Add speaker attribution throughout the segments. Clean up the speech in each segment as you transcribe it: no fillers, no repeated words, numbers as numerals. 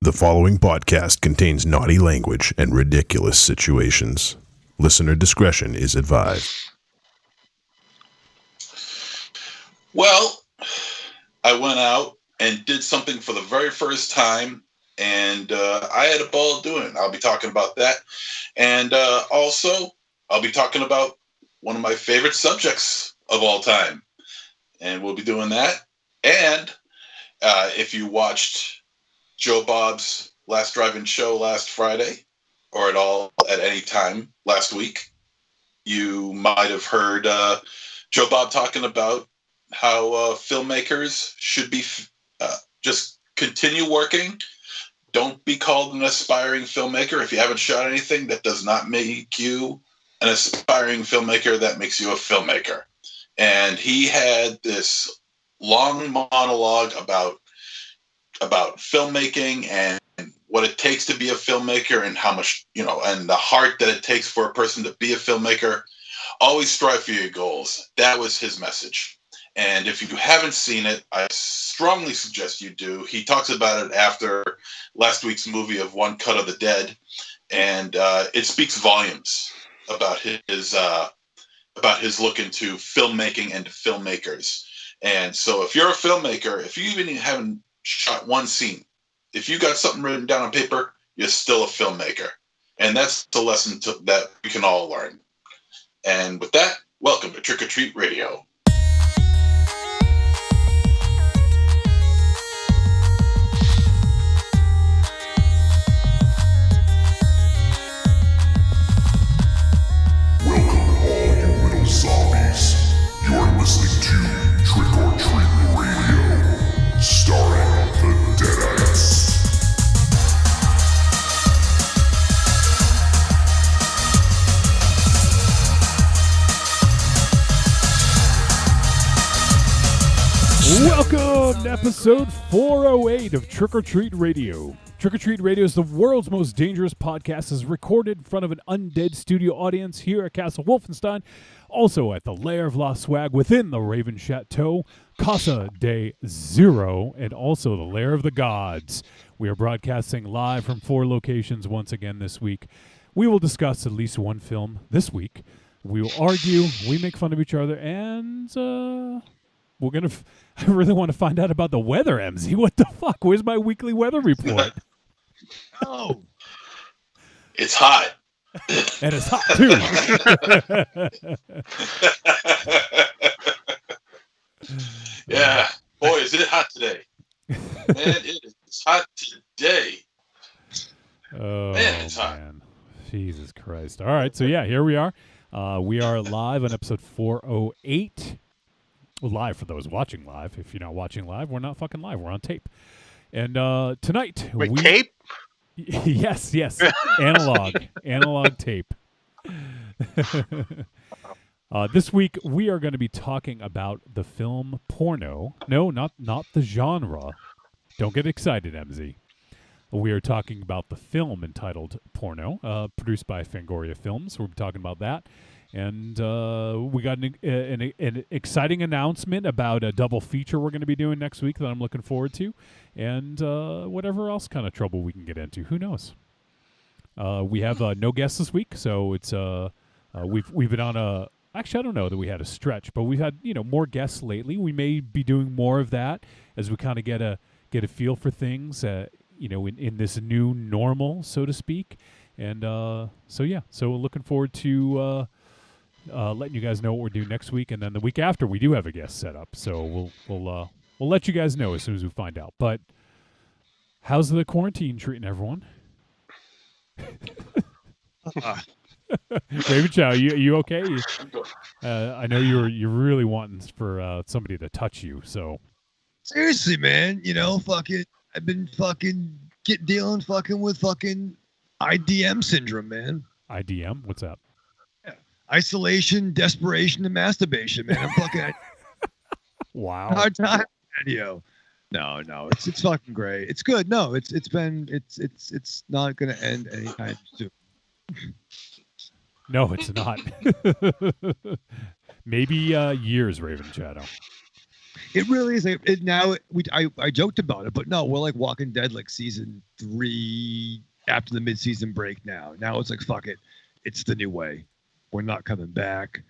Speaker 1: The following podcast contains naughty language and ridiculous situations. Listener discretion is advised.
Speaker 2: Well, I went out and did something for the very first time, and I had a ball doing it. I'll be talking about that. And also, I'll be talking about one of my favorite subjects of all time. And we'll be doing that. And if you watched Joe Bob's Last Drive-In Show last Friday, or at any time last week, you might have heard Joe Bob talking about how filmmakers should be just continue working. Don't be called an aspiring filmmaker. If you haven't shot anything, that does not make you an aspiring filmmaker. That makes you a filmmaker. And he had this long monologue about filmmaking and what it takes to be a filmmaker, and how much, and the heart that it takes for a person to be a filmmaker. Always strive for your goals. That was his message. And if you haven't seen it, I strongly suggest you do. He talks about it after last week's movie of One Cut of the Dead, and it speaks volumes about his look into filmmaking and filmmakers. And so if you're a filmmaker, if you even haven't shot one scene, if you got something written down on paper, you're still a filmmaker. And that's the lesson that we can all learn. And with that, welcome to Trick or Treat Radio.
Speaker 1: Welcome all you little zombies. You're listening to Trick or Treat Radio, starring the Deadites.
Speaker 3: Welcome to episode 408 of Trick or Treat Radio. Trick or Treat Radio is the world's most dangerous podcast. Is recorded in front of an undead studio audience here at Castle Wolfenstein, also at the Lair of Lost Swag within the Raven Chateau, Casa de Zero, and also the Lair of the Gods. We are broadcasting live from 4 locations once again this week. We will discuss at least one film this week. We will argue, we make fun of each other, and we're going to... I really want to find out about the weather, MZ. What the fuck? Where's my weekly weather report?
Speaker 2: Oh. It's hot.
Speaker 3: And it's hot, too.
Speaker 2: Yeah. Boy, is it hot today. Man, it is hot today.
Speaker 3: Oh,
Speaker 2: man, it's hot.
Speaker 3: Man. Jesus Christ. All right, so yeah, here we are. We are live on episode 408. Well, live for those watching live. If you're not watching live, we're not fucking live. We're on tape. And tonight...
Speaker 4: Wait, tape?
Speaker 3: Yes. Analog tape. This week, we are going to be talking about the film Porno. No, not the genre. Don't get excited, MZ. We are talking about the film entitled Porno, produced by Fangoria Films. We'll be talking about that. And we got an exciting announcement about a double feature we're going to be doing next week that I'm looking forward to, and whatever else kind of trouble we can get into. Who knows? We have no guests this week, so it's we've been on a. Actually, I don't know that we had a stretch, but we've had more guests lately. We may be doing more of that as we kind of get a feel for things, in this new normal, so to speak. And so we're looking forward to. Letting you guys know what we're doing next week, and then the week after we do have a guest set up. So we'll let you guys know as soon as we find out. But how's the quarantine treating everyone? Raven Chow, you okay? I know you're really wanting for somebody to touch you. So
Speaker 4: Seriously, man, fuck it. I've been dealing with IDM syndrome, man.
Speaker 3: IDM, what's that?
Speaker 4: Isolation, desperation, and masturbation, man. I'm fucking
Speaker 3: wow.
Speaker 4: Hard time, yo. No, it's fucking great. It's good. No, it's not gonna end anytime soon.
Speaker 3: No, it's not. Maybe years, Raven Shadow.
Speaker 4: It really is. I joked about it, but no, we're like Walking Dead, like season 3 after the mid-season break now. Now it's like, fuck it. It's the new way. We're not coming back.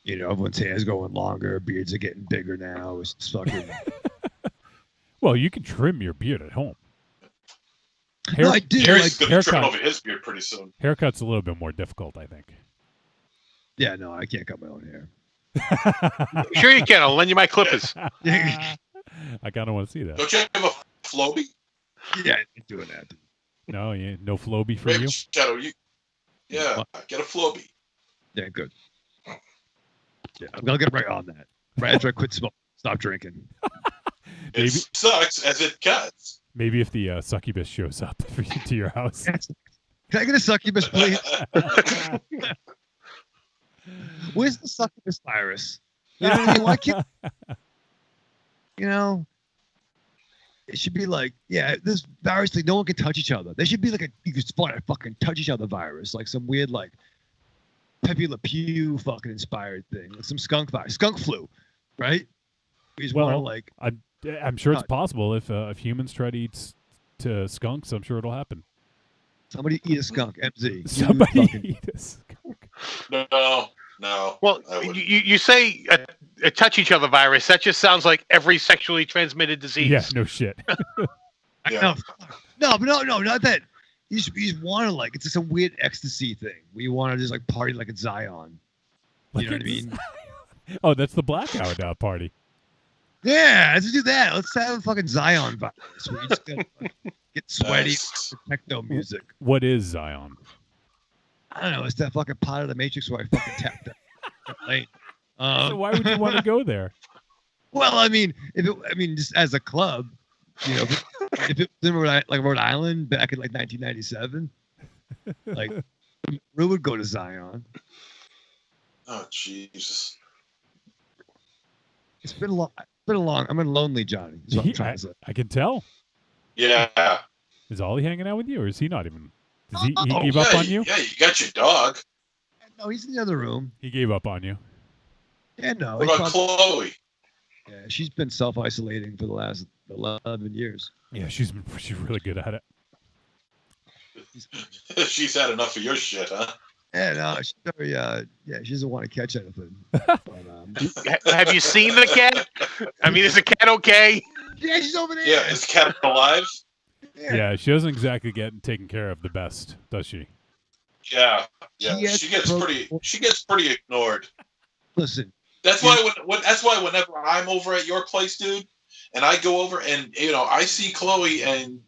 Speaker 4: Everyone's hair's going longer. Beards are getting bigger now. It's just fucking.
Speaker 3: Well, you can trim your beard at home.
Speaker 4: No, I do.
Speaker 2: Gary's going to
Speaker 3: haircut.
Speaker 2: trim over his beard pretty soon.
Speaker 3: Haircut's a little bit more difficult, I think.
Speaker 4: Yeah, no, I can't cut my own hair.
Speaker 5: Sure you can. I'll lend you my clippers.
Speaker 3: I kind of want to see that.
Speaker 2: Don't you have a Floby?
Speaker 4: Yeah, I ain't doing that.
Speaker 3: No, no Floby for you?
Speaker 2: Shadow, yeah, get a Floby.
Speaker 4: Yeah, good. Yeah, I'm gonna get right on that. Right after I quit smoking, stop drinking.
Speaker 2: It sucks as it cuts.
Speaker 3: Maybe if the succubus shows up to your house.
Speaker 4: Can I get a succubus, please? Where's the succubus virus? You know what I mean? Why can't it should be like, this virus thing, no one can touch each other. There should be like you can fucking touch each other virus, like some weird like Pepe Le Pew fucking inspired thing, like some skunk flu, right? We just want to like.
Speaker 3: I'm sure it's possible if humans try to eat to skunks. I'm sure it'll happen.
Speaker 4: Somebody eat a skunk, MZ.
Speaker 3: Somebody eat a skunk.
Speaker 2: No.
Speaker 5: Well, you say a touch each other virus. That just sounds like every sexually transmitted disease.
Speaker 3: Yeah, no shit.
Speaker 2: Yeah.
Speaker 4: No, not that. You just want to like, it's just a weird ecstasy thing. We want to just like party like it's Zion. You know what I mean?
Speaker 3: Oh, that's the blackout party.
Speaker 4: Yeah, let's do that. Let's have a fucking Zion virus where you just gotta get sweaty
Speaker 2: Nice.
Speaker 4: with techno music.
Speaker 3: What is Zion?
Speaker 4: I don't know. It's that fucking part of the Matrix where I fucking tapped that lane.
Speaker 3: So why would you want to go there?
Speaker 4: Well, I mean, just as a club, if it was in Rhode Island back in like 1997, like we would go to Zion.
Speaker 2: Oh Jesus!
Speaker 4: It's been a long. I'm a lonely Johnny. Is what I'm trying to say.
Speaker 3: I can tell.
Speaker 2: Yeah.
Speaker 3: Is Ollie hanging out with you, or is he not even? Does he
Speaker 4: Oh,
Speaker 3: give up on you?
Speaker 2: Yeah, you got your dog.
Speaker 4: No, he's in the other room.
Speaker 3: He gave up on you.
Speaker 4: Yeah, no.
Speaker 2: What about Chloe?
Speaker 4: Yeah, she's been self-isolating for the last 11 years.
Speaker 3: Yeah, she's really good at it.
Speaker 2: She's had enough of your shit, huh?
Speaker 4: Yeah, no, she's very, she doesn't want to catch anything. But,
Speaker 5: Have you seen the cat? I mean, is the cat okay?
Speaker 4: yeah, she's over there.
Speaker 2: Yeah, is the cat alive?
Speaker 3: Yeah, she doesn't exactly get taken care of the best, does she?
Speaker 2: Yeah.
Speaker 4: She
Speaker 2: She gets pretty ignored.
Speaker 4: Listen.
Speaker 2: That's why whenever I'm over at your place, dude, and I go over and I see Chloe and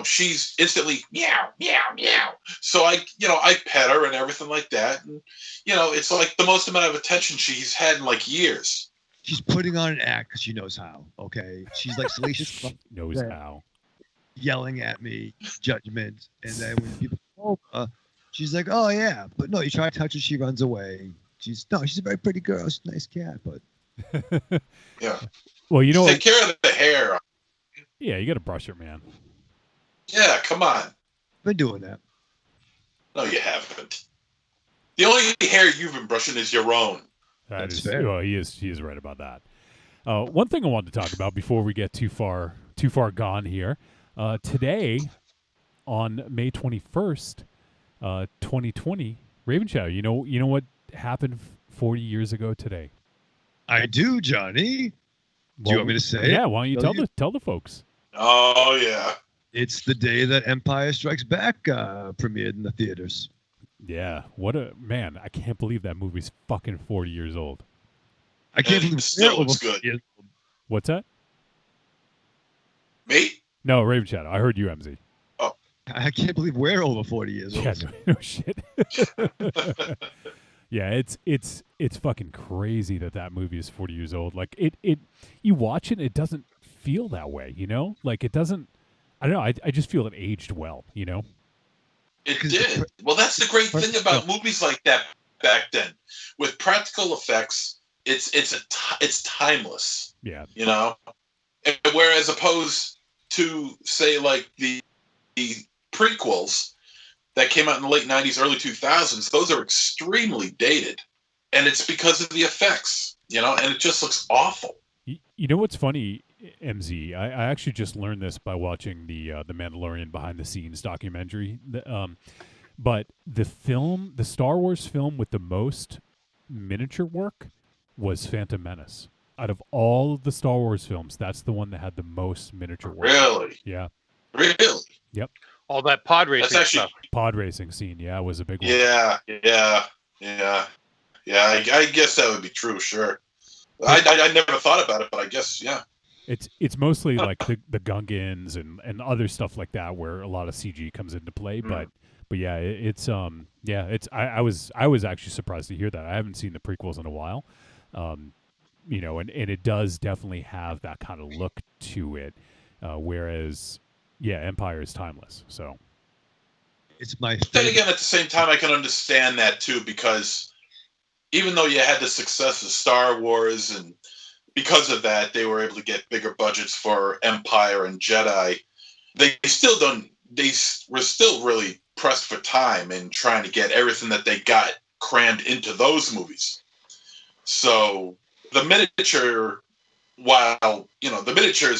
Speaker 2: she's instantly meow meow meow. So I pet her and everything like that, and it's like the most amount of attention she's had in like years.
Speaker 4: She's putting on an act because she knows how. Okay, she's like salacious.
Speaker 3: She knows how.
Speaker 4: Yelling at me, judgment, and then when people call her, she's like, "Oh yeah," but no, you try to touch her, she runs away. She's a very pretty girl. She's a nice cat, but
Speaker 2: Yeah.
Speaker 3: Well,
Speaker 2: take care of the hair.
Speaker 3: Yeah, you got to brush her, man.
Speaker 2: Yeah, come on.
Speaker 4: been doing that.
Speaker 2: No, you haven't. The only hair you've been brushing is your own.
Speaker 4: That's fair.
Speaker 3: Well, he is right about that. One thing I wanted to talk about before we get too far gone here. Today, on May 21st, 2020, Raven Shadow, you know what happened 40 years ago today?
Speaker 4: I do, Johnny. Do you want me to say it?
Speaker 3: Yeah, why don't you tell the folks?
Speaker 2: Oh, yeah.
Speaker 4: It's the day that Empire Strikes Back premiered in the theaters.
Speaker 3: Yeah, what a man! I can't believe that movie's fucking 40 years old.
Speaker 4: I can't believe
Speaker 2: It still looks good.
Speaker 3: What's that?
Speaker 2: Me?
Speaker 3: No, Raven Shadow. I heard you, MZ.
Speaker 4: I can't believe we're over 40 years old.
Speaker 3: Yeah, no shit. Yeah, it's fucking crazy that movie is 40 years old. Like it you watch it, it doesn't feel that way, Like it doesn't. I don't know. I just feel it aged well,
Speaker 2: It did. Well, that's the great thing about movies like that back then. With practical effects, it's timeless.
Speaker 3: Yeah.
Speaker 2: And whereas opposed to say like the prequels that came out in the late 90s, early 2000s, those are extremely dated. And it's because of the effects. and it just looks awful.
Speaker 3: You know what's funny, MZ? I actually just learned this by watching the Mandalorian behind the scenes documentary. But the Star Wars film with the most miniature work was Phantom Menace. Out of all of the Star Wars films, that's the one that had the most miniature work.
Speaker 2: Really?
Speaker 3: Yeah.
Speaker 2: Really?
Speaker 3: Yep.
Speaker 5: All that pod racing
Speaker 2: That's actually,
Speaker 5: stuff.
Speaker 3: Pod racing scene, was a big one.
Speaker 2: Yeah. I guess that would be true. Sure. I never thought about it, but I guess
Speaker 3: It's mostly like the Gungans and other stuff like that where a lot of CG comes into play, but yeah, I was actually surprised to hear that. I haven't seen the prequels in a while. And it does definitely have that kind of look to it, whereas Empire is timeless. So
Speaker 4: it's my
Speaker 2: then again, at the same time, I can understand that too, because even though you had the success of Star Wars, and because of that, they were able to get bigger budgets for Empire and Jedi. They were still really pressed for time and trying to get everything that they got crammed into those movies. So the miniatures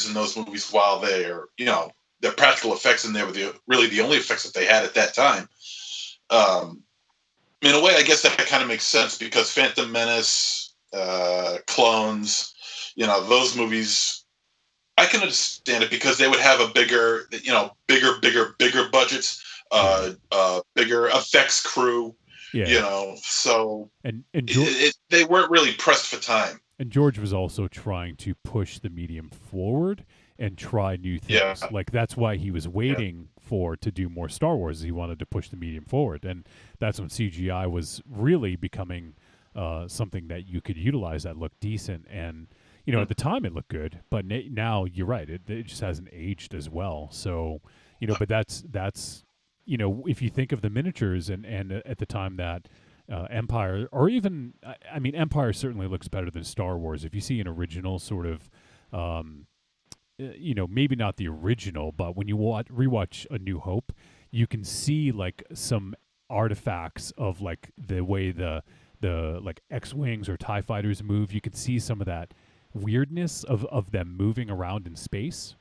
Speaker 2: in those movies, while they're, their practical effects in there were really the only effects that they had at that time. In a way, I guess that kind of makes sense, because Phantom Menace, Clones, those movies, I can understand it because they would have a bigger budgets, bigger effects crew, so
Speaker 3: and
Speaker 2: they weren't really pressed for time.
Speaker 3: And George was also trying to push the medium forward and try new things.
Speaker 2: Yeah.
Speaker 3: Like that's why he was waiting to do more Star Wars. He wanted to push the medium forward, and that's when CGI was really becoming something that you could utilize that looked decent. And at the time it looked good, but now you're right, it just hasn't aged as well. So but that's if you think of the miniatures and at the time that Empire, or even Empire certainly looks better than Star Wars. If you see an original sort of maybe not the original, but when you rewatch A New Hope, you can see like some artifacts of like the way the like X-Wings or TIE fighters move. You can see some of that weirdness of them moving around in space,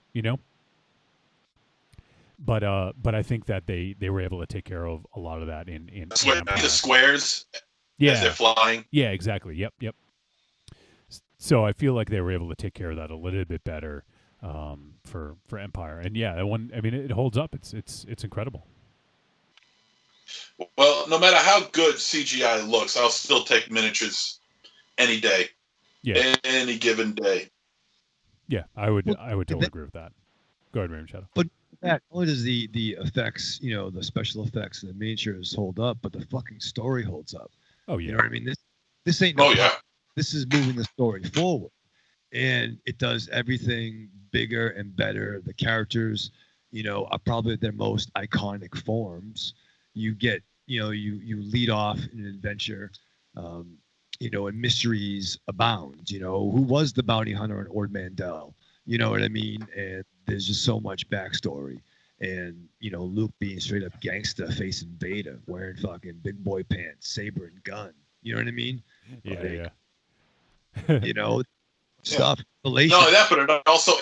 Speaker 3: But I think that they were able to take care of a lot of that in
Speaker 2: the squares as they're flying.
Speaker 3: Yeah, exactly. Yep. So I feel like they were able to take care of that a little bit better for Empire. And that one, it holds up. It's incredible.
Speaker 2: Well, no matter how good CGI looks, I'll still take miniatures any day.
Speaker 3: Yeah.
Speaker 2: Any given day.
Speaker 3: Yeah, I would totally agree with that. Go ahead, Raymond Shadow.
Speaker 4: But not only does the effects, the special effects and the miniatures hold up, but the fucking story holds up.
Speaker 3: Oh yeah.
Speaker 4: You know what I mean? This ain't this is moving the story forward. And it does everything bigger and better. The characters, are probably their most iconic forms. You get, you lead off in an adventure, and mysteries abound. Who was the bounty hunter in Ord Mantell? You know what I mean? And there's just so much backstory. And, Luke being straight up gangsta, facing Vader, wearing fucking big boy pants, saber and gun. You know what I mean?
Speaker 3: Yeah.
Speaker 4: Stuff.
Speaker 2: No, that, but it also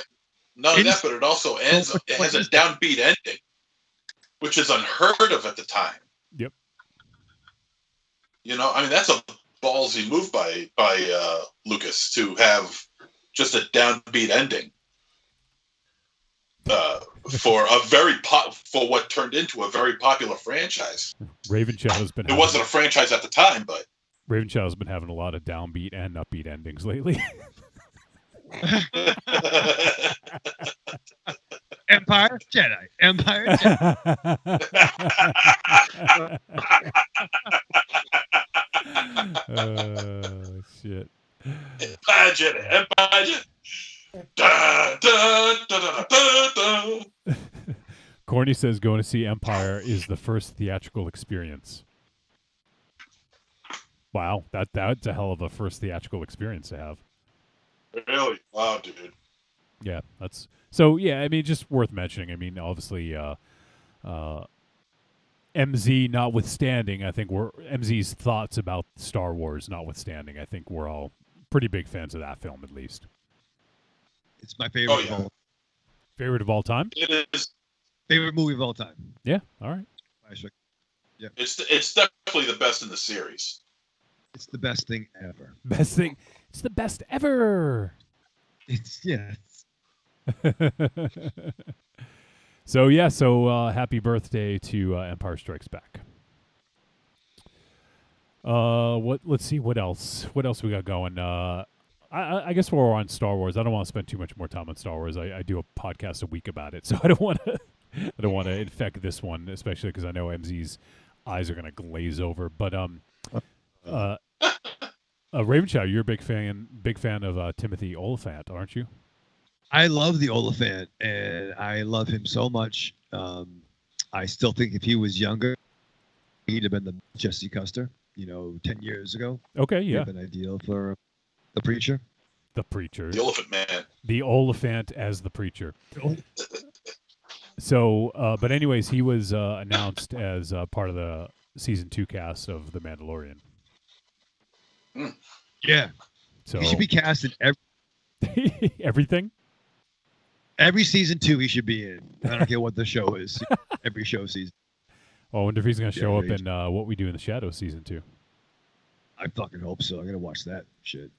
Speaker 2: ends. It has a downbeat ending, which is unheard of at the time.
Speaker 3: Yep.
Speaker 2: That's a ballsy move by Lucas to have just a downbeat ending for for what turned into a very popular franchise.
Speaker 3: Raven Shadow's been.
Speaker 2: It wasn't a franchise at the time, but
Speaker 3: Raven Shadow's been having a lot of downbeat and upbeat endings lately.
Speaker 4: Empire Jedi.
Speaker 3: Oh shit.
Speaker 2: Empire Jedi. Da, da, da, da, da, da.
Speaker 3: Corny says going to see Empire is the first theatrical experience. Wow, that's a hell of a first theatrical experience to have.
Speaker 2: Really? Wow, dude.
Speaker 3: Yeah, that's so. Yeah, just worth mentioning. Obviously, MZ notwithstanding, I think MZ's thoughts about Star Wars notwithstanding, I think we're all pretty big fans of that film, at least.
Speaker 4: It's my favorite.
Speaker 2: Oh, yeah.
Speaker 3: Favorite of all time?
Speaker 2: It is.
Speaker 4: Favorite movie of all time.
Speaker 3: Yeah. All right.
Speaker 2: It's definitely the best in the series.
Speaker 4: It's the best thing ever.
Speaker 3: Best thing. It's the best ever.
Speaker 4: It's yeah.
Speaker 3: So yeah. So happy birthday to Empire Strikes Back. Let's see what else. What else we got going? I guess we're on Star Wars. I don't want to spend too much more time on Star Wars. I do a podcast a week about it, so I don't want to infect this one, especially because I know MZ's eyes are gonna glaze over. But Ravenchild, you're a big fan of Timothy Oliphant, aren't you?
Speaker 4: I love the Oliphant, and I love him so much. I still think if he was younger, he'd have been the Jesse Custer, 10 years ago.
Speaker 3: Okay, yeah.
Speaker 4: He'd have been ideal for the preacher.
Speaker 3: The preacher.
Speaker 2: The Elephant Man.
Speaker 3: The Oliphant as the preacher. So, but anyways, he was announced as part of the season 2 cast of The Mandalorian.
Speaker 4: Yeah.
Speaker 3: So
Speaker 4: he should be cast in
Speaker 3: everything.
Speaker 4: Every season 2 he should be in. I don't care what the show is. Every show season.
Speaker 3: Well, I wonder if he's going to show up in What We Do in the Shadows season 2.
Speaker 4: I fucking hope so. I'm gonna watch that shit.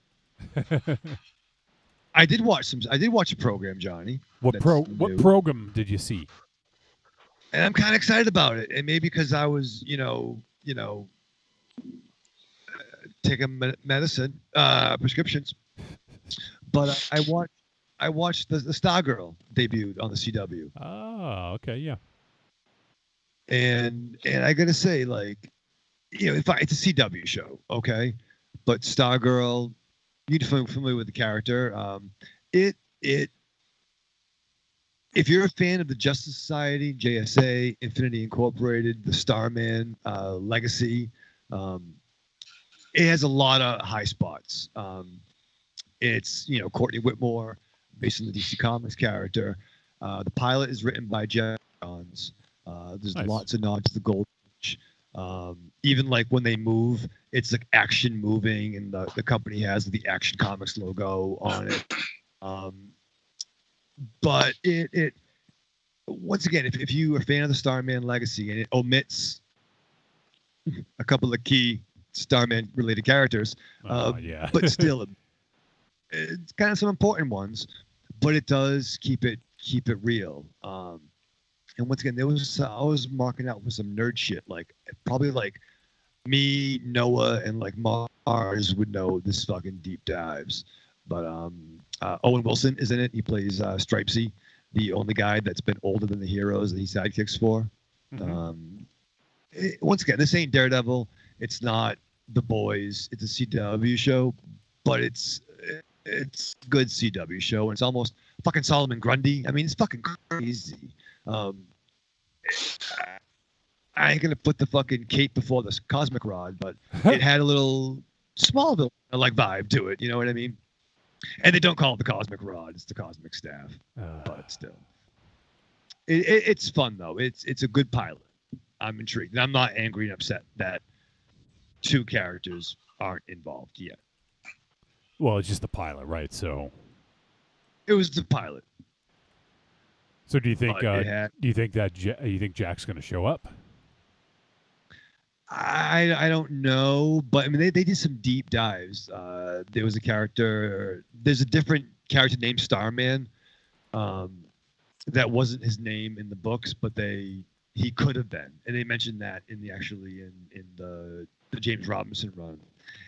Speaker 4: I did watch a program, Johnny.
Speaker 3: What program did you see?
Speaker 4: And I'm kind of excited about it. And maybe because I was, taking medicine, prescriptions. But I watched the Stargirl debuted on the CW.
Speaker 3: Oh, okay, yeah.
Speaker 4: And I gotta say, like, it's a CW show, okay? But Stargirl, you're familiar with the character. If you're a fan of the Justice Society, JSA, Infinity Incorporated, the Starman legacy, it has a lot of high spots. It's Courtney Whitmore, based on the DC Comics character. The pilot is written by Jeff Johns. There's
Speaker 3: Nice.
Speaker 4: lots of nods to the Gold Age. Even like when they move, it's like action moving, and the company has the Action Comics logo on it. But it once again, if you are a fan of the Starman legacy and it omits a couple of key Starman related characters,
Speaker 3: Yeah.
Speaker 4: but still, it's kind of some important ones. But it does keep it real. And once again, I was marking out for some nerd shit. Like probably like me, Noah, and like Mars would know this fucking deep dives. But Owen Wilson is in it. He plays Stripesy, the only guy that's been older than the heroes that he sidekicks for.
Speaker 3: Mhm.
Speaker 4: Once again, this ain't Daredevil. It's not The Boys. It's a CW show, but it's a good CW show, and it's almost fucking Solomon Grundy. I mean, it's fucking crazy. I ain't gonna put the fucking cape before the cosmic rod, but it had a little Smallville like vibe to it. You know what I mean? And they don't call it the cosmic rod; it's the cosmic staff. But still, it's fun though. It's a good pilot. I'm intrigued, and I'm not angry and upset that 2 characters aren't involved yet.
Speaker 3: Well, it's just the pilot, right? So
Speaker 4: It was the pilot.
Speaker 3: do you think?
Speaker 4: But it had-
Speaker 3: Do you think that? You think Jack's going to show up?
Speaker 4: I don't know, but I mean they did some deep dives. There was a character. There's a different character named Starman. That wasn't his name in the books, but he could have been, and they mentioned that in the James Robinson run.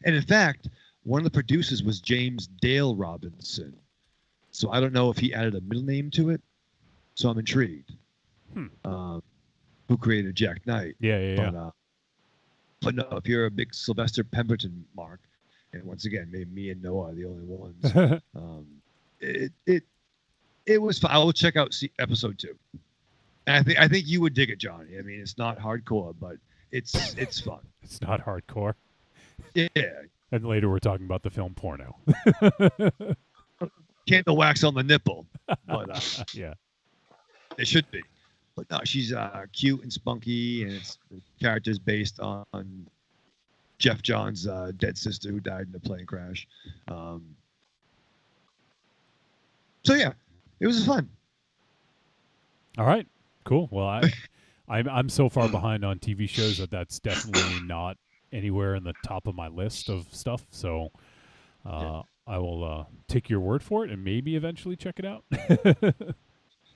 Speaker 4: And in fact, one of the producers was James Dale Robinson. So I don't know if he added a middle name to it. So I'm intrigued. Who created Jack Knight?
Speaker 3: Yeah.
Speaker 4: But no, if you're a big Sylvester Pemberton mark, and once again, maybe me and Noah are the only ones. It was fun. I will check out episode 2. And I think you would dig it, Johnny. I mean, it's not hardcore, but it's fun.
Speaker 3: It's not hardcore.
Speaker 4: Yeah.
Speaker 3: And later we're talking about the film Porno.
Speaker 4: Candle wax on the nipple, but
Speaker 3: Yeah.
Speaker 4: it should be. But no, she's cute and spunky, and the character's based on Jeff John's dead sister who died in a plane crash. So yeah, it was fun.
Speaker 3: All right, cool. Well, I'm so far behind on TV shows that's definitely not anywhere in the top of my list of stuff. So I will take your word for it and maybe eventually check it out.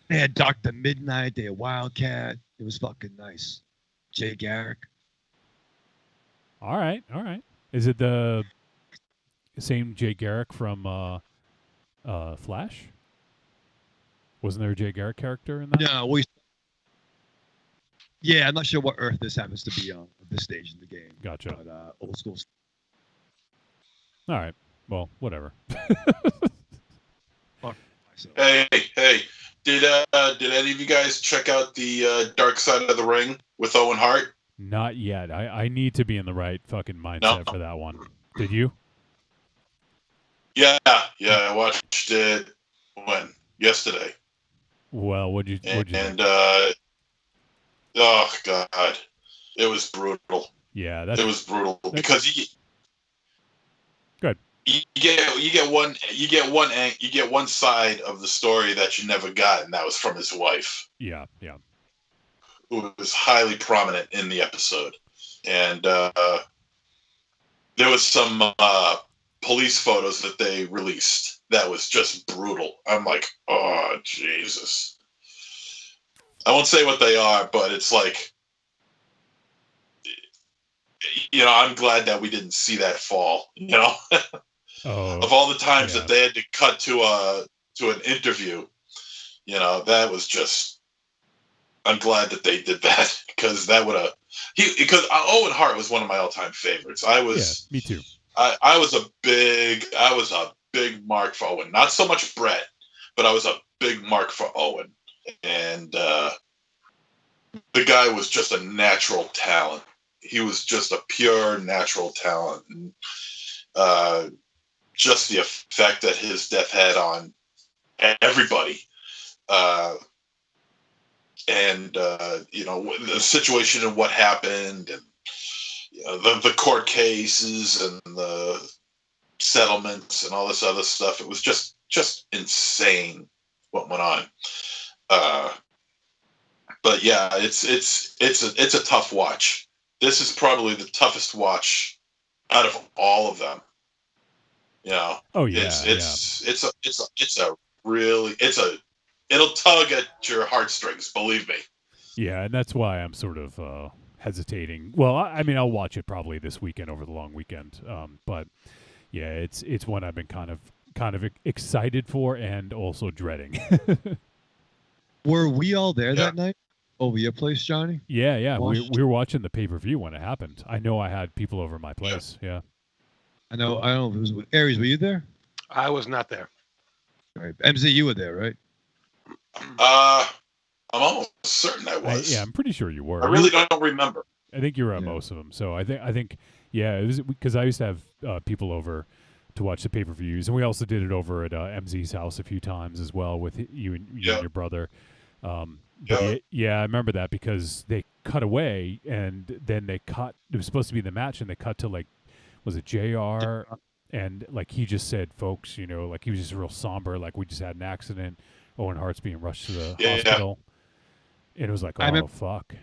Speaker 4: They had Dr. Midnight. They had Wildcat. It was fucking nice. Jay Garrick.
Speaker 3: All right. Is it the same Jay Garrick from Flash? Wasn't there a Jay Garrick character in that?
Speaker 4: No, yeah, I'm not sure what Earth this happens to be on at this stage in the game.
Speaker 3: Gotcha.
Speaker 4: But old school.
Speaker 3: All right. Well, whatever.
Speaker 2: Hey, did any of you guys check out the Dark Side of the Ring with Owen Hart?
Speaker 3: Not yet. I need to be in the right fucking mindset for that one. Did you?
Speaker 2: Yeah, I watched it yesterday.
Speaker 3: Well, what'd you think?
Speaker 2: Oh god, it was brutal.
Speaker 3: Yeah,
Speaker 2: it was brutal because
Speaker 3: good.
Speaker 2: You get one side of the story that you never got, and that was from his wife.
Speaker 3: Yeah.
Speaker 2: Who was highly prominent in the episode, and there was some police photos that they released that was just brutal. I'm like, oh Jesus. I won't say what they are, but it's like, I'm glad that we didn't see that fall. Of all the times that they had to cut to an interview, that was just. I'm glad that they did that because that would have. Because Owen Hart was one of my all-time favorites.
Speaker 3: Me too.
Speaker 2: I was a big mark for Owen. Not so much Brett, but I was a big mark for Owen. And the guy was just a natural talent. He was just a pure natural talent. And just the effect that his death had on everybody. The situation and what happened and the court cases and the settlements and all this other stuff. It was just insane what went on. But yeah, it's a tough watch. This is probably the toughest watch out of all of them.
Speaker 3: Oh yeah.
Speaker 2: It'll tug at your heartstrings, believe me.
Speaker 3: Yeah, and that's why I'm sort of hesitating. Well, I mean, I'll watch it probably this weekend over the long weekend. But yeah, it's one I've been kind of excited for and also dreading.
Speaker 4: Were we all there that night over your place, Johnny?
Speaker 3: Yeah. We were watching the pay-per-view when it happened. I know I had people over my place. Yeah.
Speaker 4: I don't know if it was Aries. Were you there?
Speaker 5: I was not there.
Speaker 4: All right. MZ, you were there, right?
Speaker 2: I'm almost certain I was.
Speaker 3: I'm pretty sure you were.
Speaker 2: I really don't remember.
Speaker 3: I think you were at most of them. So I think, it was because I used to have people over to watch the pay-per-views, and we also did it over at MZ's house a few times as well with you and your brother. I remember that because they cut away, and then they cut. It was supposed to be the match, and they cut to was it JR? And he just said, folks, he was just real somber. We just had an accident. Owen Hart's being rushed to the hospital. And it was like, fuck.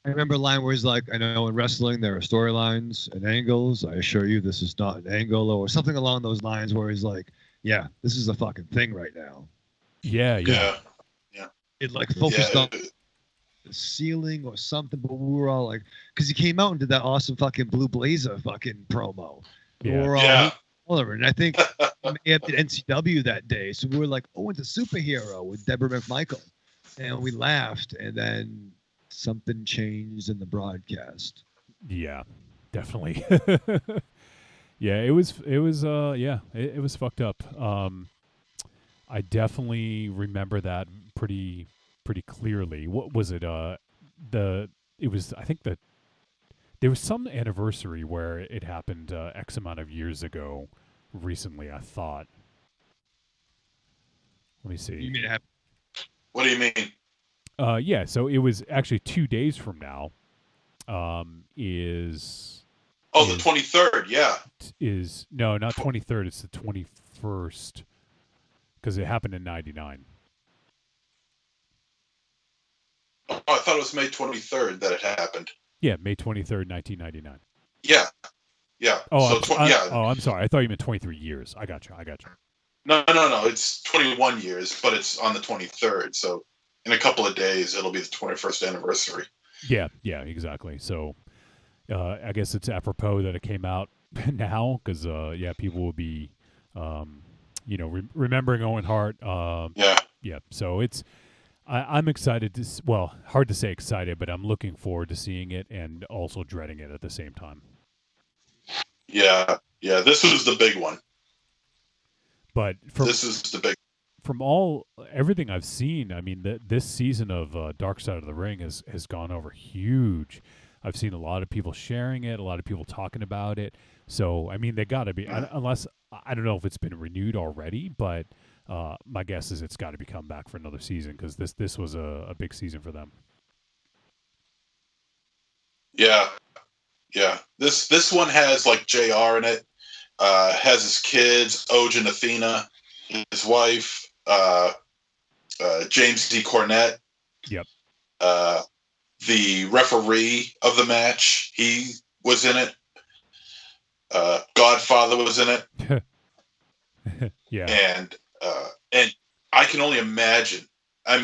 Speaker 4: I remember a line where he's like, I know in wrestling there are storylines and angles. I assure you this is not an angle, or something along those lines where he's like, yeah, this is a fucking thing right now.
Speaker 3: Yeah.
Speaker 4: It focused on the ceiling or something, but we were all like, because he came out and did that awesome fucking Blue Blazer fucking promo.
Speaker 3: Yeah.
Speaker 4: We were all over. And I think he may have did NCW that day. So we were like, oh, it's a superhero with Deborah McMichael. And we laughed, and then something changed in the broadcast.
Speaker 3: Yeah, definitely. It was fucked up. I definitely remember that pretty clearly. What was it? I think that there was some anniversary where it happened X amount of years ago recently, I thought. Let me see.
Speaker 4: You mean it happened?
Speaker 2: What do you mean?
Speaker 3: So it was actually 2 days from now. Is
Speaker 2: Oh, the 23rd. Yeah.
Speaker 3: Is no, not 23rd. It's the 21st because it happened in '99.
Speaker 2: Oh, I thought it was May 23rd that it happened.
Speaker 3: Yeah, May 23rd, 1999.
Speaker 2: Yeah. Yeah.
Speaker 3: Oh,
Speaker 2: So
Speaker 3: I'm, oh, I'm sorry. I thought you meant 23 years. I got you.
Speaker 2: No. It's 21 years, but it's on the 23rd. So in a couple of days, it'll be the 21st anniversary.
Speaker 3: Yeah, exactly. So I guess it's apropos that it came out now because, people will be, remembering Owen Hart. Yeah. So it's, I'm excited to, well, hard to say excited, but I'm looking forward to seeing it and also dreading it at the same time.
Speaker 2: Yeah. This was the big one.
Speaker 3: But
Speaker 2: this is the big.
Speaker 3: From everything I've seen, I mean, this season of Dark Side of the Ring has gone over huge. I've seen a lot of people sharing it, a lot of people talking about it. So, I mean, they got to be, unless, I don't know if it's been renewed already, but my guess is it's got to be come back for another season because this was a big season for them.
Speaker 2: Yeah. This one has like JR in it. Has his kids, Oj and Athena, his wife, James D. Cornette.
Speaker 3: Yep.
Speaker 2: The referee of the match, he was in it. Godfather was in it.
Speaker 3: Yeah.
Speaker 2: And I can only imagine. I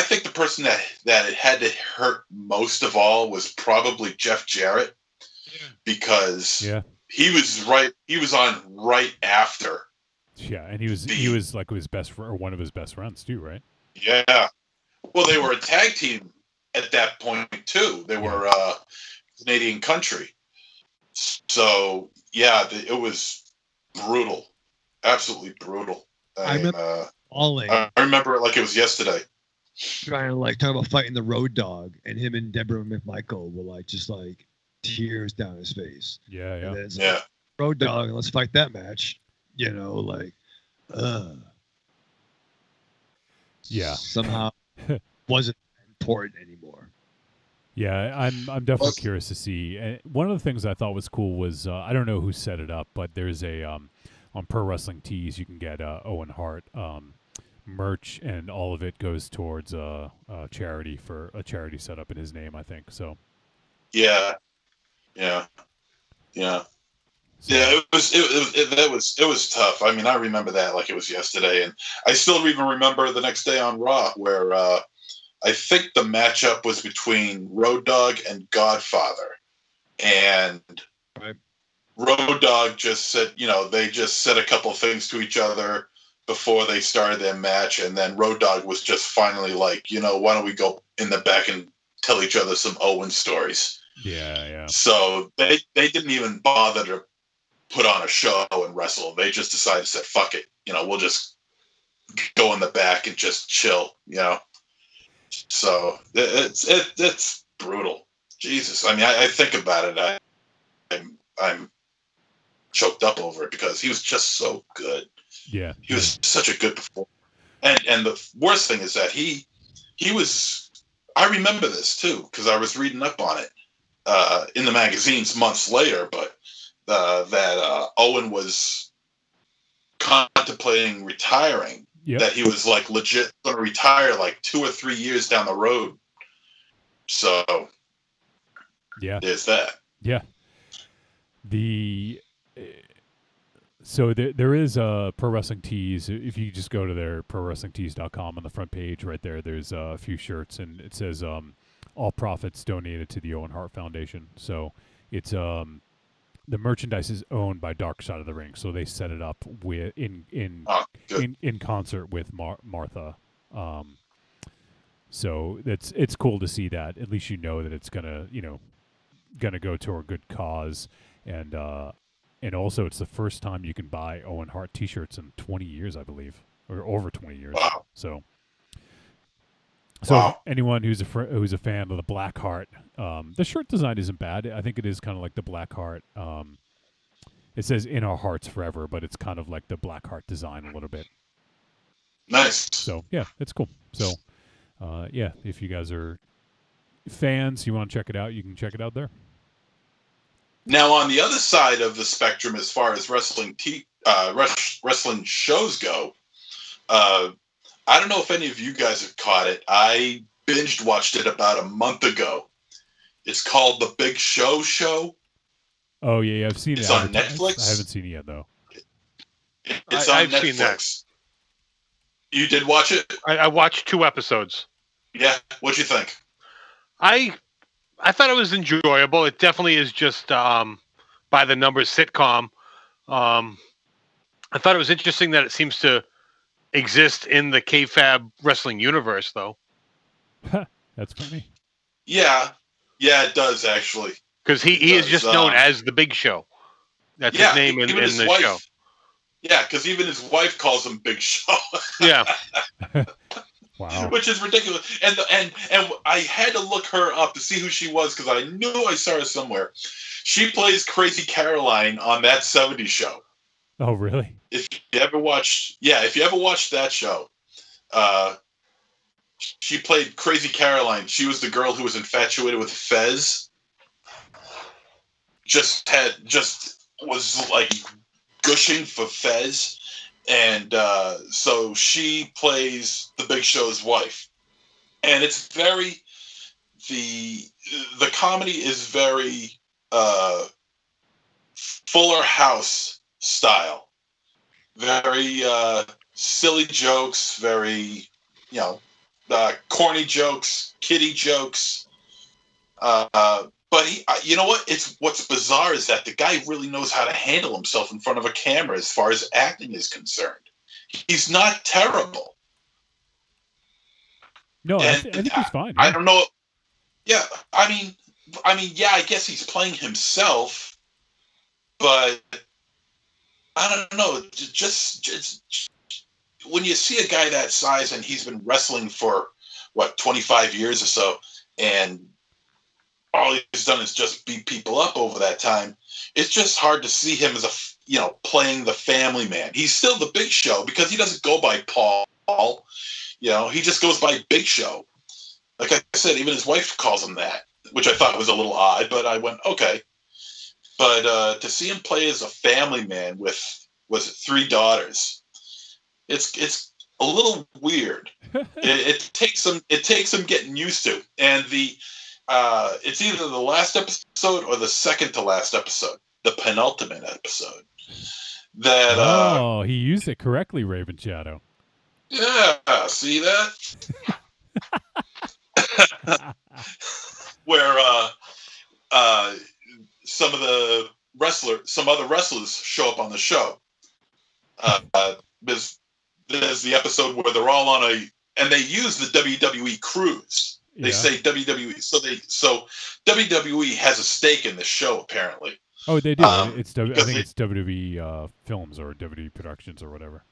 Speaker 2: think the person that it had to hurt most of all was probably Jeff Jarrett, because he was on right after.
Speaker 3: Yeah, and he was like one of his best friends too, right?
Speaker 2: Yeah. Well, they were a tag team at that point too. They were Canadian country. So yeah, it was brutal, absolutely brutal.
Speaker 4: I
Speaker 2: remember it like it was yesterday.
Speaker 4: Trying to like talk about fighting the Road Dogg, and him and Deborah McMichael were like just like tears down his face.
Speaker 3: Yeah.
Speaker 4: And then it's like, Road Dogg, let's fight that match. Somehow wasn't important anymore.
Speaker 3: Yeah, I'm definitely curious to see. And one of the things I thought was cool was I don't know who set it up, but there's a on Pro Wrestling Tees you can get Owen Hart merch, and all of it goes towards a charity for a charity set up in his name, I think. So.
Speaker 2: Yeah. It was tough. I mean, I remember that like it was yesterday, and I still even remember the next day on Raw where I think the matchup was between Road Dogg and Godfather, and Road Dogg just said, they just said a couple things to each other before they started their match, and then Road Dogg was just finally like, why don't we go in the back and tell each other some Owen stories?
Speaker 3: Yeah.
Speaker 2: So they didn't even bother to put on a show and wrestle. They just decided to say, fuck it, we'll just go in the back and just chill, So it's brutal. Jesus, I mean, I think about it, I'm choked up over it because he was just so good.
Speaker 3: Yeah,
Speaker 2: he was such a good performer. And the worst thing is that he was. I remember this too because I was reading up on it in the magazines months later. But that Owen was contemplating retiring.
Speaker 3: Yep.
Speaker 2: That he was like legit going to retire like 2 or 3 years down the road. So there's that.
Speaker 3: Yeah. So there is a Pro Wrestling Tees. If you just go to their ProWrestlingTees.com on the front page, right there's a few shirts, and it says all profits donated to the Owen Hart Foundation. So it's the merchandise is owned by Dark Side of the Ring, so they set it up with in concert with Martha. So it's cool to see that. At least that it's gonna go to a good cause, and also it's the first time you can buy Owen Hart T-shirts in 20 years, I believe, or over 20 years.
Speaker 2: Wow.
Speaker 3: So anyone who's a fan of the Black Heart, the shirt design isn't bad. I think it is kind of like the Black Heart. It says "In Our Hearts Forever," but it's kind of like the Black Heart design a little bit.
Speaker 2: Nice.
Speaker 3: So yeah, it's cool. So if you guys are fans, you want to check it out, you can check it out there.
Speaker 2: Now, on the other side of the spectrum, as far as wrestling wrestling shows go, I don't know if any of you guys have caught it. I binged watched it about a month ago. It's called The Big Show Show.
Speaker 3: Oh yeah, I've seen it.
Speaker 2: It's on Netflix.
Speaker 3: I haven't seen it yet though.
Speaker 2: It's on
Speaker 5: I've
Speaker 2: Netflix.
Speaker 5: seen that.
Speaker 2: You did watch it?
Speaker 5: I watched 2 episodes.
Speaker 2: Yeah. What'd you think?
Speaker 5: I thought it was enjoyable. It definitely is just by the numbers sitcom. I thought it was interesting that it seems to exist in the kayfabe wrestling universe, though.
Speaker 3: That's funny.
Speaker 2: Yeah, it does actually.
Speaker 5: Because he is just known as the Big Show. That's his name in the show.
Speaker 2: Yeah, because even his wife calls him Big Show.
Speaker 5: Yeah.
Speaker 3: Wow.
Speaker 2: Which is ridiculous. And I had to look her up to see who she was because I knew I saw her somewhere. She plays Crazy Caroline on That 70s Show.
Speaker 3: Oh, really?
Speaker 2: If you ever watched that show, she played Crazy Caroline. She was the girl who was infatuated with Fez. Just was like gushing for Fez, and so she plays the Big Show's wife, and it's very the comedy is very Fuller House style, very silly jokes, very corny jokes, kiddie jokes. But you know what? What's bizarre is that the guy really knows how to handle himself in front of a camera as far as acting is concerned. He's not terrible.
Speaker 3: No, I think he's fine.
Speaker 2: I don't know. Yeah, I mean, I guess he's playing himself, but I don't know. Just when you see a guy that size and he's been wrestling for 25 years or so, and all he's done is just beat people up over that time, it's just hard to see him as playing the family man. He's still the Big Show because he doesn't go by Paul. He just goes by Big Show. Like I said, even his wife calls him that, which I thought was a little odd, but I went, okay. But to see him play as a family man with, was it 3 daughters? It's a little weird. it takes some getting used to, and it's either the last episode or the second to last episode, the penultimate episode. That
Speaker 3: he used it correctly, Raven Shadow.
Speaker 2: Yeah, see that? Where some other wrestlers show up on the show. There's the episode where they're all and they use the WWE cruise. They say WWE, so WWE has a stake in the show apparently.
Speaker 3: Oh, they do. I think it's WWE Films or WWE Productions or whatever.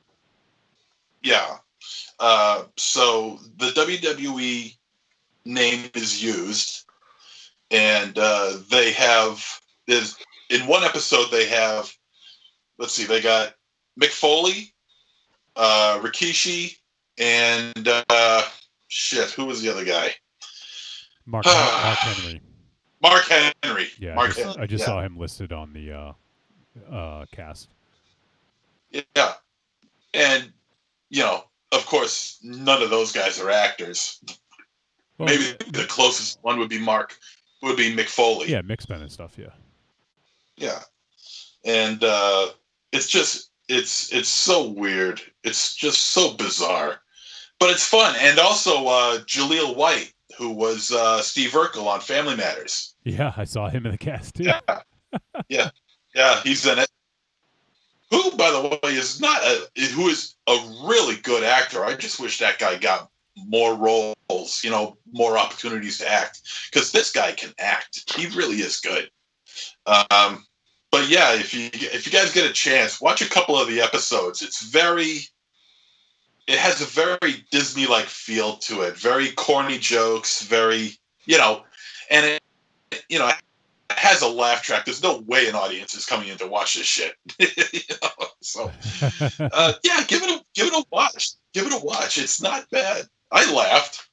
Speaker 2: Yeah. So the WWE name is used, and in one episode they have, they got Mick Foley, Rikishi, and who was the other guy?
Speaker 3: Mark Henry.
Speaker 2: Mark Henry.
Speaker 3: Yeah,
Speaker 2: Henry.
Speaker 3: I just saw him listed on the cast.
Speaker 2: Yeah, and of course, none of those guys are actors. Well, maybe the closest one would be Mick Foley.
Speaker 3: Yeah, Mick's been and stuff. Yeah.
Speaker 2: Yeah, and it's so weird. It's just so bizarre, but it's fun. And also Jaleel White, who was Steve Urkel on Family Matters.
Speaker 3: Yeah, I saw him in the cast too.
Speaker 2: Yeah, he's in it. Who, by the way, is a really good actor. I just wish that guy got more roles, more opportunities to act, because this guy can act. He really is good. But yeah, if you guys get a chance, watch a couple of the episodes. It has a very Disney-like feel to it. Very corny jokes, very, and it has a laugh track. There's no way an audience is coming in to watch this shit. So give it a watch. Give it a watch. It's not bad. I laughed.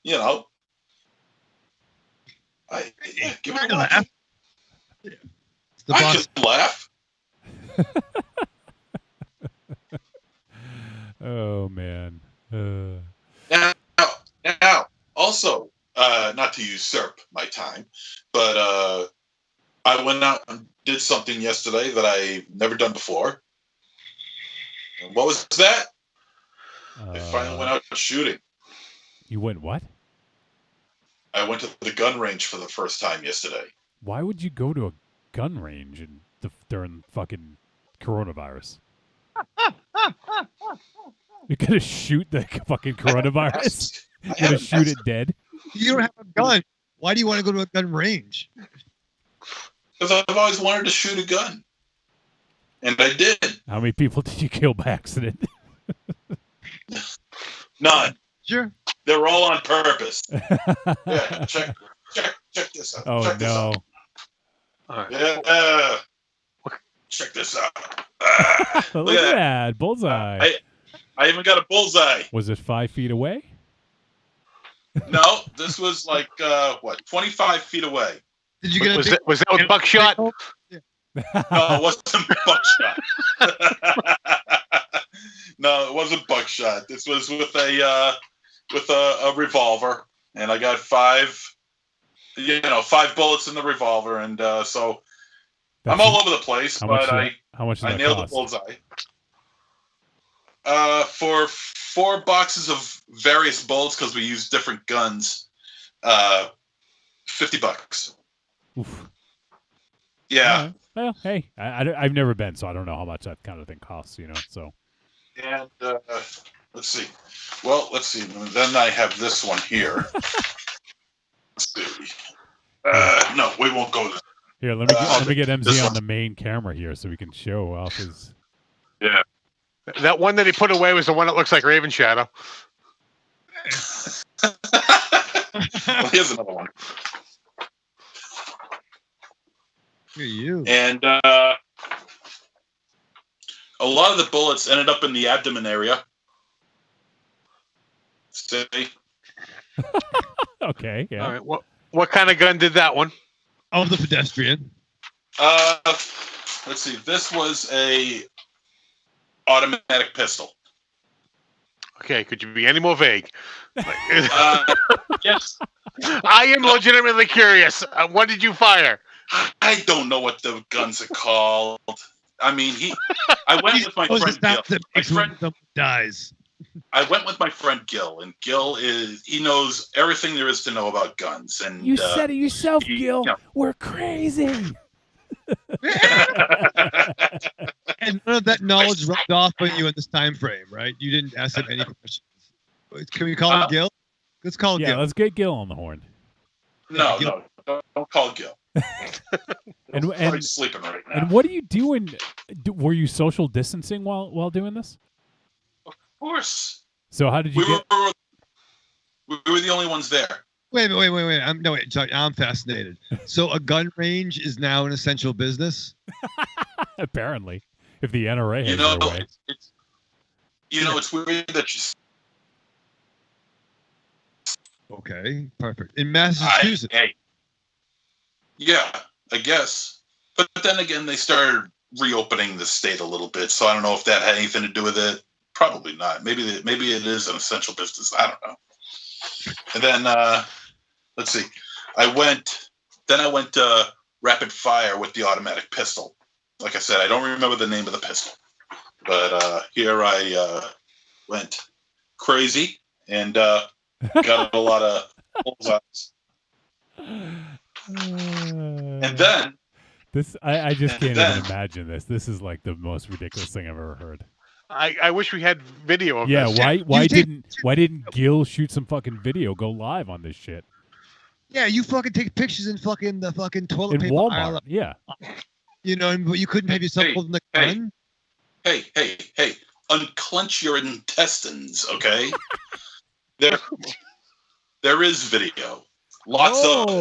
Speaker 2: Yeah, give it
Speaker 4: I
Speaker 2: a watch.
Speaker 4: laugh. Yeah. It's the
Speaker 2: I
Speaker 4: boss.
Speaker 2: can laugh.
Speaker 3: Oh man.
Speaker 2: Now, also, not to usurp my time, but I went out and did something yesterday that I've never done before. And what was that? I finally went out shooting.
Speaker 3: You went what?
Speaker 2: I went to the gun range for the first time yesterday.
Speaker 3: Why would you go to a gun range during fucking coronavirus? You're gonna shoot the fucking coronavirus? You're gonna shoot it dead?
Speaker 4: You don't have a gun. Why do you want to go to a gun range?
Speaker 2: Because I've always wanted to shoot a gun. And I did.
Speaker 3: How many people did you kill by accident?
Speaker 2: None.
Speaker 4: Sure.
Speaker 2: They were all on purpose. Yeah, check this out.
Speaker 3: Oh,
Speaker 2: check this
Speaker 3: no.
Speaker 2: out.
Speaker 5: All right.
Speaker 2: Yeah. Check this out.
Speaker 3: Look at that. Bullseye.
Speaker 2: I even got a bullseye.
Speaker 3: Was it 5 feet away?
Speaker 2: No, this was like 25 feet away.
Speaker 4: Did you get
Speaker 5: Was that with buckshot?
Speaker 2: No, it wasn't buckshot. No, it wasn't buckshot. This was with a revolver, and I got 5 bullets in the revolver, and so I'm all over the place.
Speaker 3: How
Speaker 2: But
Speaker 3: much
Speaker 2: I
Speaker 3: did that
Speaker 2: nailed
Speaker 3: cost?
Speaker 2: the bullseye. For 4 boxes of various bullets, because we use different guns, $50.
Speaker 3: Oof.
Speaker 2: Yeah.
Speaker 3: All right. Well, hey, I've never been, so I don't know how much that kind of thing costs, So
Speaker 2: And let's see. Well, let's see. Then I have this one here. Let's see. No, we won't go there.
Speaker 3: here, let me get MZ
Speaker 2: this
Speaker 3: on
Speaker 2: one.
Speaker 3: the main camera here, so we can show off his.
Speaker 2: Yeah.
Speaker 5: That one that he put away was the one that looks like Raven Shadow.
Speaker 2: Well, here's another one.
Speaker 4: Look at you.
Speaker 2: And a lot of the bullets ended up in the abdomen area. See?
Speaker 3: Okay, yeah.
Speaker 5: All right. What kind of gun did that one?
Speaker 4: Oh, the pedestrian.
Speaker 2: Let's see. This was a automatic pistol.
Speaker 5: Okay, could you be any more vague?
Speaker 2: Yes.
Speaker 5: I am legitimately curious. What did you fire?
Speaker 2: I don't know what the guns are called. I mean, I went with my
Speaker 4: Oh,
Speaker 2: friend
Speaker 4: the
Speaker 2: Gil.
Speaker 4: sound that makes when someone dies.
Speaker 2: I went with my friend Gil, and Gil he knows everything there is to know about guns. And
Speaker 3: You said it yourself,
Speaker 2: he-
Speaker 3: Gil.
Speaker 2: yeah.
Speaker 3: We're crazy.
Speaker 4: And none of that knowledge rubbed off on you in this time frame, right? You didn't ask him any questions. Can we call him Gil? Let's call him
Speaker 3: Yeah,
Speaker 4: Gil.
Speaker 3: let's get Gil on the horn.
Speaker 2: no,
Speaker 4: Gil.
Speaker 2: don't call Gil.
Speaker 3: And
Speaker 2: He's sleeping right now.
Speaker 3: and what are you doing? Were you social distancing while doing this?
Speaker 2: Of course,
Speaker 3: So how did you
Speaker 2: we
Speaker 3: get?
Speaker 2: were the only ones there.
Speaker 4: Wait. Sorry, I'm fascinated. So a gun range is now an essential business?
Speaker 3: Apparently, if the NRA has
Speaker 2: You know,
Speaker 3: their way.
Speaker 2: it's weird that you.
Speaker 4: Okay, perfect. In Massachusetts.
Speaker 2: Yeah, I guess. But then again, they started reopening the state a little bit, so I don't know if that had anything to do with it. Probably not. Maybe it is an essential business. I don't know. And then let's see. I went rapid fire with the automatic pistol. Like I said, I don't remember the name of the pistol, but here I went crazy and got a lot of bullseyes. And then
Speaker 3: I just can't
Speaker 2: then-
Speaker 3: even imagine this. This is like the most ridiculous thing I've ever heard.
Speaker 5: I wish we had video of
Speaker 3: Yeah,
Speaker 5: this.
Speaker 3: why didn't Gil shoot some fucking video, go live on this shit
Speaker 4: Yeah, you fucking take pictures in fucking the fucking toilet
Speaker 3: in
Speaker 4: paper
Speaker 3: Walmart?
Speaker 4: aisle.
Speaker 3: Yeah,
Speaker 4: You know, but you couldn't have yourself
Speaker 2: Hey,
Speaker 4: holding the
Speaker 2: hey.
Speaker 4: gun.
Speaker 2: Hey, unclench your intestines, okay? There is video. Lots of it.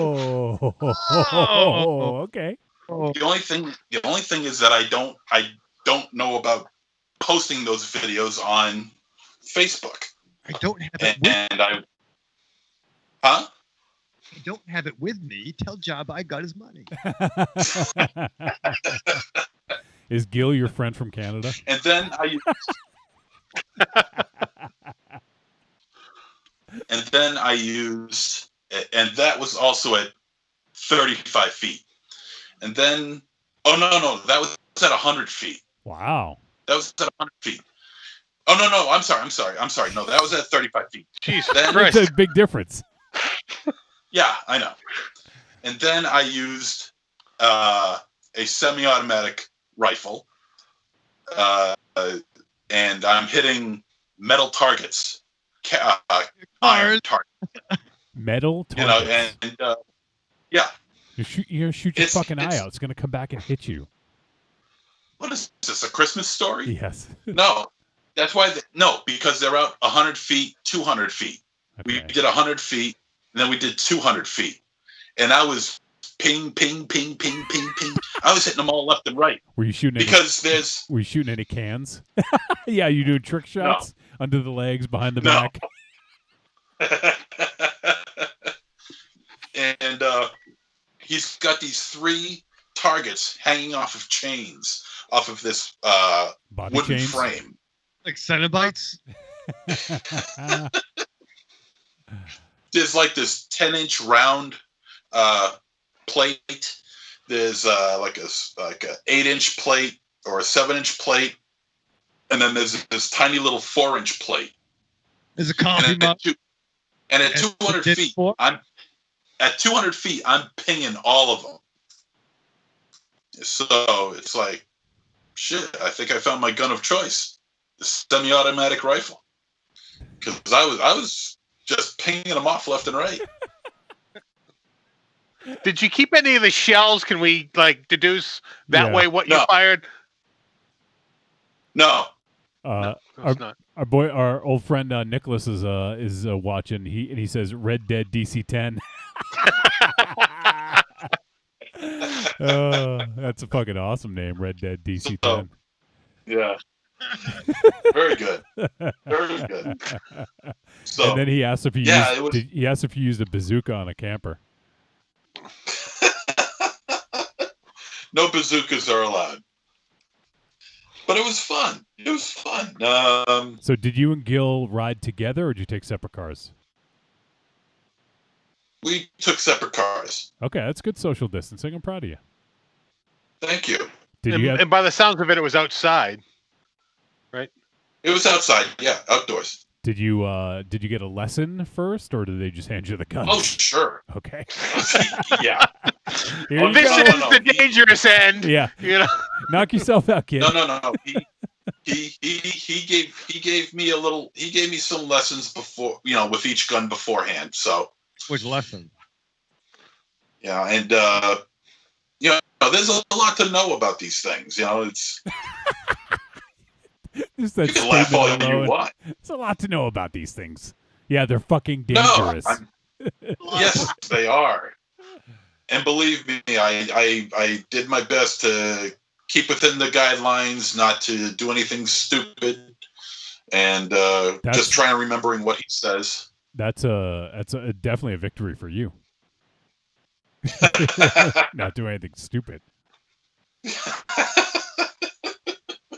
Speaker 3: Oh, okay.
Speaker 2: The only thing is that I don't know about posting those videos on Facebook.
Speaker 4: I don't have it with
Speaker 2: And I
Speaker 4: don't have it with me, tell Jabba I got his money.
Speaker 3: Is Gil your friend from Canada?
Speaker 2: And then I used, and that was also at 35 feet. And then, oh no, that was at 100 feet.
Speaker 3: Wow.
Speaker 2: That was at 100 feet. Oh no, I'm sorry. No, that was at 35 feet.
Speaker 5: Jeez,
Speaker 2: Then,
Speaker 3: That's a big difference.
Speaker 2: yeah, I know. And then I used a semi-automatic rifle, and I'm hitting metal targets, iron targets.
Speaker 3: Metal
Speaker 2: You know,
Speaker 3: targets.
Speaker 2: and yeah.
Speaker 3: You're gonna shoot your
Speaker 2: It's-
Speaker 3: fucking eye
Speaker 2: it's-
Speaker 3: out. It's gonna come back and hit you.
Speaker 2: What is this? A Christmas story?
Speaker 3: Yes.
Speaker 2: No, that's why. No, because they're out 100 feet, 200 feet. We
Speaker 3: Okay.
Speaker 2: did 100 feet, and then we did 200 feet, and I was ping, ping, ping, ping, ping, ping. I was hitting them all left and right
Speaker 3: Were you shooting?
Speaker 2: because there's
Speaker 3: Were you shooting any cans? Yeah, you doing trick shots under the legs, behind the
Speaker 2: No.
Speaker 3: back.
Speaker 2: and he's got these 3 targets hanging off of chains, off of this
Speaker 3: Body
Speaker 2: wooden
Speaker 3: chains.
Speaker 2: frame.
Speaker 4: Like Cenobites?
Speaker 2: There's like this 10-inch round plate. There's like a 8-inch plate or a 7-inch plate, and then there's this tiny little 4-inch plate.
Speaker 4: There's a coffee
Speaker 2: And
Speaker 4: mug.
Speaker 2: at
Speaker 4: And
Speaker 2: 200
Speaker 4: did
Speaker 2: feet,
Speaker 4: for?
Speaker 2: I'm pinging all of them. So it's like, shit, I think I found my gun of choice, the semi-automatic rifle, because I was just pinging them off left and right.
Speaker 5: Did you keep any of the shells? Can we deduce that
Speaker 3: Yeah.
Speaker 5: way what you
Speaker 2: No.
Speaker 5: fired?
Speaker 2: No,
Speaker 5: It's not.
Speaker 3: Our old friend Nicholas is watching. He says Red Dead DC-10. That's a fucking awesome name, Red Dead DC-10.
Speaker 2: yeah, very good, very good. So
Speaker 3: And then he asked if you
Speaker 2: Yeah,
Speaker 3: used,
Speaker 2: it was-
Speaker 3: he asked if you used a bazooka on a camper.
Speaker 2: no bazookas are allowed, but it was fun. It was fun.
Speaker 3: So did you and Gil ride together, or did you take separate cars?
Speaker 2: We took separate cars.
Speaker 3: Okay, that's good social distancing. I'm proud of you.
Speaker 2: Thank you.
Speaker 3: Did
Speaker 5: And,
Speaker 3: you have?
Speaker 5: and by the sounds of it, it was outside.
Speaker 2: It was outside. Yeah, outdoors.
Speaker 3: Did you get a lesson first, or did they just hand you the guns?
Speaker 2: Oh, sure.
Speaker 3: Okay.
Speaker 2: Yeah.
Speaker 3: Here
Speaker 2: Oh,
Speaker 3: you
Speaker 5: This
Speaker 3: go.
Speaker 2: no,
Speaker 5: is
Speaker 2: no.
Speaker 5: the dangerous end.
Speaker 3: Yeah,
Speaker 5: You know.
Speaker 3: knock yourself out, kid.
Speaker 2: No. He gave me a little. He gave me some lessons before, with each gun beforehand. So
Speaker 4: Which lesson?
Speaker 2: yeah, and there's a lot to know about these things. It's
Speaker 3: Just that
Speaker 2: you can laugh all
Speaker 3: statement
Speaker 2: you
Speaker 3: alone.
Speaker 2: want.
Speaker 3: There's a lot to know about these things. Yeah, they're fucking
Speaker 2: No,
Speaker 3: dangerous.
Speaker 2: yes, they are. And believe me, I did my best to keep within the guidelines, not to do anything stupid, and just trying to remembering what he says.
Speaker 3: That's definitely a victory for you. Not doing anything stupid.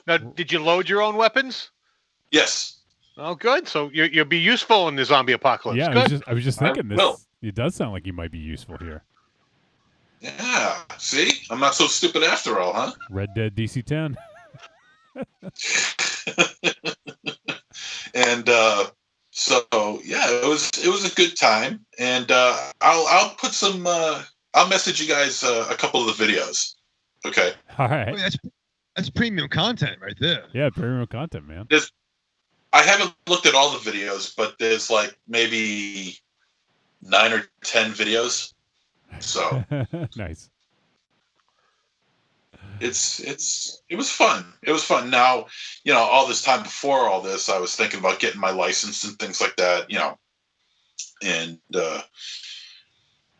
Speaker 5: Now, did you load your own weapons?
Speaker 2: Yes.
Speaker 5: Oh, good. So you'll be useful in the zombie apocalypse.
Speaker 3: Yeah,
Speaker 5: Good.
Speaker 3: I was just
Speaker 2: I
Speaker 3: thinking this.
Speaker 2: will.
Speaker 3: It does sound like you might be useful here.
Speaker 2: Yeah. See, I'm not so stupid after all, huh?
Speaker 3: Red Dead DC-10.
Speaker 2: And so yeah, it was a good time, and I'll put some. I'll message you guys a couple of the videos. Okay.
Speaker 3: All
Speaker 4: I
Speaker 3: right.
Speaker 4: mean, that's premium content right there.
Speaker 3: Yeah, premium content, man.
Speaker 2: I haven't looked at all the videos, but there's like maybe 9 or 10 videos. So
Speaker 3: Nice.
Speaker 2: it was fun. It was fun. Now, all this time before all this, I was thinking about getting my license and things like that, and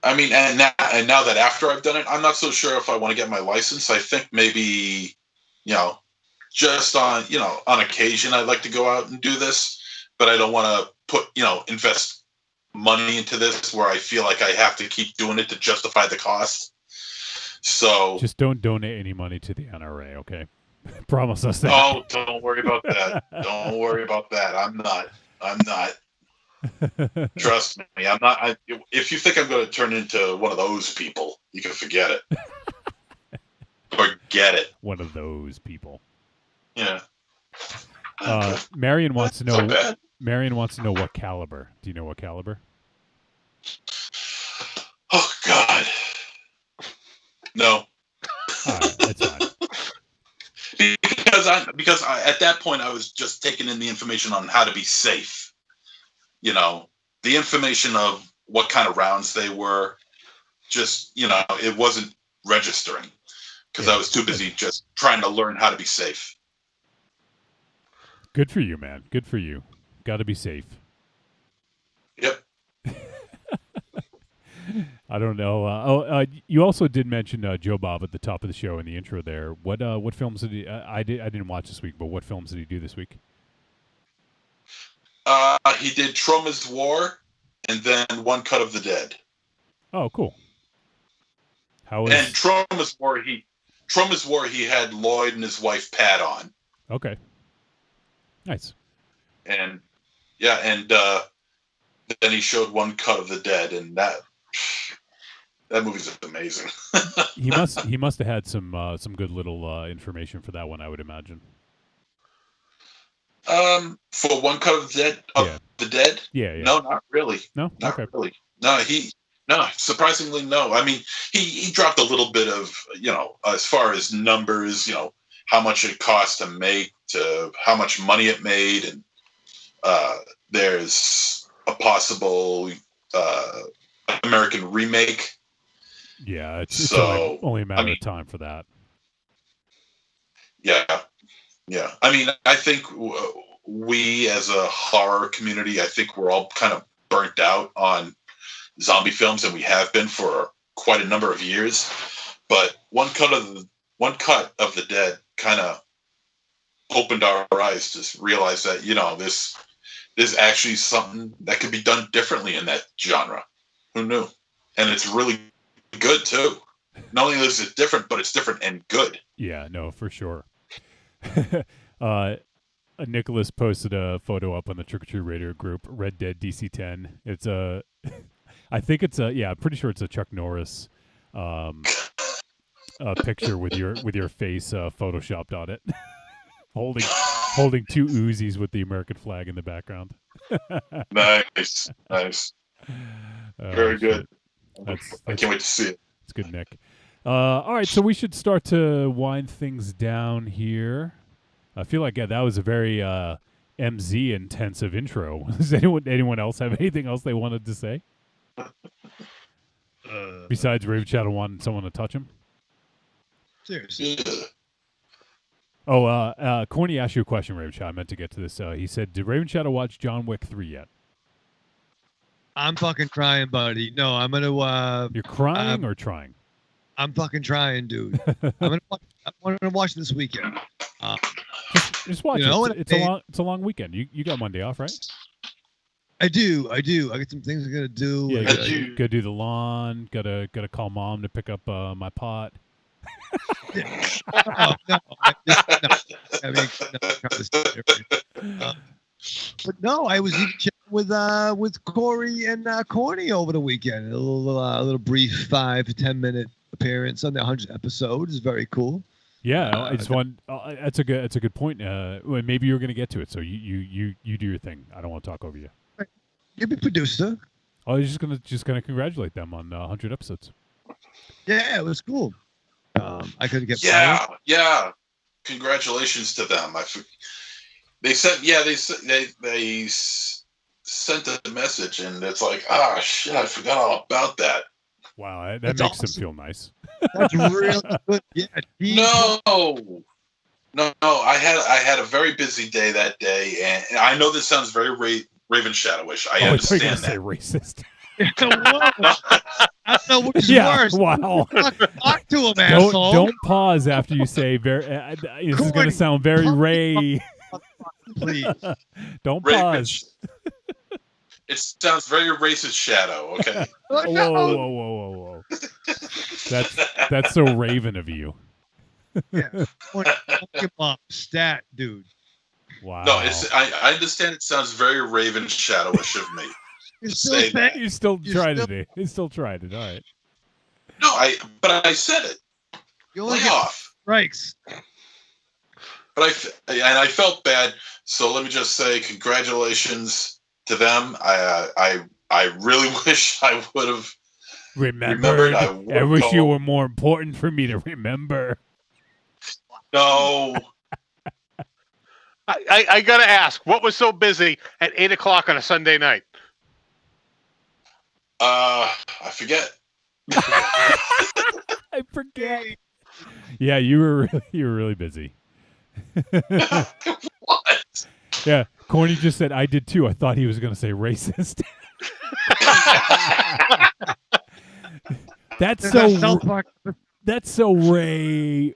Speaker 2: I mean, and now that after I've done it, I'm not so sure if I want to get my license. I think maybe, just on occasion, I'd like to go out and do this, but I don't want to invest money into this where I feel like I have to keep doing it to justify the cost. So
Speaker 3: Just don't donate any money to the NRA, okay? Promise us that.
Speaker 2: oh, don't worry about that. Don't worry about that. I'm not. Trust me, I'm not. If you think I'm going to turn into one of those people, you can forget it. Forget it.
Speaker 3: One of those people.
Speaker 2: Yeah.
Speaker 3: Marion wants to know.
Speaker 2: So bad.
Speaker 3: Marion wants to know what caliber. Do you know what caliber?
Speaker 2: Oh God. No.
Speaker 3: All right, that's fine.
Speaker 2: Because I, at that point I was just taking in the information on how to be safe. You know, the information of what kind of rounds they were. Just it wasn't registering because I was too busy just trying to learn how to be safe.
Speaker 3: Good for you, man. Good for you. Got to be safe.
Speaker 2: Yep.
Speaker 3: I don't know. You also did mention Joe Bob at the top of the show in the intro there. What films did he? I didn't watch this week, but what films did he do this week?
Speaker 2: He did Troma's War, and then One Cut of the Dead.
Speaker 3: Oh, cool. How was?
Speaker 2: And Troma's War, he had Lloyd and his wife Pat on.
Speaker 3: Okay. Nice.
Speaker 2: And yeah, and then he showed One Cut of the Dead, and that movie's amazing.
Speaker 3: he must have had some good little information for that one, I would imagine.
Speaker 2: For One Cut of the Dead,
Speaker 3: Yeah.
Speaker 2: No, not really.
Speaker 3: No,
Speaker 2: not
Speaker 3: okay.
Speaker 2: really. No, surprisingly, no. I mean, he dropped a little bit of as far as numbers, how much it cost to make, to how much money it made, and there's a possible American remake.
Speaker 3: Yeah, it's
Speaker 2: so,
Speaker 3: only a matter of time for that.
Speaker 2: Yeah. I mean, I think we as a horror community, I think we're all kind of burnt out on zombie films, and we have been for quite a number of years. But One Cut of the Dead kind of opened our eyes to realize that there's actually something that could be done differently in that genre. Who knew? And it's really good too. Not only is it different, but it's different and good.
Speaker 3: Yeah, no, for sure. Nicholas posted a photo up on the Trick or Treat Radio group, Red Dead DC-10. It's I think it's I'm pretty sure it's a Chuck Norris picture with your face photoshopped on it, holding two Uzis with the American flag in the background.
Speaker 2: Nice. Very good. I can't wait to see it.
Speaker 3: It's good, Nick. All right, so we should start to wind things down here. I feel like that was a very MZ intensive intro. Does anyone else have anything else they wanted to say? Besides Raven Shadow wanting someone to touch him?
Speaker 4: Seriously.
Speaker 3: Oh, Corny asked you a question, Raven Shadow. I meant to get to this. He said, did Raven Shadow watch John Wick 3 yet?
Speaker 4: I'm fucking trying, buddy. No, I'm gonna.
Speaker 3: You're crying or trying?
Speaker 4: I'm fucking trying, dude. I'm gonna watch this weekend.
Speaker 3: Just watch it. It's a long weekend. You got Monday off, right?
Speaker 4: I do. I got some things I gotta do.
Speaker 3: Yeah, gotta do the lawn. Gotta call mom to pick up my pot.
Speaker 4: But no, I was even chatting with Corey and Corny over the weekend. A little brief 5 to 10 minute appearance on the 100th episode. Is very cool.
Speaker 3: Yeah, it's one. That's a good point. Maybe you're going to get to it, so you do your thing. I don't want to talk over you.
Speaker 4: You're the producer.
Speaker 3: I was just gonna congratulate them on 100 episodes.
Speaker 4: Yeah, it was cool. I couldn't get.
Speaker 2: Yeah. Congratulations to them. They sent a message, and it's like, shit, I forgot all about that.
Speaker 3: Wow, that makes them feel nice.
Speaker 4: That's really good. Yeah.
Speaker 2: No. I had a very busy day that day, and I know this sounds very Raven Shadowish. I understand that.
Speaker 3: Say racist.
Speaker 4: I don't know which is worse.
Speaker 3: Wow.
Speaker 4: Talk to him, asshole.
Speaker 3: Don't pause after you say very. This is going to sound very Ray.
Speaker 4: Please.
Speaker 3: Don't
Speaker 2: Raven,
Speaker 3: pause.
Speaker 2: It sounds very racist, Shadow. Okay.
Speaker 3: Whoa. That's so Raven of you.
Speaker 4: Yeah. Mom, stat, dude.
Speaker 3: Wow.
Speaker 2: No, I understand it sounds very Raven Shadowish of me.
Speaker 4: You're
Speaker 2: Say
Speaker 4: still
Speaker 2: that.
Speaker 3: You still tried it. You still tried it. All right.
Speaker 2: No, but I said it.
Speaker 4: You only
Speaker 2: Lay
Speaker 4: get
Speaker 2: off.
Speaker 4: strikes.
Speaker 2: But I felt bad. So let me just say congratulations to them. I really wish I would have remembered.
Speaker 3: I wish you were more important for me to remember.
Speaker 2: No.
Speaker 5: I gotta ask, what was so busy at 8:00 on a Sunday night?
Speaker 2: I forget.
Speaker 3: I forget. Yeah, you were really busy.
Speaker 2: What?
Speaker 3: Yeah, Corny just said I did too. I thought he was going to say racist. That's so Ray. ...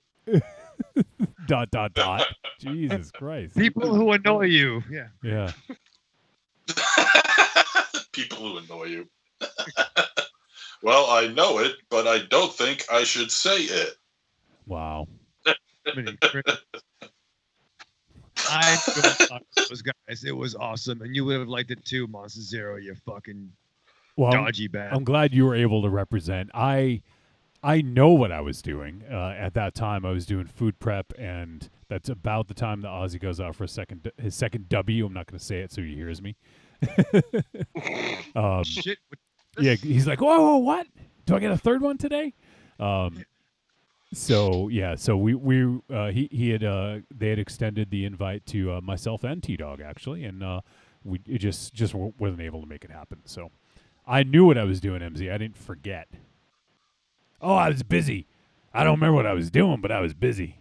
Speaker 3: Jesus Christ.
Speaker 4: People who annoy you. Yeah.
Speaker 3: Yeah.
Speaker 2: People who annoy you. Well, I know it, but I don't think I should say it.
Speaker 3: Wow.
Speaker 4: I talk to those guys. It was awesome, and you would have liked it too, Monster Zero. You fucking dodgy bad.
Speaker 3: I'm glad you were able to represent. I know what I was doing at that time. I was doing food prep, and that's about the time that Ozzy goes out for his second W. I'm not going to say it so he hears me.
Speaker 4: Shit.
Speaker 3: Yeah, he's like, whoa, what? Do I get a third one today? So he had they had extended the invite to myself and T-Dog actually, and we just wasn't able to make it happen. So I knew what I was doing, MZ. I didn't forget. Oh, I was busy. I don't remember what I was doing, but I was busy.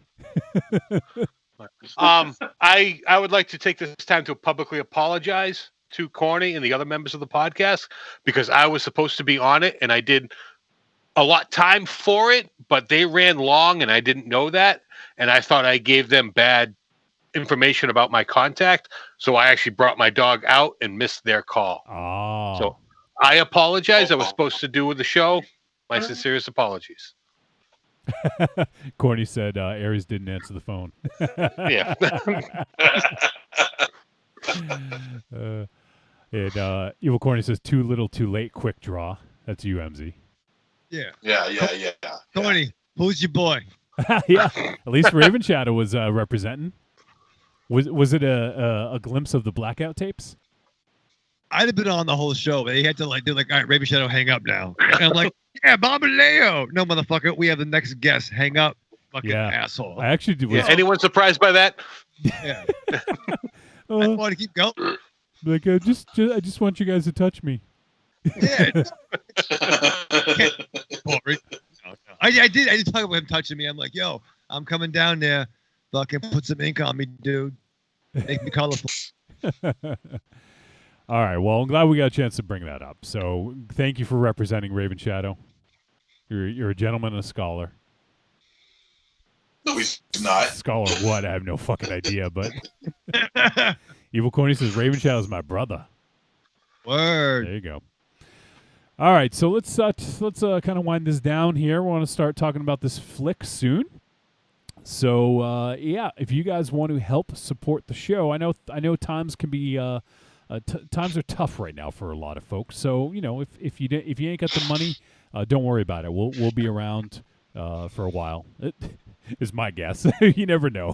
Speaker 5: I would like to take this time to publicly apologize to Corny and the other members of the podcast because I was supposed to be on it and I did a lot time for it, but they ran long and I didn't know that. And I thought I gave them bad information about my contact. So I actually brought my dog out and missed their call.
Speaker 3: Oh.
Speaker 5: So I apologize. I was supposed to do with the show. My sincerest apologies.
Speaker 3: Corny said Aries didn't answer the phone.
Speaker 5: Yeah.
Speaker 3: And Evil Corny says too little, too late, quick draw. That's you, MZ.
Speaker 4: Yeah.
Speaker 2: Yeah.
Speaker 4: Tony, who's your boy?
Speaker 3: Yeah. At least Raven Shadow was representing. Was it a glimpse of the blackout tapes?
Speaker 4: I'd have been on the whole show, but they had to all right, Raven Shadow, hang up now. And I'm like, yeah, Mama Leo. No, motherfucker, we have the next guest. Hang up, fucking asshole.
Speaker 3: I actually did.
Speaker 5: Yeah. Anyone surprised by that?
Speaker 4: Yeah. I want to keep going.
Speaker 3: Like, I just want you guys to touch me.
Speaker 4: Yeah. I did talk about him touching me. I'm like, yo, I'm coming down there. Fucking put some ink on me, dude. Make me colorful.
Speaker 3: All right. Well, I'm glad we got a chance to bring that up. So thank you for representing Raven Shadow. You're a gentleman and a scholar.
Speaker 2: No, he's not.
Speaker 3: Scholar what? I have no fucking idea, but Evil Corny says Raven Shadow is my brother.
Speaker 4: Word.
Speaker 3: There you go. All right, so let's kind of wind this down here. We want to start talking about this flick soon. So if you guys want to help support the show, I know times can be times are tough right now for a lot of folks. So if you ain't got the money, don't worry about it. We'll be around for a while. Is my guess. You never know.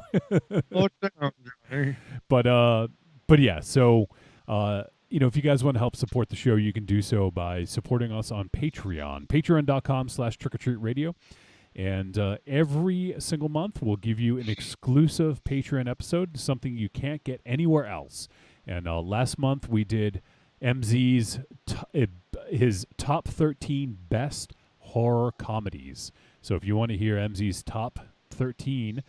Speaker 3: But yeah. So if you guys want to help support the show, you can do so by supporting us on Patreon. Patreon.com/trickortreatradio. And every single month, we'll give you an exclusive Patreon episode, something you can't get anywhere else. And last month, we did MZ's his top 13 best horror comedies. So if you want to hear MZ's top 13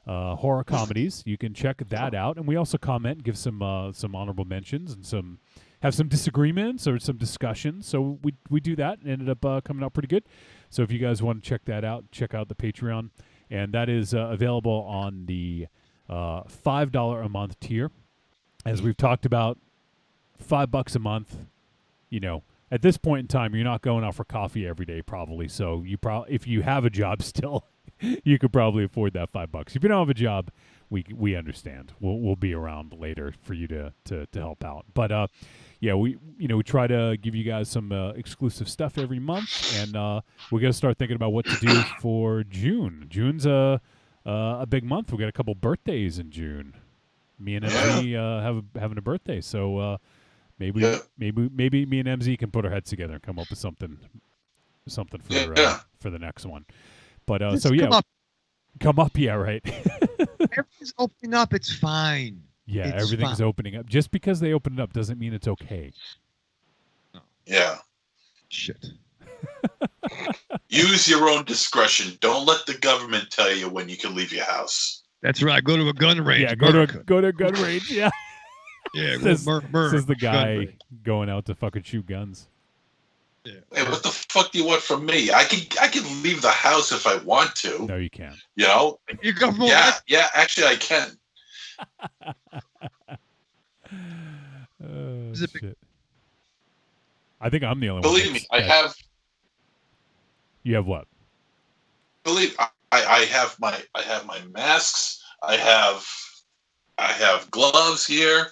Speaker 3: horror comedies, you can check that out. And we also comment, give some honorable mentions, and have some disagreements or some discussions. So we do that, and ended up coming out pretty good. So if you guys want to check that out, check out the Patreon, and that is available on the $5 a month tier. As we've talked about, $5 a month, at this point in time, you're not going out for coffee every day, probably. So if you have a job still, you could probably afford that $5. If you don't have a job, we understand. We'll be around later for you to help out. But we try to give you guys some exclusive stuff every month, and we're gonna start thinking about what to do for June. June's a big month. We got a couple birthdays in June. Me and MZ having a birthday, so maybe me and MZ can put our heads together and come up with something for the next one. But come up, yeah, right.
Speaker 4: Everything's opening up. It's fine.
Speaker 3: Yeah,
Speaker 4: it's
Speaker 3: everything's
Speaker 4: fine.
Speaker 3: opening up. Just because they open it up doesn't mean it's okay.
Speaker 2: Yeah.
Speaker 4: Shit.
Speaker 2: Use your own discretion. Don't let the government tell you when you can leave your house.
Speaker 4: That's right. Go to a gun range.
Speaker 3: Yeah, go to a gun range. Yeah.
Speaker 4: Yeah.
Speaker 3: Says the guy going out to fucking shoot guns.
Speaker 4: Yeah.
Speaker 2: Hey, what the fuck do you want from me? I can leave the house if I want to.
Speaker 3: No, you can't.
Speaker 2: You know?
Speaker 4: You go from
Speaker 2: Yeah. Actually, I can.
Speaker 3: Shit. I think I'm the only one.
Speaker 2: Believe me, I have.
Speaker 3: You have what?
Speaker 2: Believe I have my masks. I have gloves here.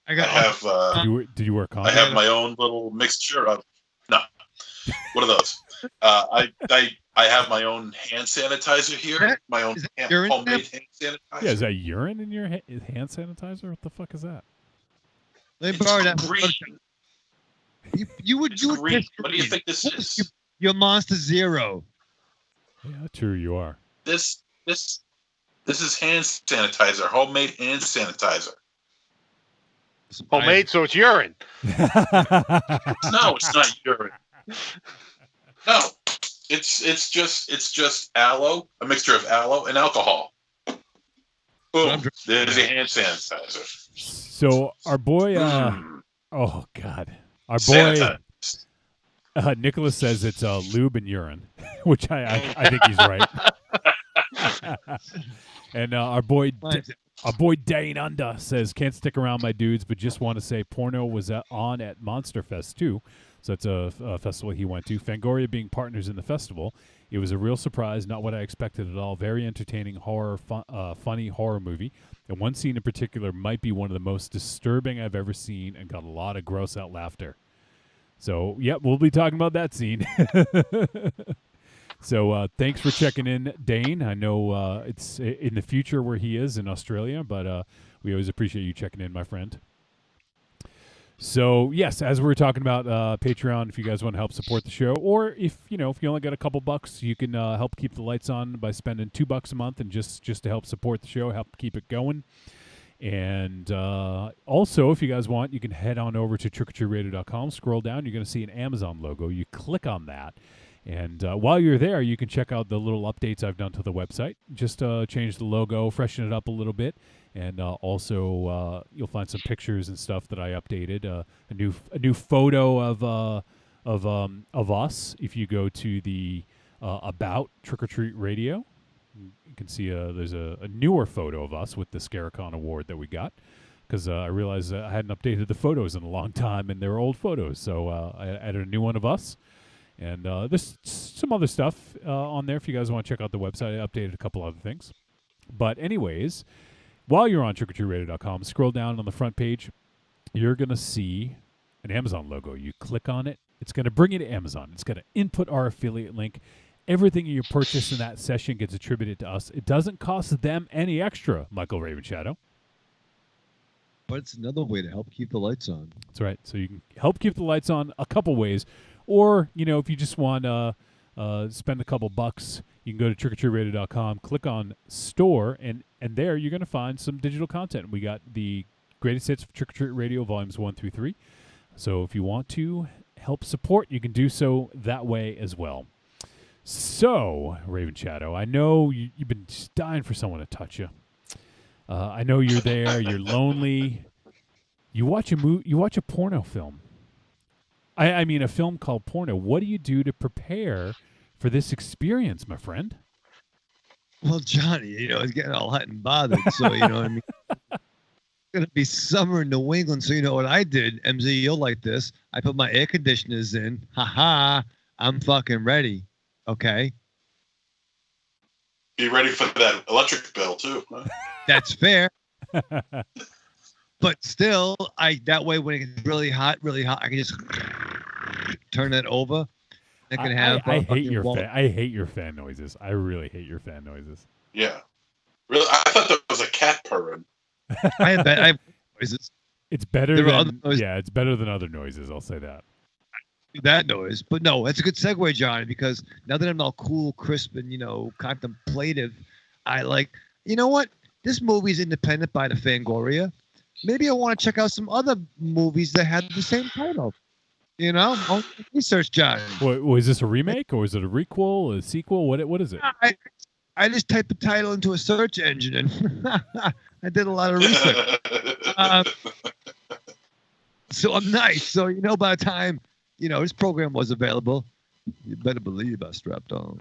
Speaker 4: I
Speaker 2: have.
Speaker 3: Did you wear condoms?
Speaker 2: I have my own little mixture of. No. What are those? I have my own hand sanitizer here. My own homemade hand sanitizer.
Speaker 3: Yeah, is that urine in your hand sanitizer? What the fuck is that?
Speaker 4: They borrowed that.
Speaker 2: Green.
Speaker 4: You would do
Speaker 2: green.
Speaker 4: it.
Speaker 2: What do you think this is?
Speaker 4: Your Monster Zero.
Speaker 3: Yeah, true. You are.
Speaker 2: This is hand sanitizer. Homemade hand sanitizer.
Speaker 5: Homemade, so it's urine.
Speaker 2: No, it's not urine. No, it's just aloe, a mixture of aloe and alcohol. Boom. There's your hand sanitizer.
Speaker 3: So our boy, oh god, our boy Nicholas says it's lube and urine, which I think he's right. And our boy Dane Under says, can't stick around, my dudes, but just want to say Porno was on at Monster Fest too. So that's a festival he went to. Fangoria being partners in the festival. It was a real surprise, not what I expected at all. Very entertaining funny horror movie. And one scene in particular might be one of the most disturbing I've ever seen and got a lot of gross out laughter. So, yep, we'll be talking about that scene. So thanks for checking in, Dane. I know it's in the future where he is in Australia, but we always appreciate you checking in, my friend. So, yes, as we were talking about Patreon, if you guys want to help support the show, or if you only got a couple bucks, you can help keep the lights on by spending $2 a month and just to help support the show, help keep it going. And also, if you guys want, you can head on over to trickortreatradio.com, scroll down, you're going to see an Amazon logo. You click on that. And while you're there, you can check out the little updates I've done to the website. Just change the logo, freshen it up a little bit, and also you'll find some pictures and stuff that I updated. A new photo of us. If you go to the About Trick or Treat Radio, you can see there's a newer photo of us with the Scaricon Award that we got. Because I realized I hadn't updated the photos in a long time, and they're old photos. So I added a new one of us. And there's some other stuff on there if you guys want to check out the website. I updated a couple other things. But anyways, while you're on trickortreatradio.com, scroll down on the front page. You're going to see an Amazon logo. You click on it. It's going to bring you to Amazon. It's going to input our affiliate link. Everything you purchase in that session gets attributed to us. It doesn't cost them any extra, Michael Ravenshadow.
Speaker 4: But it's another way to help keep the lights on.
Speaker 3: That's right. So you can help keep the lights on a couple ways. Or, if you just want to spend a couple bucks, you can go to trickortreatradio.com, click on store, and there you're going to find some digital content. We got the greatest hits of Trick or Treat Radio, volumes 1 through 3. So if you want to help support, you can do so that way as well. So, Raven Shadow, I know you've been just dying for someone to touch you. I know you're there. You're lonely. You watch a porno film. I mean, a film called Porno. What do you do to prepare for this experience, my friend?
Speaker 4: Well, Johnny, it's getting all hot and bothered. So, what I mean? gonna be summer in New England, so you know what I did, MZ, you'll like this. I put my air conditioners in. Ha! I'm fucking ready. Okay.
Speaker 2: Be ready for that electric bill too. Huh?
Speaker 4: That's fair. But still, that way when it gets really hot, I can just turn it over. I can have.
Speaker 3: I hate your I hate your fan noises. I really hate your fan noises.
Speaker 2: Yeah. Really, I thought there was a cat purring.
Speaker 4: I have noises.
Speaker 3: It's better than it's better than other noises. I'll say that.
Speaker 4: That noise, but no, that's a good segue, Johnny. Because now that I'm all cool, crisp, and contemplative, I like. You know what? This movie's independent by the Fangoria. Maybe I want to check out some other movies that had the same title. Research, Johnny.
Speaker 3: Was this a remake or is it a requel, a sequel? What is it?
Speaker 4: I just typed the title into a search engine and I did a lot of research. So I'm nice. So by the time this program was available, you better believe I strapped on.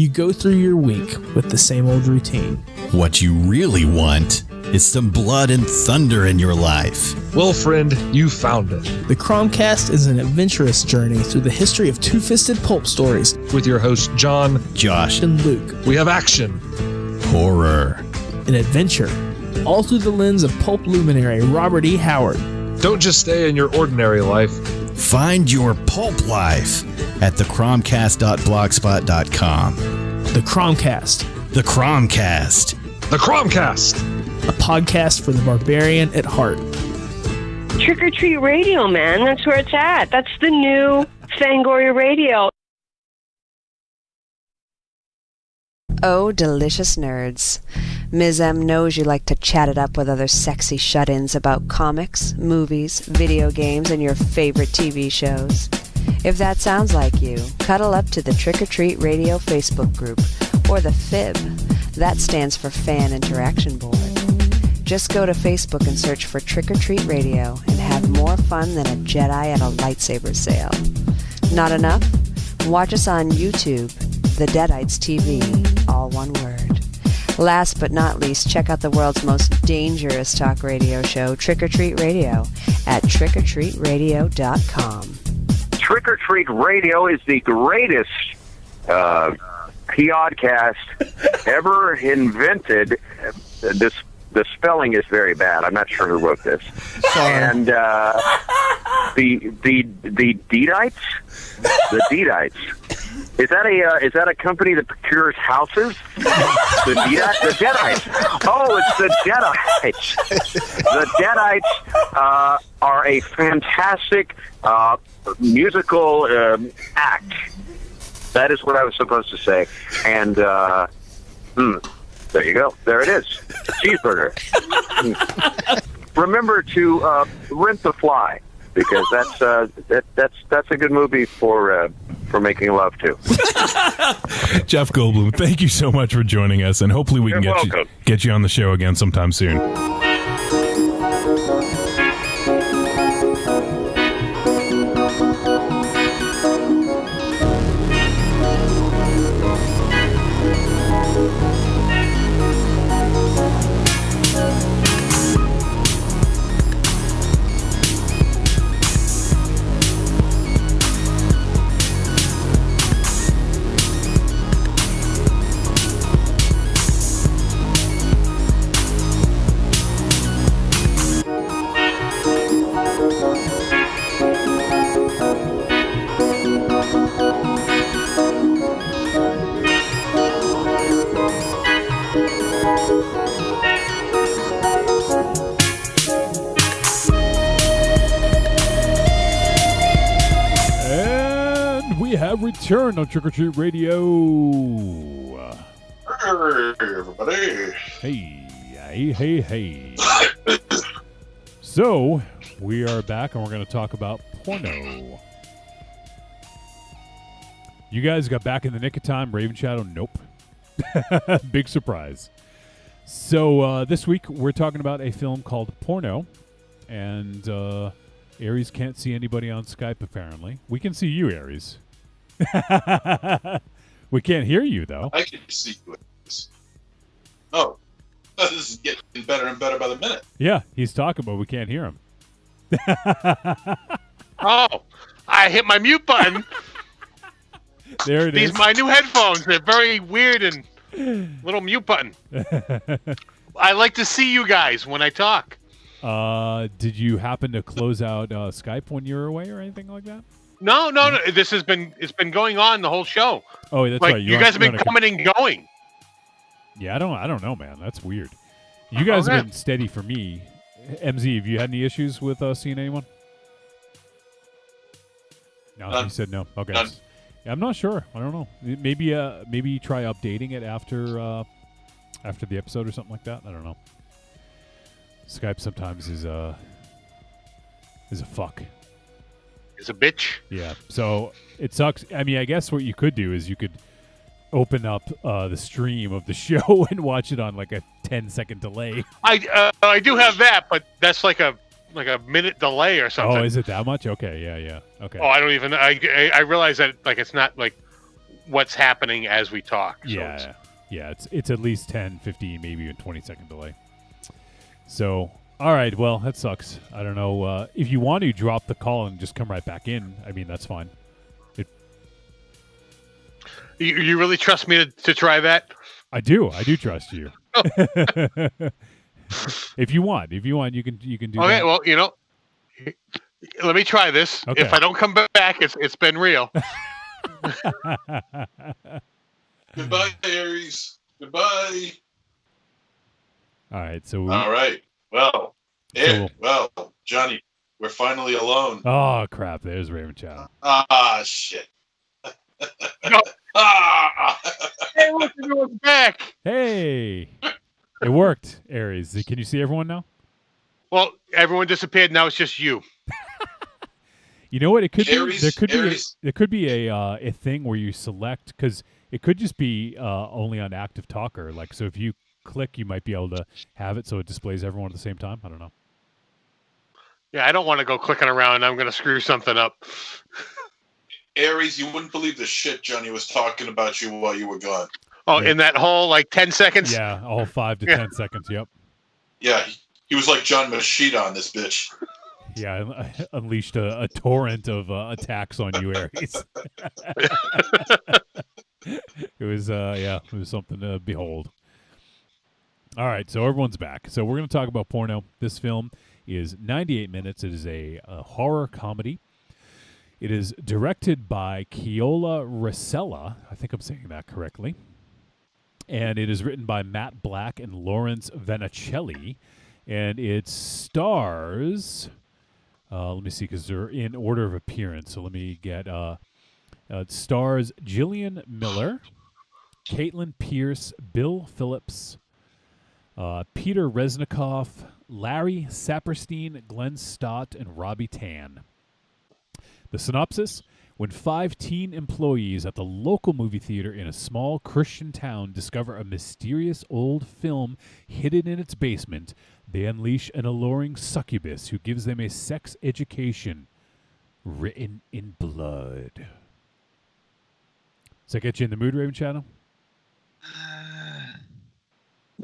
Speaker 6: You go through your week with the same old routine.
Speaker 7: What you really want is some blood and thunder in your life.
Speaker 8: Well, friend, you found it.
Speaker 6: The Cromcast is an adventurous journey through the history of two-fisted pulp stories.
Speaker 8: With your hosts, John,
Speaker 7: Josh,
Speaker 6: and Luke.
Speaker 8: We have action,
Speaker 7: horror,
Speaker 6: and adventure, all through the lens of pulp luminary Robert E. Howard.
Speaker 8: Don't just stay in your ordinary life.
Speaker 7: Find your pulp life at thecromcast.blogspot.com.
Speaker 6: The Cromcast.
Speaker 7: The Cromcast.
Speaker 8: The Cromcast.
Speaker 6: A podcast for the barbarian at heart.
Speaker 9: Trick or Treat Radio, man. That's where it's at. That's the new Fangoria Radio.
Speaker 10: Oh, delicious nerds. Ms. M knows you like to chat it up with other sexy shut-ins about comics, movies, video games, and your favorite TV shows. If that sounds like you, cuddle up to the Trick or Treat Radio Facebook group, or the FIB. That stands for Fan Interaction Board. Just go to Facebook and search for Trick or Treat Radio and have more fun than a Jedi at a lightsaber sale. Not enough? Watch us on YouTube, The Deadites TV, all one word. Last but not least, check out the world's most dangerous talk radio show, Trick or Treat Radio, at trickortreatradio.com.
Speaker 11: Trick or Treat Radio is the greatest podcast ever invented. The spelling is very bad. I'm not sure who wrote this. And the Deadites? The Deadites. Is that a company that procures houses? The Deadites. Oh, it's the Deadites. The Deadites are a fantastic musical act. That is what I was supposed to say. And there you go. There it is. Cheeseburger. Remember to rent The Fly, because that's a good movie for making love to.
Speaker 12: Jeff Goldblum, thank you so much for joining us, and hopefully we can get you on the show again sometime soon. Return on Trick or Treat Radio.
Speaker 2: Hey, everybody.
Speaker 3: Hey. So, we are back and we're going to talk about porno. You guys got back in the nick of time. Raven Shadow, nope. Big surprise. So, this week we're talking about a film called Porno. And Aries can't see anybody on Skype, apparently. We can see you, Aries. We can't hear you, though.
Speaker 2: I can see you. Oh. This is getting better and better by the minute.
Speaker 3: Yeah, he's talking, but we can't hear him.
Speaker 5: Oh, I hit my mute button.
Speaker 3: There it is.
Speaker 5: These my new headphones. They're very weird and little mute button. I like to see you guys when I talk.
Speaker 3: Did you happen to close out Skype when you were away or anything like that?
Speaker 5: No. This has been going on the whole show.
Speaker 3: Oh, that's
Speaker 5: like,
Speaker 3: right.
Speaker 5: You guys have been coming and going.
Speaker 3: Yeah, I don't know, man. That's weird. You guys have been steady for me. MZ, have you had any issues with seeing anyone? No, he said no. Okay. Yeah, I'm not sure. I don't know. Maybe try updating it after the episode or something like that. I don't know. Skype sometimes is a fuck.
Speaker 5: Is a bitch.
Speaker 3: Yeah. So it sucks. I mean, I guess what you could do is you could open up the stream of the show and watch it on like a 10-second delay.
Speaker 5: I do have that, but that's like a minute delay or something.
Speaker 3: Oh, is it that much? Okay, yeah. Okay.
Speaker 5: Oh, I don't even. I realize that like it's not like what's happening as we talk. So
Speaker 3: yeah. It's at least 10, 15, maybe even 20-second delay. So, all right. Well, that sucks. I don't know if you want to drop the call and just come right back in. I mean, that's fine.
Speaker 5: You really trust me to try that?
Speaker 3: I do trust you. If you want, you can do that.
Speaker 5: Okay, well, let me try this.
Speaker 3: Okay.
Speaker 5: If I don't come back, it's been real.
Speaker 2: Goodbye, Aries. Goodbye.
Speaker 3: All right,
Speaker 2: all right. Well, Johnny, we're finally alone.
Speaker 3: Oh crap! There's Raven Chow.
Speaker 2: Shit.
Speaker 5: Hey, look, everyone's back.
Speaker 3: Hey, it worked, Aries. Can you see everyone now?
Speaker 5: Well, everyone disappeared. Now it's just you.
Speaker 3: You know what? It could
Speaker 2: Aries,
Speaker 3: there could be a thing where you select, because it could just be only on active talker. Like, so if you click, you might be able to have it so it displays everyone at the same time. I don't know.
Speaker 5: Yeah, I don't want to go clicking around. I'm going to screw something up.
Speaker 2: Aries, you wouldn't believe the shit Johnny was talking about you while you were gone.
Speaker 5: Oh, in that whole 10 seconds?
Speaker 3: Yeah, all 5 to 10 seconds. Yep.
Speaker 2: Yeah, he was like John Machida on this bitch.
Speaker 3: Yeah, I unleashed a torrent of attacks on you, Aries. It was something to behold. All right, so everyone's back. So we're going to talk about Porno. This film is 98 minutes. It is a horror comedy. It is directed by Keola Rosella. I think I'm saying that correctly. And it is written by Matt Black and Lawrence Venicelli. And it stars... let me see, because they're in order of appearance. So let me get... it stars Jillian Miller, Caitlin Pierce, Bill Phillips, Peter Resnikoff, Larry Saperstein, Glenn Stott, and Robbie Tan. The synopsis: when 5 teen employees at the local movie theater in a small Christian town discover a mysterious old film hidden in its basement, they unleash an alluring succubus who gives them a sex education written in blood. Does that get you in the mood, Raven Shadow?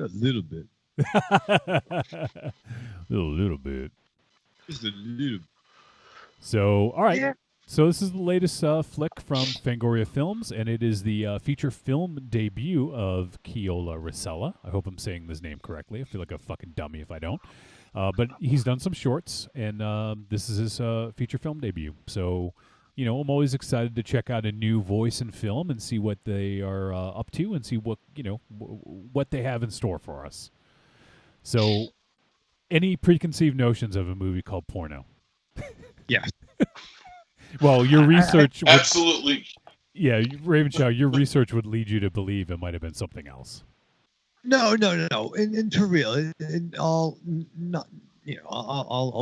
Speaker 4: A little bit.
Speaker 3: A little bit.
Speaker 4: Just a little.
Speaker 3: So, all right.
Speaker 4: Yeah.
Speaker 3: So this is the latest flick from Fangoria Films, and it is the feature film debut of Keola Rosella. I hope I'm saying this name correctly. I feel like a fucking dummy if I don't. But he's done some shorts, and this is his feature film debut. So, I'm always excited to check out a new voice in film and see what they are up to and see what, what they have in store for us. So, any preconceived notions of a movie called Porno?
Speaker 4: Yeah.
Speaker 3: Well, your research...
Speaker 2: Absolutely.
Speaker 3: Yeah, Ravenshaw, your research would lead you to believe it might have been something else.
Speaker 4: No. And for real, and all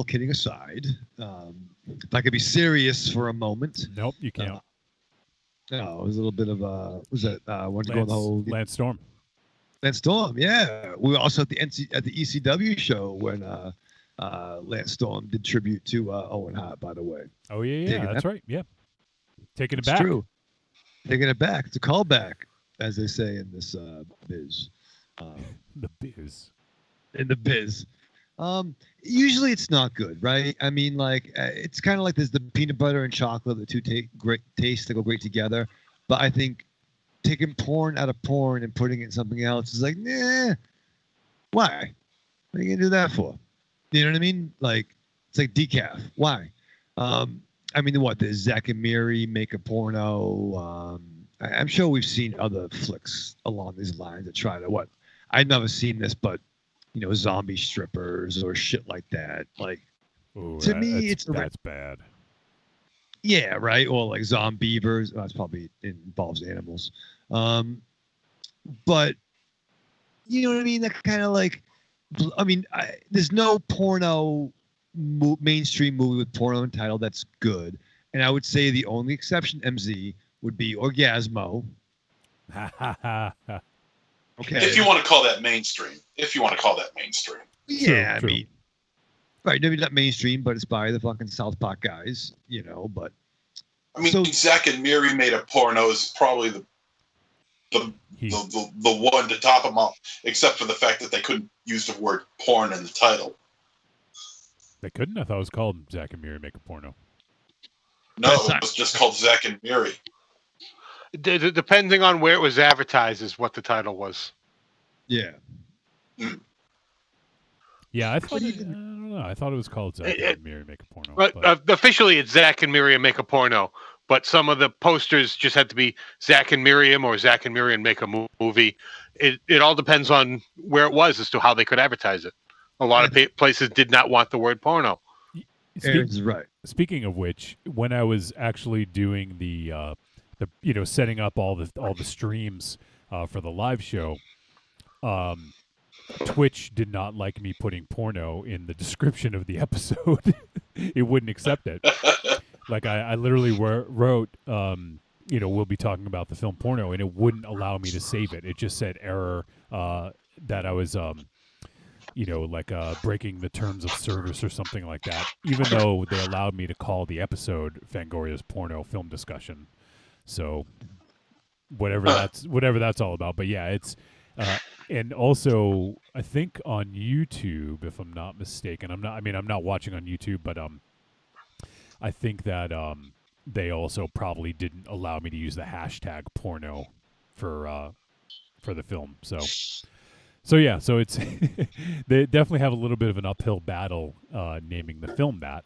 Speaker 4: kidding aside, if I could be serious for a moment.
Speaker 3: Nope, you can't.
Speaker 4: No, it was a little bit of was that want to go on the whole
Speaker 3: Lance Storm.
Speaker 4: Lance Storm, yeah. We were also at the ECW show when Lance Storm did tribute to Owen Hart, by the way.
Speaker 3: Oh yeah, that's right. Yeah, taking it back.
Speaker 4: It's true. Taking it back. It's a callback, as they say in this biz.
Speaker 3: The biz.
Speaker 4: in the biz. Usually it's not good, right? I mean, like it's kind of like there's the peanut butter and chocolate, the two great tastes that go great together. But I think taking porn out of porn and putting it in something else is like, nah. Why? What are you gonna do that for? You know what I mean? Like it's like decaf. Why? I mean, what? There's Zack and Miri make a porno. I'm sure we've seen other flicks along these lines that try to what? I've never seen this, but zombie strippers or shit like that. Like to me, that's
Speaker 3: bad.
Speaker 4: Yeah, right. Or like zombievers. That's probably involves animals. But you know what I mean? That kind of like, I mean, there's no porno mainstream movie with porno in title that's good. And I would say the only exception, MZ, would be Orgasmo.
Speaker 2: Okay. If you want to call that mainstream.
Speaker 4: Yeah, I mean, right, maybe not mainstream, but it's by the fucking South Park guys, but.
Speaker 2: I mean, Zack and Miri made a porno is probably the one to top them up, except for the fact that they couldn't use the word porn in the title.
Speaker 3: They couldn't? I thought it was called Zack and Miri Make a Porno.
Speaker 2: No, it was just called Zack and Miri.
Speaker 5: Depending on where it was advertised is what the title was.
Speaker 4: Yeah.
Speaker 3: Yeah, I thought I don't know. I thought it was called Zack and Miri Make a Porno.
Speaker 5: Officially, it's Zack and Miriam Make a Porno, but some of the posters just had to be Zack and Miriam or Zack and Miriam Make a Movie. It all depends on where it was as to how they could advertise it. A lot of places did not want the word porno.
Speaker 4: Aaron's right.
Speaker 3: Speaking of which, when I was actually doing the setting up all the streams for the live show, Twitch did not like me putting porno in the description of the episode. It wouldn't accept it. Like I literally wrote, we'll be talking about the film Porno, and it wouldn't allow me to save it. It just said error that I was, breaking the terms of service or something like that. Even though they allowed me to call the episode Fangoria's Porno Film Discussion. So whatever that's all about. But yeah, it's. And also, I think on YouTube, if I'm not mistaken, I'm not watching on YouTube, but I think that they also probably didn't allow me to use the hashtag porno for the film. So yeah, so it's they definitely have a little bit of an uphill battle naming the film that.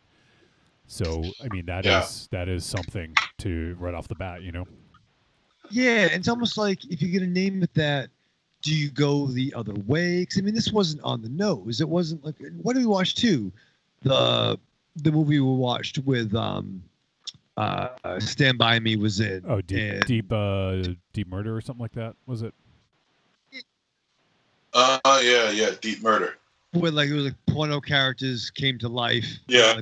Speaker 3: So I mean that is something to right off the bat,
Speaker 4: Yeah, it's almost like if you're gonna name it that. Do you go the other way? Because I mean, this wasn't on the nose. It wasn't like what did we watch too? The movie we watched with Stand By Me was in.
Speaker 3: Oh, Deep Murder or something like that, was it?
Speaker 2: Yeah, Deep Murder.
Speaker 4: Where it was like porno characters came to life.
Speaker 2: Yeah.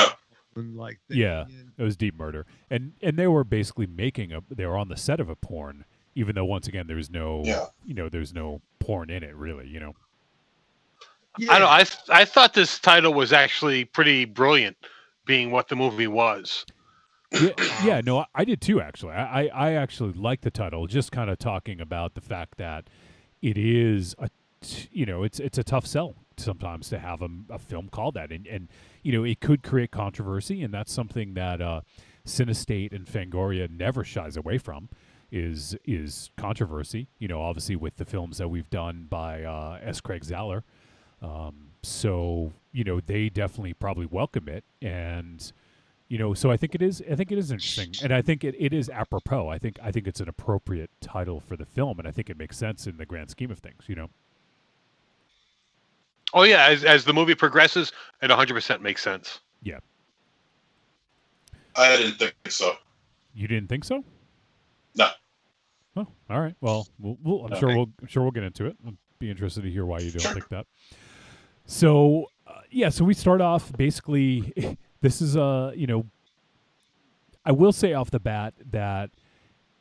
Speaker 3: It was Deep Murder, and they were basically they were on the set of a porn. Even though once again there's no, there's no porn in it really,
Speaker 4: Yeah.
Speaker 5: I don't know. I thought this title was actually pretty brilliant, being what the movie was.
Speaker 3: Yeah, no, I did too. Actually, I actually like the title. Just kind of talking about the fact that it is it's a tough sell sometimes to have a film called that, and it could create controversy, and that's something that Cinestate and Fangoria never shies away from. Is controversy, obviously with the films that we've done by S. Craig Zahler. So, they definitely probably welcome it. And, so I think it is interesting. And I think it is apropos. I think it's an appropriate title for the film. And I think it makes sense in the grand scheme of things,
Speaker 5: Oh, yeah. As the movie progresses, it 100% makes sense.
Speaker 3: Yeah.
Speaker 2: I didn't think so.
Speaker 3: You didn't think so?
Speaker 2: No.
Speaker 3: Oh, all right. Well, I'm sure we'll get into it. I'd be interested to hear why you don't think that. So, so we start off basically. This is I will say off the bat that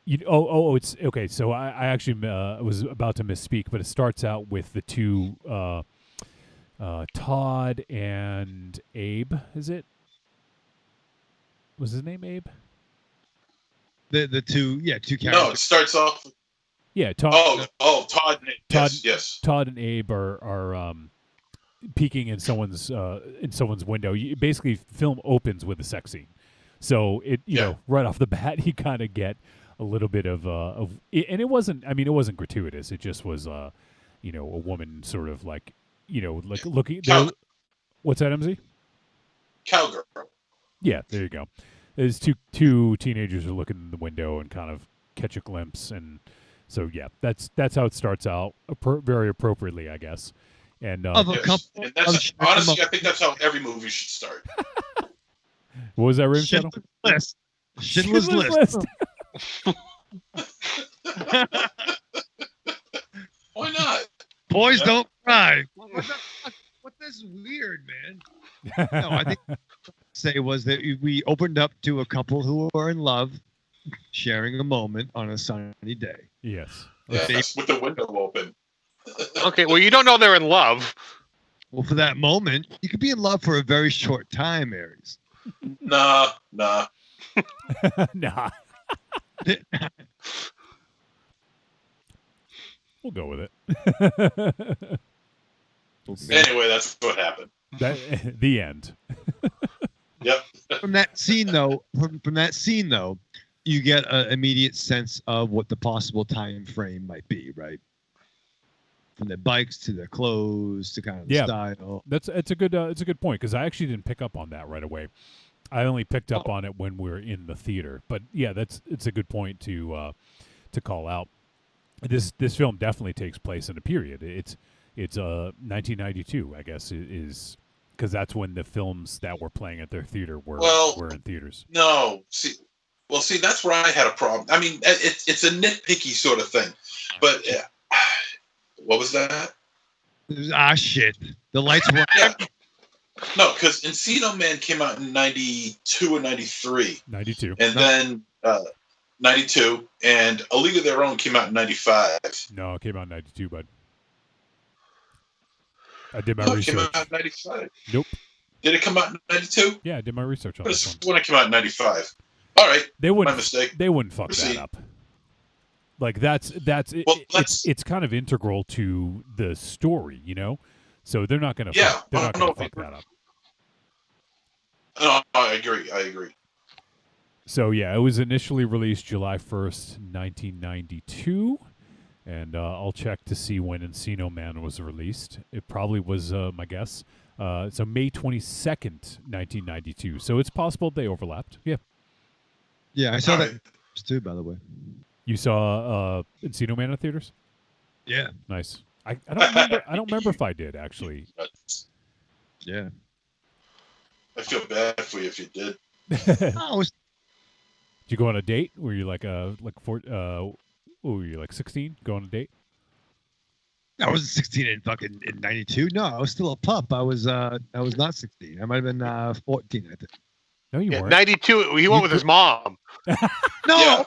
Speaker 3: it's okay. So I actually was about to misspeak, but it starts out with the two Todd and Abe. Is it? Was his name Abe?
Speaker 4: The two characters.
Speaker 2: No, it starts off.
Speaker 3: Yeah, Todd.
Speaker 2: Todd and Abe. Yes.
Speaker 3: Todd and Abe are peeking in someone's window. Basically, film opens with a sex scene, so you know right off the bat you kind of get a little bit of and it wasn't. I mean, it wasn't gratuitous. It just was you know, a woman sort of like looking. What's that, MZ?
Speaker 2: Cowgirl.
Speaker 3: Yeah, there you go. There's two teenagers who look in the window and kind of catch a glimpse, and so yeah, that's how it starts out very appropriately, I guess. And
Speaker 2: of a couple. And that's, honestly, I think that's how every movie should start.
Speaker 3: What was that, Rim Shadow?
Speaker 4: Schindler's List.
Speaker 2: Why not?
Speaker 4: Boys don't cry. What this is weird, man. No, I think what I say was that we opened up to a couple who are in love, sharing a moment on a sunny day.
Speaker 3: Yes.
Speaker 2: Yes, with the window open.
Speaker 5: Okay, well, you don't know they're in love.
Speaker 4: Well, for that moment, you could be in love for a very short time, Aries.
Speaker 2: Nah.
Speaker 3: Nah. We'll go with it.
Speaker 2: Anyway, that's what happened.
Speaker 3: The end.
Speaker 2: Yep.
Speaker 4: From that scene, though, you get an immediate sense of what the possible time frame might be, right? From their bikes to their clothes to kind of the style.
Speaker 3: It's a good point, because I actually didn't pick up on that right away. I only picked up on it when we were in the theater. But yeah, it's a good point to call out. This film definitely takes place in a period. It's 1992, I guess, is because that's when the films that were playing at their theater were in theaters.
Speaker 2: No, see, that's where I had a problem. I mean, it's a nitpicky sort of thing, but what was that?
Speaker 4: Shit. The lights were.
Speaker 2: Yeah. No, because Encino Man came out in 92 or 93.
Speaker 3: 92.
Speaker 2: And then 92, and A League of Their Own came out in 95.
Speaker 3: No, it came out in 92, bud. I did my research.
Speaker 2: It came out in 95.
Speaker 3: Nope.
Speaker 2: Did it come out in 92?
Speaker 3: Yeah, I did my research on this one.
Speaker 2: When it came out in 95. All right. My mistake.
Speaker 3: They wouldn't fuck that up. Like that's it,
Speaker 2: well,
Speaker 3: it's kind of integral to the story, you know. So they're not going to fuck that up.
Speaker 2: No, I agree.
Speaker 3: So yeah, it was initially released July 1st, 1992, and I'll check to see when Encino Man was released. It probably was my guess. So May 22nd, 1992. So it's possible they overlapped. Yeah.
Speaker 4: Yeah, I saw that too, by the way.
Speaker 3: You saw Encino Man in theaters?
Speaker 4: Yeah.
Speaker 3: Nice. I don't remember. I don't remember if I did actually.
Speaker 4: Yeah.
Speaker 2: I feel bad for you if you did.
Speaker 3: Did you go on a date? Were you like were you like 16? Go on a date?
Speaker 4: I was 16 in 92. No, I was still a pup. I was not 16. I might have been 14, I think.
Speaker 3: No, you weren't.
Speaker 5: 92. He went with his mom.
Speaker 4: No.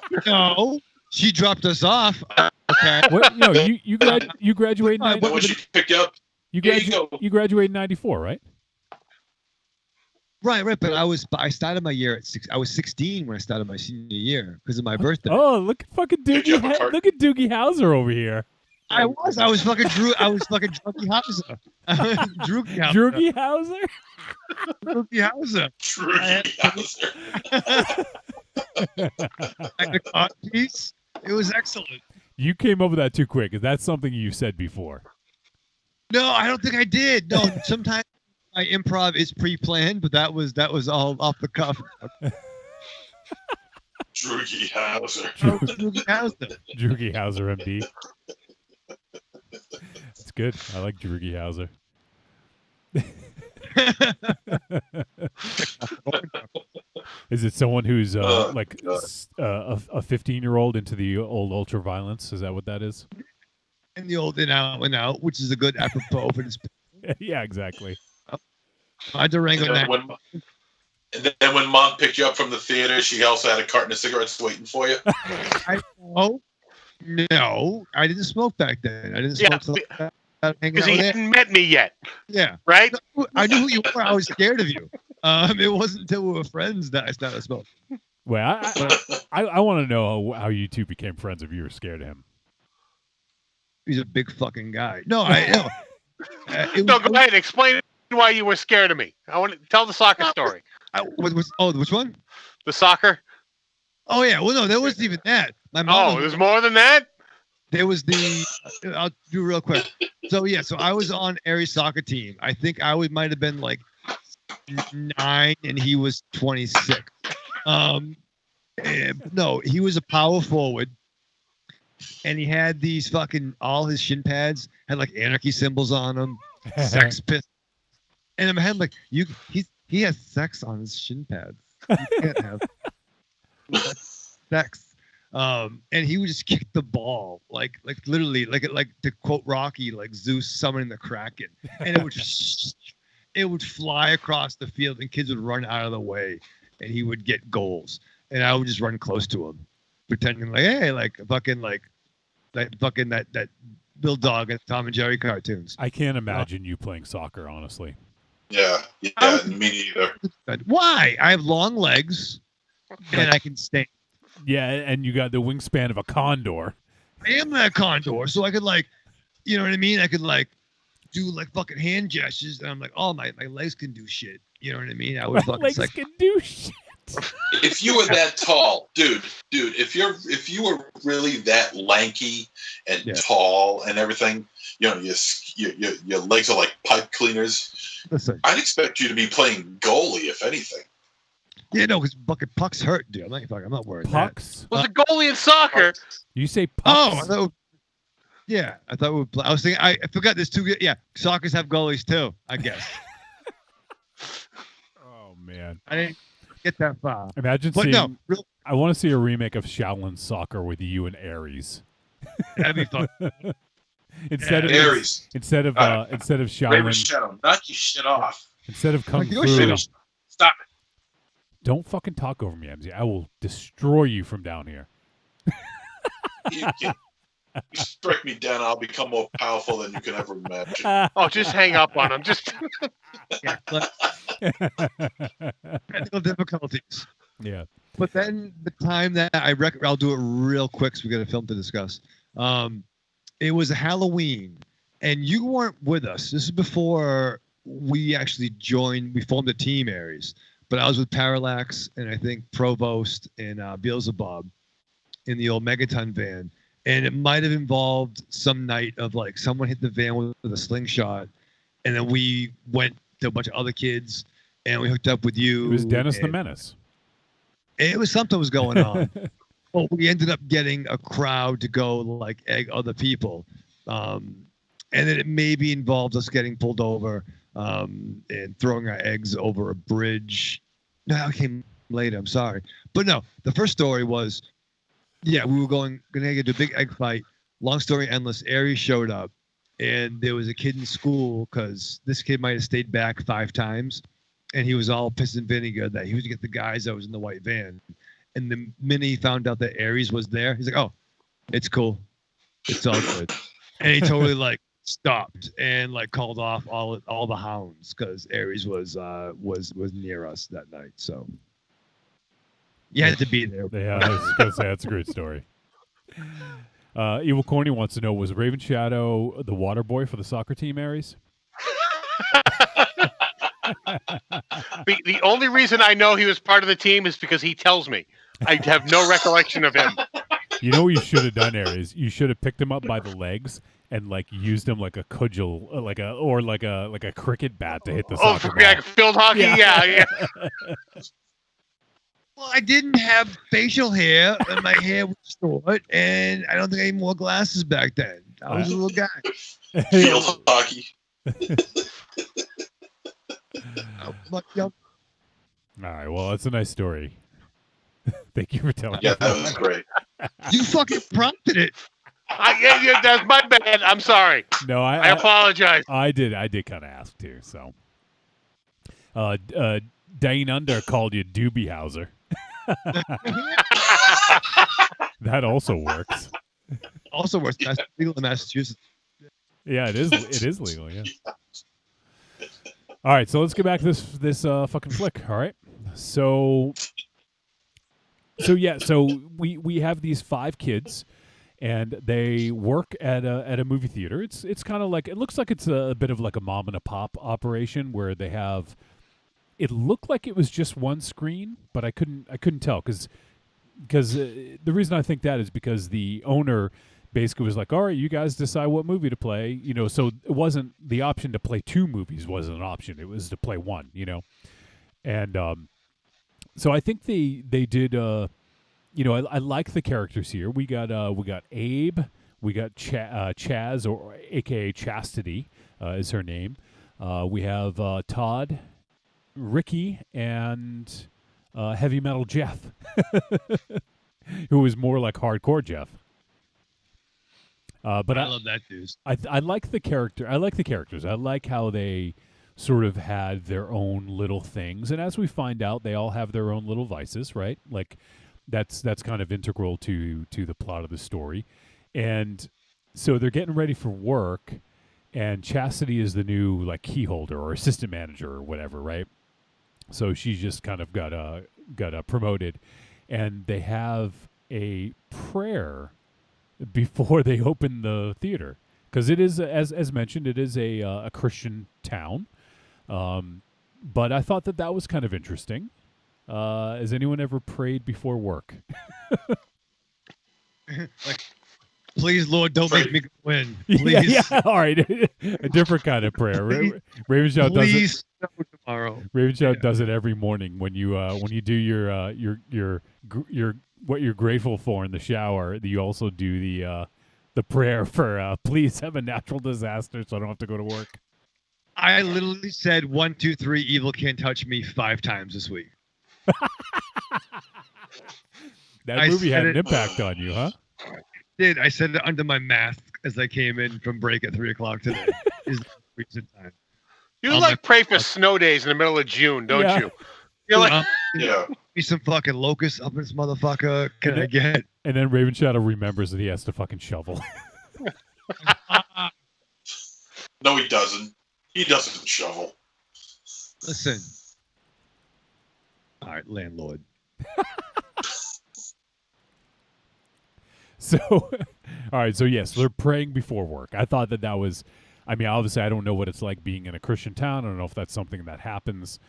Speaker 4: She dropped us off. Okay.
Speaker 3: What? No, you graduated.
Speaker 2: When she picked you up,
Speaker 3: you graduated in 94, right?
Speaker 4: Right. But I started my year at 6. I was 16 when I started my senior year because of my birthday.
Speaker 3: Oh, look at fucking Doogie! Look at Doogie Howser over here.
Speaker 4: I was fucking Drew. I was fucking Droogie Howser. Droogie
Speaker 3: Howser.
Speaker 4: Droogie Howser. Like a cod piece. It was excellent.
Speaker 3: You came up with that too quick. Is that something you said before?
Speaker 4: No, I don't think I did. No, sometimes my improv is pre-planned, but that was all off the cuff.
Speaker 2: Droogie Howser.
Speaker 4: Droogie Howser.
Speaker 3: Droogie Howser, MD. It's good. I like Droogie Howser. Is it someone who's like a 15-year-old into the old ultra violence? Is that what that is?
Speaker 4: And the old in out, which is a good apropos for this.
Speaker 3: Yeah, exactly.
Speaker 4: I Durango.
Speaker 2: And then when Mom picked you up from the theater, she also had a carton of cigarettes waiting for you.
Speaker 4: No, I didn't smoke back then. I didn't smoke.
Speaker 5: Because he hadn't met me yet.
Speaker 4: Yeah.
Speaker 5: Right?
Speaker 4: I knew who you were. I was scared of you. It wasn't until we were friends that I started smoking.
Speaker 3: Well, I want to know how you two became friends if you were scared of him.
Speaker 4: He's a big fucking guy. No, I know.
Speaker 5: No, go ahead. Explain why you were scared of me. I want to tell the soccer story.
Speaker 4: Which one?
Speaker 5: The soccer.
Speaker 4: Oh yeah. Well, no, there wasn't even that. My mom.
Speaker 5: Oh, there's more than that.
Speaker 4: There was the. I'll do real quick. So yeah, so I was on Aries soccer team. I think might have been like 9, and he was 26. No, he was a power forward, and he had these all his shin pads had like anarchy symbols on them, Sex Pistols, and I'm like, he has sex on his shin pads. You can't have sex. And he would just kick the ball like literally like to quote Rocky, like Zeus summoning the Kraken, and it would fly across the field, and kids would run out of the way, and he would get goals, and I would just run close to him, pretending like, hey, that Bill Dog and Tom and Jerry cartoons.
Speaker 3: I can't imagine you playing soccer, honestly.
Speaker 2: Yeah, me neither.
Speaker 4: Why? I have long legs, and I can stand.
Speaker 3: Yeah, and you got the wingspan of a condor.
Speaker 4: I am that condor, so I could you know what I mean? I could do fucking hand gestures, and I'm like, oh, my legs can do shit. You know what I mean? I would
Speaker 3: my legs can do shit.
Speaker 2: If you were that tall, dude, if you were really that lanky and tall and everything, you know, your legs are like pipe cleaners.
Speaker 4: Listen,
Speaker 2: I'd expect you to be playing goalie, if anything.
Speaker 4: Yeah, no, because fucking pucks hurt, dude. I'm not worried.
Speaker 3: Pucks?
Speaker 5: Was a goalie in soccer?
Speaker 3: You say pucks?
Speaker 4: Oh, I thought we would play. I was thinking, I forgot there's 2. Yeah, soccers have goalies too, I guess.
Speaker 3: Oh, man.
Speaker 4: I didn't get that far.
Speaker 3: Imagine seeing. I want to see a remake of Shaolin Soccer with you and Aries.
Speaker 4: That'd be fun.
Speaker 3: Instead of Shaolin.
Speaker 2: Raven Shadow, knock your shit off.
Speaker 3: Instead of Kung Fu.
Speaker 2: Stop it.
Speaker 3: Don't fucking talk over me, MZ. I will destroy you from down here.
Speaker 2: You strike me down, I'll become more powerful than you can ever imagine.
Speaker 5: Oh, just hang up on him. Just
Speaker 4: technical difficulties.
Speaker 3: Yeah.
Speaker 4: But then the time that I'll do it real quick so we got a film to discuss. It was a Halloween, and you weren't with us. This is before we actually joined. We formed a team, Aries. But I was with Parallax and I think Provost and Beelzebub in the old Megaton van. And it might have involved some night of someone hit the van with a slingshot. And then we went to a bunch of other kids and we hooked up with you.
Speaker 3: It was Dennis the Menace.
Speaker 4: It was something was going on. Well, we ended up getting a crowd to go egg other people. And then it maybe involved us getting pulled over. And throwing our eggs over a bridge. No, that came later. I'm sorry. But no, the first story was, we were going to get a big egg fight. Long story endless. Aries showed up, and there was a kid in school because this kid might have stayed back 5 times, and he was all piss and vinegar that he was going to get the guys that was in the white van. And the minute he found out that Aries was there, he's like, oh, it's cool. It's all good. And he totally stopped and called off all the hounds because Aries was near us that night. So you had to be there.
Speaker 3: Yeah, I was gonna say that's a great story. Evil Corny wants to know, was Raven Shadow the water boy for the soccer team, Aries?
Speaker 5: The only reason I know he was part of the team is because he tells me. I have no recollection of him.
Speaker 3: You know what you should have done, Aries? You should have picked him up by the legs and used him like a cudgel, like a cricket bat to hit the soccer ball.
Speaker 5: Yeah, field hockey. Yeah.
Speaker 4: Well, I didn't have facial hair, and my hair was short, and I don't think I even wore glasses back then. I was a little guy.
Speaker 2: Field hockey.
Speaker 3: All right. Well, that's a nice story. Thank you for telling me.
Speaker 2: Yeah, that was great.
Speaker 4: You fucking prompted it.
Speaker 5: Yeah, that's my bad. I'm sorry.
Speaker 3: No,
Speaker 5: I apologize.
Speaker 3: I did kind of ask too. So, Dane Under called you Doobie-Hauser. That also works.
Speaker 4: Also works. That's legal in Massachusetts.
Speaker 3: Yeah, it is. It is legal. Yeah. All right, so let's get back to this fucking flick. All right, so we have these 5 kids. and they work at a movie theater. It's kind of like, it looks like it's a bit of like a mom and a pop operation where they have. It looked like it was just one screen, but I couldn't tell because the reason I think that is because the owner basically was like, all right, you guys decide what movie to play, you know. So it wasn't the option to play two movies wasn't an option. It was to play one, you know. And so I think they did. You know, I like the characters here. We got Abe, we got Chaz, or AKA Chastity, is her name. We have Todd, Ricky, and Heavy Metal Jeff, who is more like hardcore Jeff. But
Speaker 4: I love that dude.
Speaker 3: I like the character. I like the characters. I like how they sort of had their own little things, and as we find out, they all have their own little vices, right? Like that's kind of integral to the plot of the story. And so they're getting ready for work, and Chastity is the new like key holder or assistant manager or whatever, right? So she's just kind of got promoted, and they have a prayer before they open the theater, because it is, as mentioned, it is a Christian town. But I thought that was kind of interesting. Has anyone ever prayed before work?
Speaker 4: Like, please, Lord, don't make me win. Please.
Speaker 3: Yeah. All right. A different kind of prayer. Raven Shout does it.
Speaker 4: Tomorrow.
Speaker 3: Raven Shout does it every morning when you do your what you're grateful for in the shower. You also do the prayer for please have a natural disaster so I don't have to go to work.
Speaker 4: I literally said 1, 2, 3, evil can't touch me 5 times this week.
Speaker 3: That movie had an impact on you, huh?
Speaker 4: I said it under my mask as I came in from break at 3:00 today. Is the recent time.
Speaker 5: You pray for snow days in the middle of June, don't you? You're like,
Speaker 4: be some fucking locusts up in this motherfucker. Can I get?
Speaker 3: And then Raven Shadow remembers that he has to fucking shovel.
Speaker 2: No, he doesn't. He doesn't shovel.
Speaker 4: Listen. All right, landlord.
Speaker 3: So, all right. So yes, they're praying before work. I thought that was. I mean, obviously, I don't know what it's like being in a Christian town. I don't know if that's something that happens,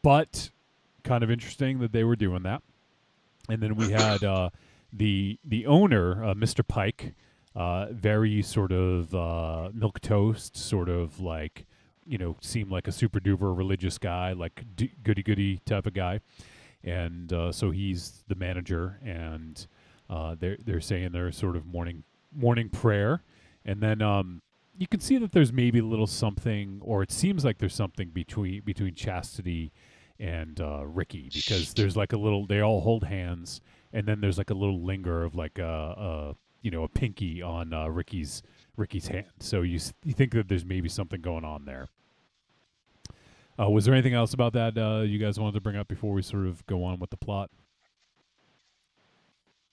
Speaker 3: but kind of interesting that they were doing that. And then we had the owner, Mr. Pike, very sort of milquetoast, sort of like, you know, seemed like a super duper religious guy, like goody goody type of guy. And so he's the manager, and they're saying their sort of morning prayer, and then you can see that there's maybe a little something, or it seems like there's something between Chastity and Ricky, because there's like a little, they all hold hands, and then there's like a little linger of like a pinky on Ricky's hand. So you think that there's maybe something going on there. Was there anything else about that you guys wanted to bring up before we sort of go on with the plot?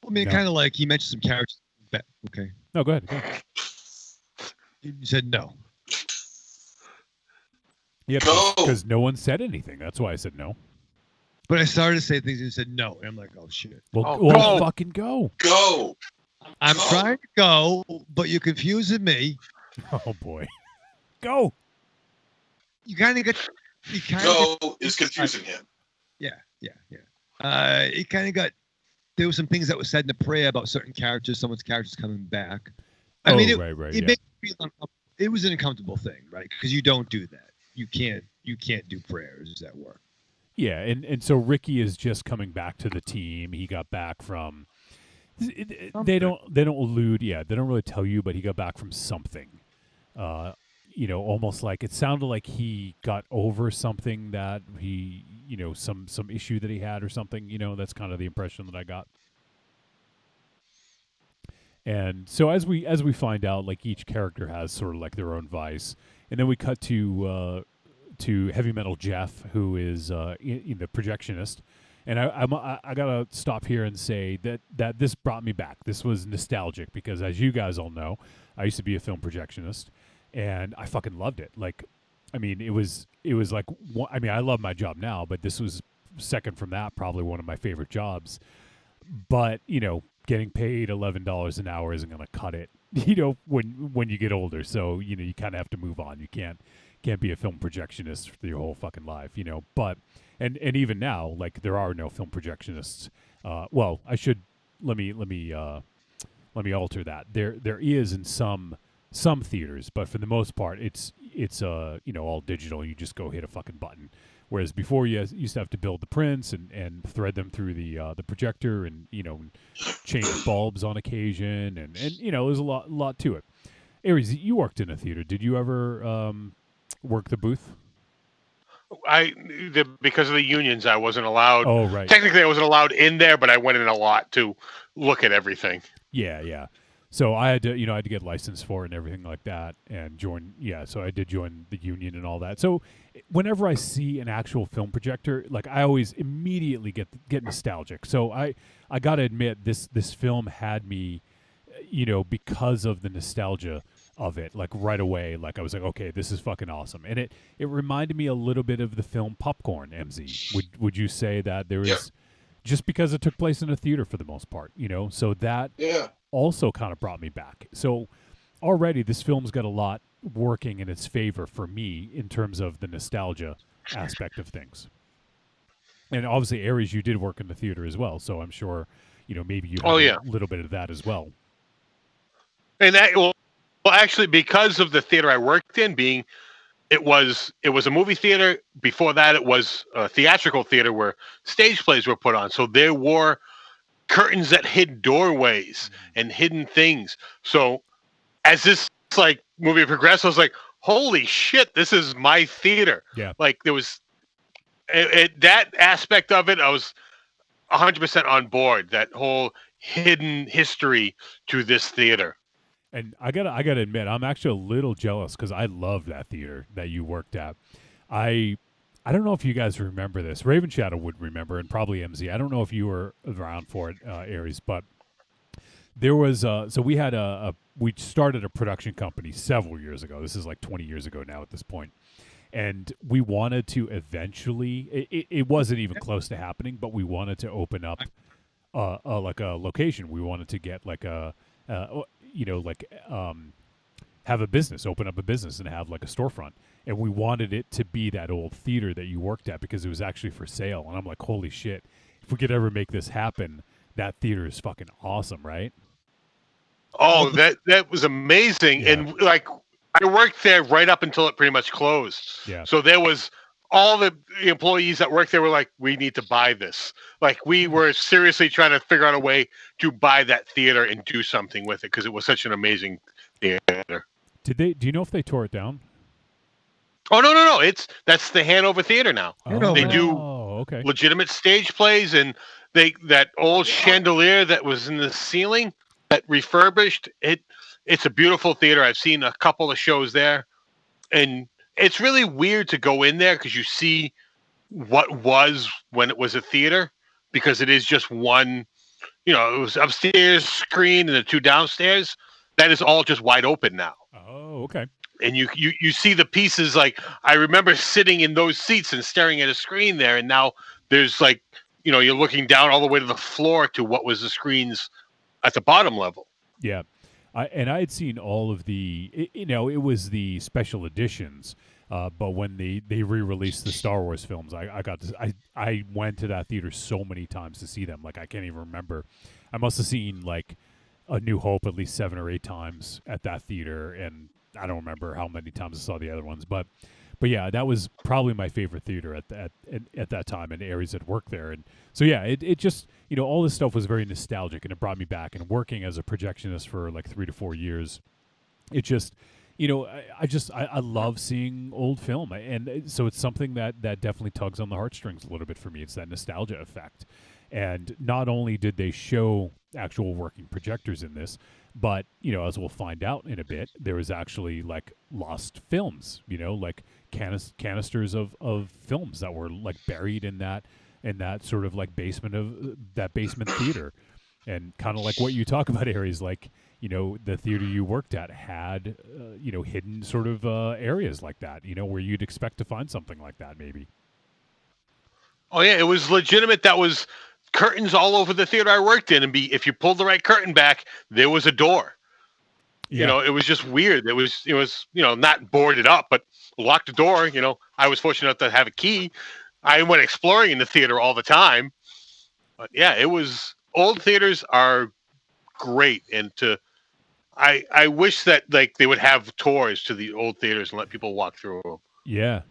Speaker 4: I mean, kind of like he mentioned some characters. Okay.
Speaker 3: No, go ahead.
Speaker 4: You said no.
Speaker 3: Yeah, because no one said anything. That's why I said no.
Speaker 4: But I started to say things and you said no, and I'm like, oh shit.
Speaker 3: Well, fucking go.
Speaker 2: Go.
Speaker 4: I'm trying to go, but you're confusing me.
Speaker 3: Oh boy. Go.
Speaker 4: You kind of get.
Speaker 2: Go is confusing him.
Speaker 4: Yeah. It kind of got. There were some things that were said in the prayer about certain characters, someone's characters coming back. I mean, it made me feel uncomfortable. It was an uncomfortable thing, right? Because you don't do that. You can't do prayers at work.
Speaker 3: Yeah, and so Ricky is just coming back to the team. He got back from. They don't allude. Yeah, they don't really tell you, but he got back from something. Almost like it sounded like he got over something that he, some issue that he had or something. That's kind of the impression that I got. And so as we find out, like each character has sort of like their own vice, and then we cut to Heavy Metal Jeff, who is the projectionist. And I gotta stop here and say that this brought me back. This was nostalgic because, as you guys all know, I used to be a film projectionist, and I fucking loved it. Like, I mean, it was like, I mean, I love my job now, but this was second from that, probably one of my favorite jobs. But getting paid $11 an hour isn't going to cut it, when you get older. So, you kind of have to move on. You can't be a film projectionist for your whole fucking life, But and even now, like, there are no film projectionists. Well, I should let me alter that. There is in some theaters, but for the most part, it's all digital. You just go hit a fucking button. Whereas before, you used to have to build the prints and thread them through the projector, and change bulbs on occasion, and there's a lot to it. Aries, you worked in a theater. Did you ever work the booth?
Speaker 5: Because of the unions, I wasn't allowed.
Speaker 3: Oh, right.
Speaker 5: Technically, I wasn't allowed in there, but I went in a lot to look at everything.
Speaker 3: Yeah. So I had to get licensed for it and everything like that, and join. Yeah, so I did join the union and all that. So whenever I see an actual film projector, like, I always immediately get nostalgic. So I got to admit, this film had me, because of the nostalgia of it, like, right away. Like, I was like, okay, this is fucking awesome. And it reminded me a little bit of the film Popcorn, MZ. Would you say that there is, just because it took place in a theater for the most part, so that also kind of brought me back. So already this film's got a lot working in its favor for me in terms of the nostalgia aspect of things. And obviously, Aries, you did work in the theater as well, so I'm sure, maybe you had a little bit of that as well.
Speaker 5: And that, well, actually, because of the theater I worked in, it was a movie theater. Before that, it was a theatrical theater where stage plays were put on. So there were curtains that hid doorways and hidden things. So as this movie progressed, I was like, holy shit, this is my theater.
Speaker 3: Yeah.
Speaker 5: Like, there was that aspect of it, I was 100% on board. That whole hidden history to this theater.
Speaker 3: And I gotta admit, I'm actually a little jealous because I love that theater that you worked at. I don't know if you guys remember this. Raven Shadow would remember, and probably MZ. I don't know if you were around for it, Aries, but there was so we had we started a production company several years ago. This is like 20 years ago now at this point. And we wanted to eventually, it wasn't even close to happening, but we wanted to open up like a location. We wanted to get like have a business, open up a business and have like a storefront. And we wanted it to be that old theater that you worked at because it was actually for sale. And I'm like, holy shit, if we could ever make this happen, that theater is fucking awesome, right?
Speaker 5: Oh, that was amazing.
Speaker 3: Yeah.
Speaker 5: And like, I worked there right up until it pretty much closed.
Speaker 3: Yeah.
Speaker 5: So there was all the employees that worked there were like, we need to buy this. Like, we were seriously trying to figure out a way to buy that theater and do something with it because it was such an amazing theater.
Speaker 3: Do you know if they tore it down?
Speaker 5: Oh, no. That's the Hanover Theater now. They do legitimate stage plays, and that old chandelier that was in the ceiling that refurbished it. It's a beautiful theater. I've seen a couple of shows there, and it's really weird to go in there because you see what was when it was a theater, because it is just one, it was upstairs screen and the two downstairs. That is all just wide open now.
Speaker 3: Oh, okay.
Speaker 5: And you see the pieces. Like, I remember sitting in those seats and staring at a screen there, and now there's like, you're looking down all the way to the floor to what was the screens at the bottom level.
Speaker 3: Yeah. I had seen all of the, it was the special editions, but when they re-released the Star Wars films, I went to that theater so many times to see them. Like, I can't even remember. I must have seen like A New Hope at least 7 or 8 times at that theater, and I don't remember how many times I saw the other ones, but yeah, that was probably my favorite theater at that time, and Aries had worked there. And so yeah, it just, all this stuff was very nostalgic, and it brought me back. And working as a projectionist for like 3 to 4 years, it just, I love seeing old film, and so it's something that definitely tugs on the heartstrings a little bit for me. It's that nostalgia effect. And not only did they show actual working projectors in this, but, as we'll find out in a bit, there was actually like lost films, like canisters of films that were like buried in that sort of like basement of that basement theater. And kind of like what you talk about, Aries, like, the theater you worked at had, hidden sort of areas like that, where you'd expect to find something like that maybe.
Speaker 5: Oh, yeah, it was legitimate. That was curtains all over the theater I worked in, and if you pulled the right curtain back, there was a door.
Speaker 3: Yeah.
Speaker 5: You know, it was just weird. It was not boarded up, but locked the door. You know, I was fortunate enough to have a key. I went exploring in the theater all the time. But yeah, it was, old theaters are great, and I wish that like they would have tours to the old theaters and let people walk through them.
Speaker 3: Yeah.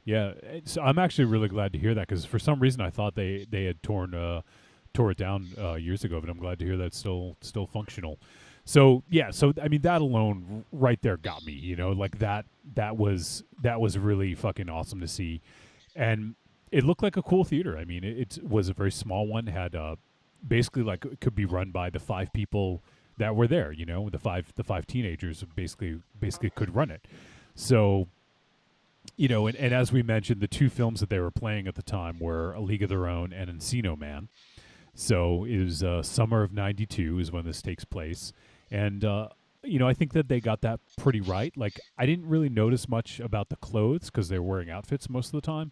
Speaker 3: So I'm actually really glad to hear that, because for some reason I thought they had tore it down years ago, but I'm glad to hear that's still functional. So yeah, I mean, that alone right there got me. You know, like that was really fucking awesome to see, and it looked like a cool theater. I mean, it was a very small one. Had basically like it could be run by the 5 people that were there. You know, the five teenagers basically could run it. So, you know, and as we mentioned, the 2 films that they were playing at the time were A League of Their Own and Encino Man. So it was summer of '92 is when this takes place. And, you know, I think that they got that pretty right. Like, I didn't really notice much about the clothes because they were wearing outfits most of the time.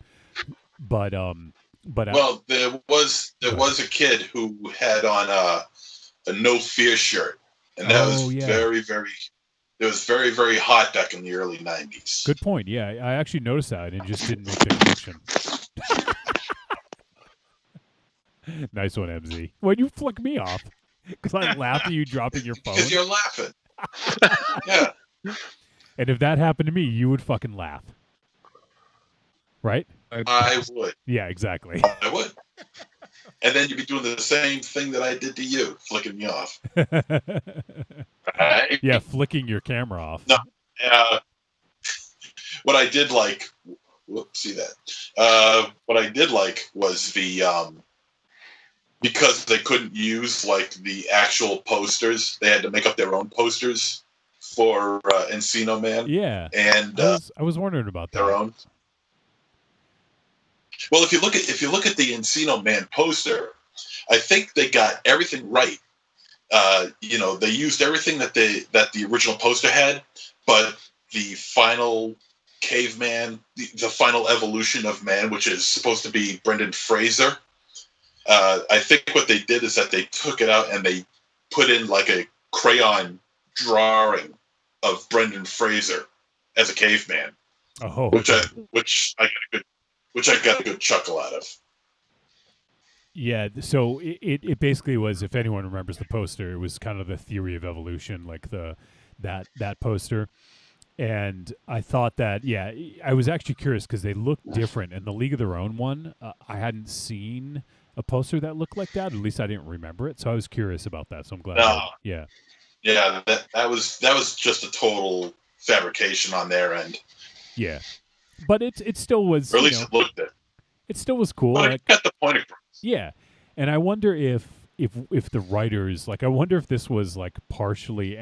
Speaker 3: But
Speaker 2: well, there was a kid who had on a No Fear shirt, and that was very, very. It was very, very hot back in the early '90s.
Speaker 3: Good point. Yeah, I actually noticed that and just didn't make the connection. Nice one, MZ. Why'd you flick me off? Because I laughed at you dropping your phone.
Speaker 2: Because you're laughing. Yeah.
Speaker 3: And if that happened to me, you would fucking laugh. Right?
Speaker 2: I would.
Speaker 3: Yeah, exactly.
Speaker 2: I would. And then you'd be doing the same thing that I did to you, flicking me off.
Speaker 3: Yeah, flicking your camera off.
Speaker 2: No. What I did like, see that. What I did like was the because they couldn't use like the actual posters, they had to make up their own posters for Encino Man.
Speaker 3: Yeah,
Speaker 2: and
Speaker 3: I was wondering about
Speaker 2: their
Speaker 3: that.
Speaker 2: own. Well, if you look at the Encino Man poster, I think they got everything right. You know, they used everything that the original poster had, but the final caveman, the final evolution of man, which is supposed to be Brendan Fraser. I think what they did is that they took it out and they put in like a crayon drawing of Brendan Fraser as a caveman.
Speaker 3: Oh,
Speaker 2: which I got a good chuckle out of.
Speaker 3: Yeah, so it basically was, if anyone remembers the poster, it was kind of the theory of evolution, like that poster. And I thought that, yeah, I was actually curious because they looked different. And the League of Their Own one, I hadn't seen a poster that looked like that. At least I didn't remember it. So I was curious about that. So I'm glad. Yeah.
Speaker 2: Yeah, that was just a total fabrication on their end.
Speaker 3: Yeah, but it still was.
Speaker 2: Or at least it looked it.
Speaker 3: It still was cool.
Speaker 2: But
Speaker 3: like,
Speaker 2: I got the point across.
Speaker 3: Yeah, and I wonder if the writers, like, I wonder if this was like partially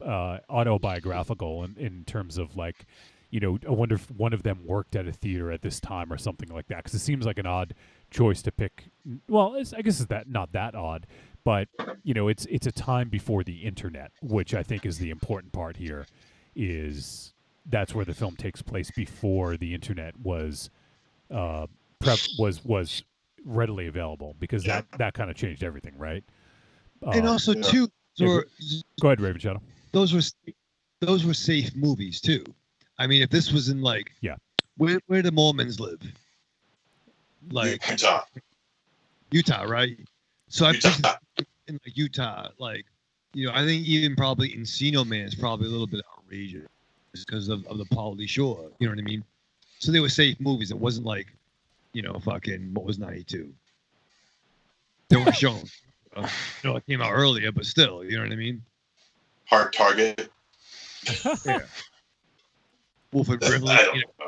Speaker 3: autobiographical in terms of, like, you know, I wonder if one of them worked at a theater at this time or something like that, because it seems like an odd choice to pick. Well, I guess it's not that odd, but you know, it's a time before the internet, which I think is the important part here. Is that's where the film takes place before the internet was was readily available, because that kind of changed everything, right?
Speaker 4: And also too,
Speaker 3: go ahead, Raven Shadow.
Speaker 4: Those were safe movies too. I mean, if this was in like, where the Mormons live, like Utah, right? So I think in like Utah, like, you know, I think even probably Encino Man is probably a little bit outrageous because of the Pauly Shore. You know what I mean? So they were safe movies. It wasn't like, you know, fucking what was 92. They were shown. You know, it came out earlier, but still, you know what I mean?
Speaker 2: Hard Target.
Speaker 4: Yeah. Wolford Brimley,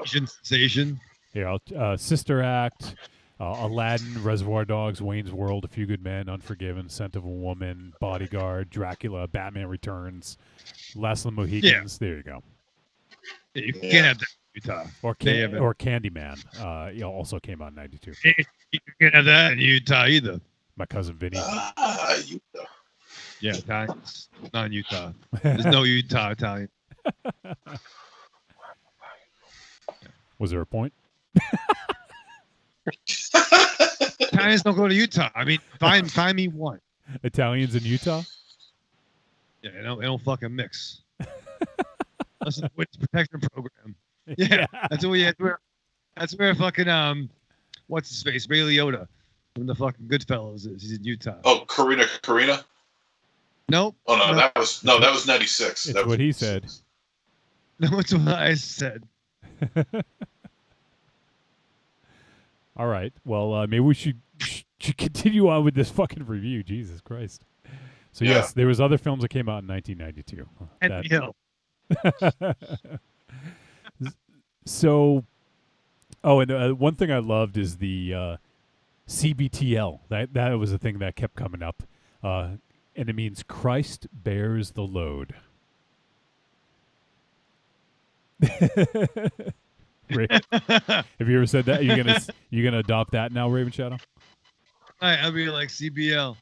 Speaker 4: Asian sensation.
Speaker 3: Yeah, Sister Act, Aladdin, Reservoir Dogs, Wayne's World, A Few Good Men, Unforgiven, Scent of a Woman, Bodyguard, Dracula, Batman Returns, Last of the Mohicans. Yeah. There you go.
Speaker 4: Yeah, you can't have that in Utah.
Speaker 3: Or Candyman. Also came out in 92.
Speaker 4: You can't have that in Utah either.
Speaker 3: My cousin Vinny.
Speaker 2: Utah.
Speaker 4: Yeah, Italians. Not in Utah. There's no Utah Italian.
Speaker 3: Was there a point?
Speaker 4: Italians Italians don't go to Utah. I mean, find me one.
Speaker 3: Italians in Utah?
Speaker 4: Yeah, they don't fucking mix. That's the witness protection program. Yeah, that's what we had. That's where fucking what's his face, Ray Liotta from the fucking Goodfellas is. He's in Utah.
Speaker 2: Oh, Karina.
Speaker 4: Nope.
Speaker 2: Oh no, that was 96.
Speaker 3: That's
Speaker 2: that was
Speaker 3: what he said.
Speaker 4: No, it's what I said.
Speaker 3: All right. Well, maybe we should continue on with this fucking review. Jesus Christ. So yes, there was other films that came out in 1992.
Speaker 4: And Hill.
Speaker 3: So, and one thing I loved is the CBTL. That was a thing that kept coming up, and it means Christ bears the load. Have you ever said that? You gonna adopt that now, Raven Shadow?
Speaker 4: All right, I'll be like CBL.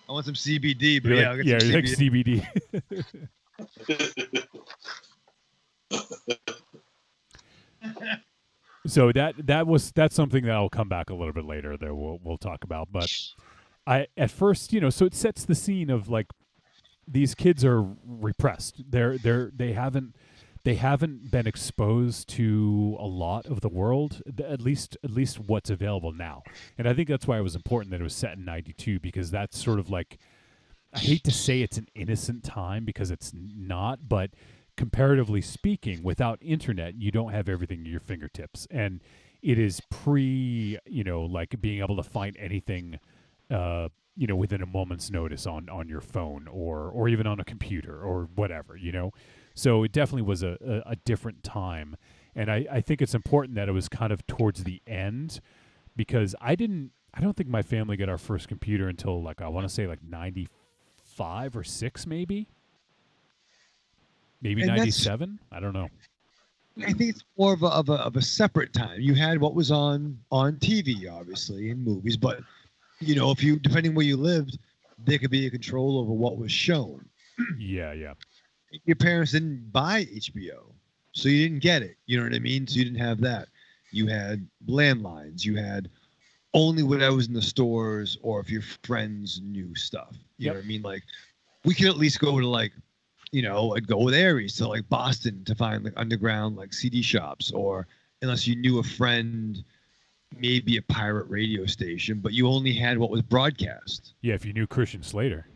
Speaker 4: I want some CBD, but
Speaker 3: You're
Speaker 4: I'll get some
Speaker 3: like
Speaker 4: CBD.
Speaker 3: So that's something that I'll come back a little bit later that we'll talk about. But at first, so it sets the scene of like these kids are repressed. They haven't been exposed to a lot of the world, at least what's available now. And I think that's why it was important that it was set in 92, because that's sort of like, I hate to say it's an innocent time because it's not, but comparatively speaking, without internet, you don't have everything at your fingertips. And it is like being able to find anything, within a moment's notice on your phone or even on a computer or whatever, So it definitely was a different time. And I think it's important that it was kind of towards the end, because I don't think my family got our first computer until like, I want to say like 95 or 6 maybe 97. I don't know.
Speaker 4: I think it's more of a separate time. You had what was on TV, obviously, in movies, but if you, depending where you lived, there could be a control over what was shown.
Speaker 3: Yeah.
Speaker 4: Your parents didn't buy HBO, so you didn't get it. You know what I mean? So you didn't have that. You had landlines. You had only whatever was in the stores, or if your friends knew stuff. You know what I mean? Like, we could at least go to like, I'd go with Aries to like Boston to find like underground like CD shops, or unless you knew a friend, maybe a pirate radio station, but you only had what was broadcast.
Speaker 3: Yeah, if you knew Christian Slater.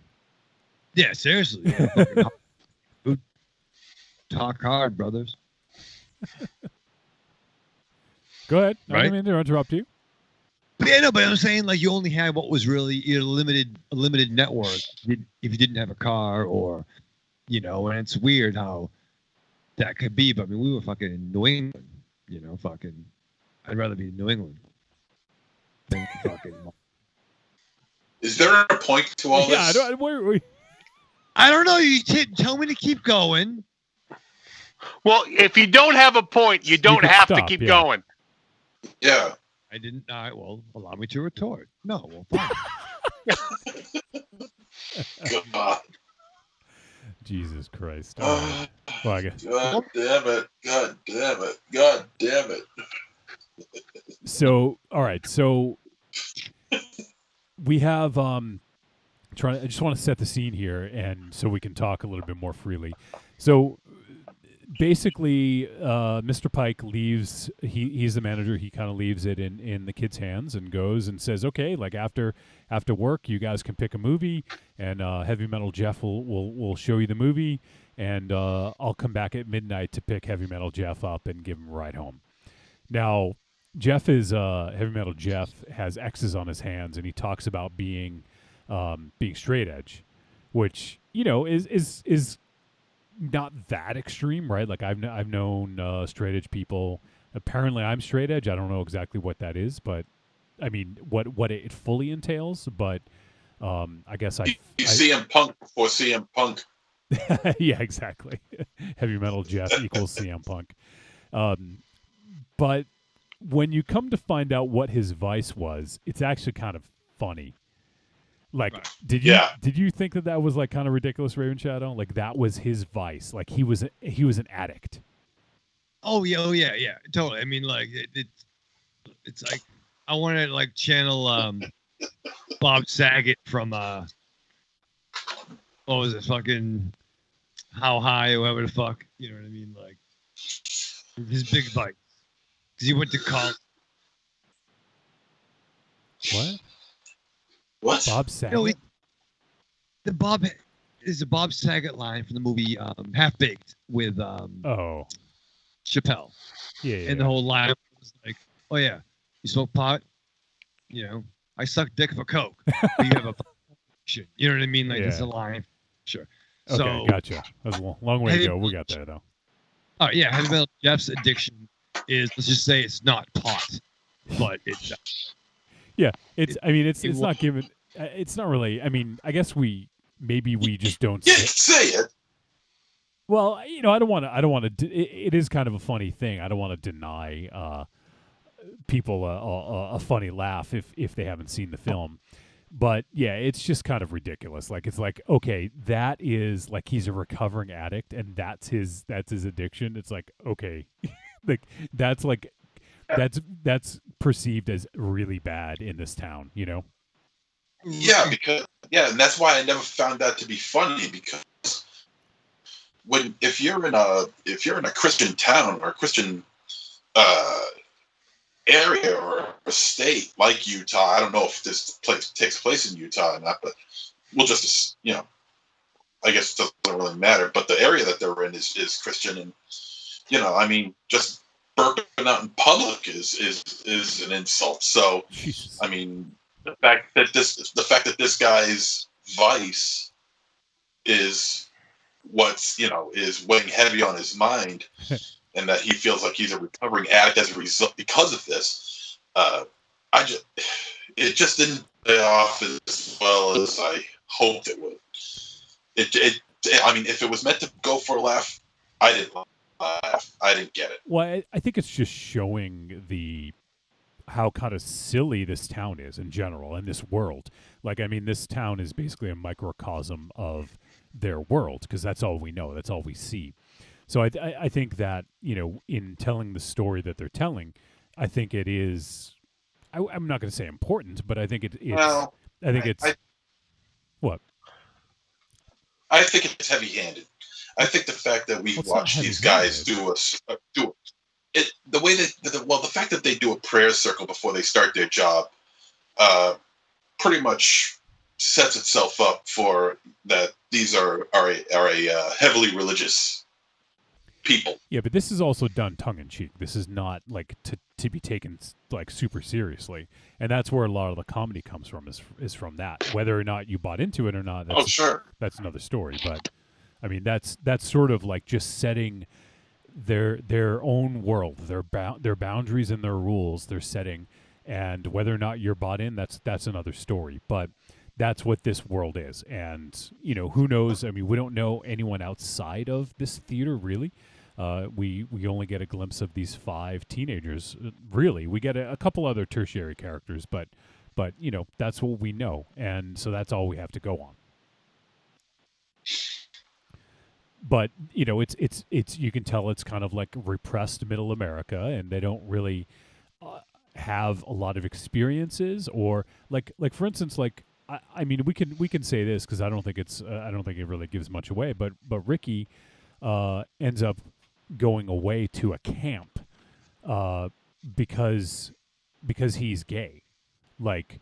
Speaker 4: Yeah, seriously. Yeah, talk hard, brothers.
Speaker 3: Go ahead.
Speaker 4: Right?
Speaker 3: I didn't mean to interrupt you.
Speaker 4: But yeah, no, but I'm saying like you only had what was really a limited network if you didn't have a car, or and it's weird how that could be. But I mean, we were fucking in New England, fucking. I'd rather be in New England than fucking.
Speaker 2: Is there a point to all this?
Speaker 4: I don't know. You tell me to keep going.
Speaker 5: Well, if you don't have a point, you don't have to keep going.
Speaker 2: Yeah.
Speaker 4: I didn't. All right. Well, allow me to retort. No. Well, fine.
Speaker 2: God.
Speaker 3: Jesus Christ. Well, I guess.
Speaker 2: God damn it.
Speaker 3: So, all right. So we have I just want to set the scene here, and so we can talk a little bit more freely. So basically, Mr. Pike leaves. He's the manager. He kind of leaves it in the kids' hands and goes and says, "Okay, like after work, you guys can pick a movie, and Heavy Metal Jeff will show you the movie, and I'll come back at midnight to pick Heavy Metal Jeff up and give him a ride home." Now, Jeff is Heavy Metal Jeff has X's on his hands, and he talks about being straight edge, which is not that extreme, right? Like I've known straight edge people. Apparently, I'm straight edge. I don't know exactly what that is, but I mean what it fully entails. But I guess
Speaker 2: CM Punk before CM Punk.
Speaker 3: Yeah, exactly. Heavy Metal Jeff equals CM Punk. But when you come to find out what his vice was, it's actually kind of funny. Like, did you think that was like kind of ridiculous, Raven Shadow? Like that was his vice. Like he was an addict.
Speaker 4: Oh yeah, totally. I mean, like it's like I want to like channel Bob Saget from what was it, fucking How High or whatever the fuck, you know what I mean? Like his big bite. Because he went to college.
Speaker 3: What?
Speaker 2: What?
Speaker 3: Bob Saget?
Speaker 4: No, the Bob is a Bob Saget line from the movie Half Baked with Chappelle.
Speaker 3: Yeah,
Speaker 4: And the whole line was like, "Oh yeah, you smoke pot? You know, I suck dick for coke. But you have a shit. You know what I mean? Like it's a line. Sure.
Speaker 3: Okay,
Speaker 4: So,
Speaker 3: gotcha. That was a long way to go. We got there though.
Speaker 4: Oh yeah, heavy metal Jeff's addiction is, let's just say, it's not pot, but it's.
Speaker 3: Yeah, it's. I mean, it's not given. It's not really. I mean, I guess we just don't
Speaker 2: say it.
Speaker 3: Well, you know, I don't want to. It is kind of a funny thing. I don't want to deny people a funny laugh if they haven't seen the film. But yeah, it's just kind of ridiculous. Like it's like, okay, that is like he's a recovering addict, and that's his addiction. It's like, okay, that's perceived as really bad in this town, you know?
Speaker 2: Yeah, and that's why I never found that to be funny, because if you're in a Christian town or a Christian area or a state like Utah, I don't know if this place takes place in Utah or not, but we'll just, you know, I guess it doesn't really matter. But the area that they're in is Christian, and you know, I mean, just burping out in public is an insult. So,
Speaker 3: Jesus.
Speaker 2: I mean, the fact that this guy's vice is what's, you know, is weighing heavy on his mind, and that he feels like he's a recovering addict as a result because of this. It just didn't pay off as well as I hoped it would. I mean, if it was meant to go for a laugh, I didn't laugh. I didn't get it.
Speaker 3: Well, I think it's just showing how kind of silly this town is in general, and this world. Like, I mean, this town is basically a microcosm of their world, because that's all we know. That's all we see. So I think that, you know, in telling the story that they're telling, I think it is. I'm not going to say important, but I think it's.
Speaker 2: Well,
Speaker 3: I think it's. What?
Speaker 2: I think it's heavy-handed. I think the fact that we watch these guys the fact that they do a prayer circle before they start their job, pretty much sets itself up for that. These are a heavily religious people.
Speaker 3: Yeah, but this is also done tongue-in-cheek. This is not like to be taken like super seriously, and that's where a lot of the comedy comes from. Is from that. Whether or not you bought into it or not, that's another story. But I mean, that's sort of like just setting their own world, their boundaries and their rules they're setting, and whether or not you're bought in, that's another story. But that's what this world is, and you know, who knows? I mean, we don't know anyone outside of this theater really. We only get a glimpse of these 5 teenagers. Really, we get a couple other tertiary characters, but you know, that's what we know, and so that's all we have to go on. But you know, it's you can tell it's kind of like repressed middle America, and they don't really have a lot of experiences, or like for instance, like I mean, we can say this because I don't think it really gives much away, but Ricky ends up going away to a camp because he's gay, like,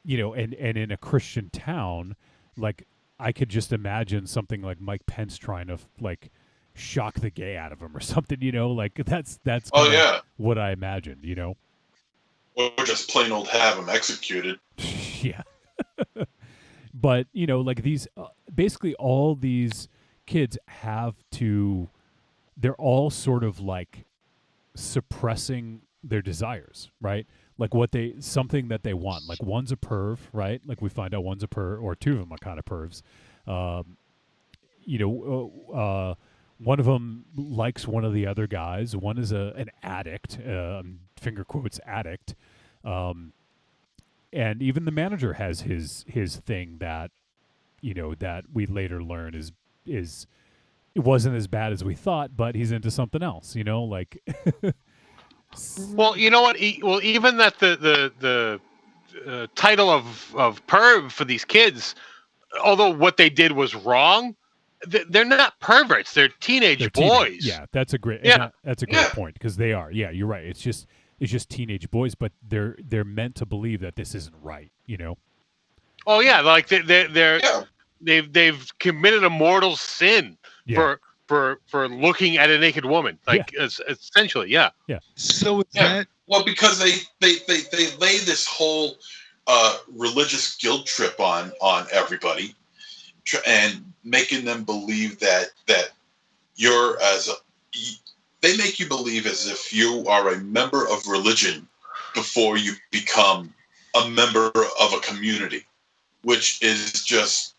Speaker 3: you know, and in a Christian town, like I could just imagine something like Mike Pence trying to like shock the gay out of him or something, you know, like that's what I imagined, you know,
Speaker 2: or just plain old have him executed.
Speaker 3: Yeah. But you know, like these basically all these kids they're all sort of like suppressing their desires, right? Like something that they want. Like one's a perv, right? Like we find out one's a perv, or 2 of them are kind of pervs. You know, one of them likes one of the other guys. One is an addict, finger quotes addict. And even the manager has his thing that, you know, that we later learn is it wasn't as bad as we thought, but he's into something else, you know, like.
Speaker 5: Well, you know what? Even that the title of perv for these kids, although what they did was wrong, they're not perverts. They're teenage boys.
Speaker 3: Yeah, that's a great. That's a great point because they are. Yeah, you're right. It's just teenage boys, but they're meant to believe that this isn't right. You know.
Speaker 5: Oh yeah, like they've committed a mortal sin for looking at a naked woman. Like essentially, yeah.
Speaker 4: So is that
Speaker 2: well because they lay this whole religious guilt trip on everybody and making them believe that you're they make you believe as if you are a member of religion before you become a member of a community, which is just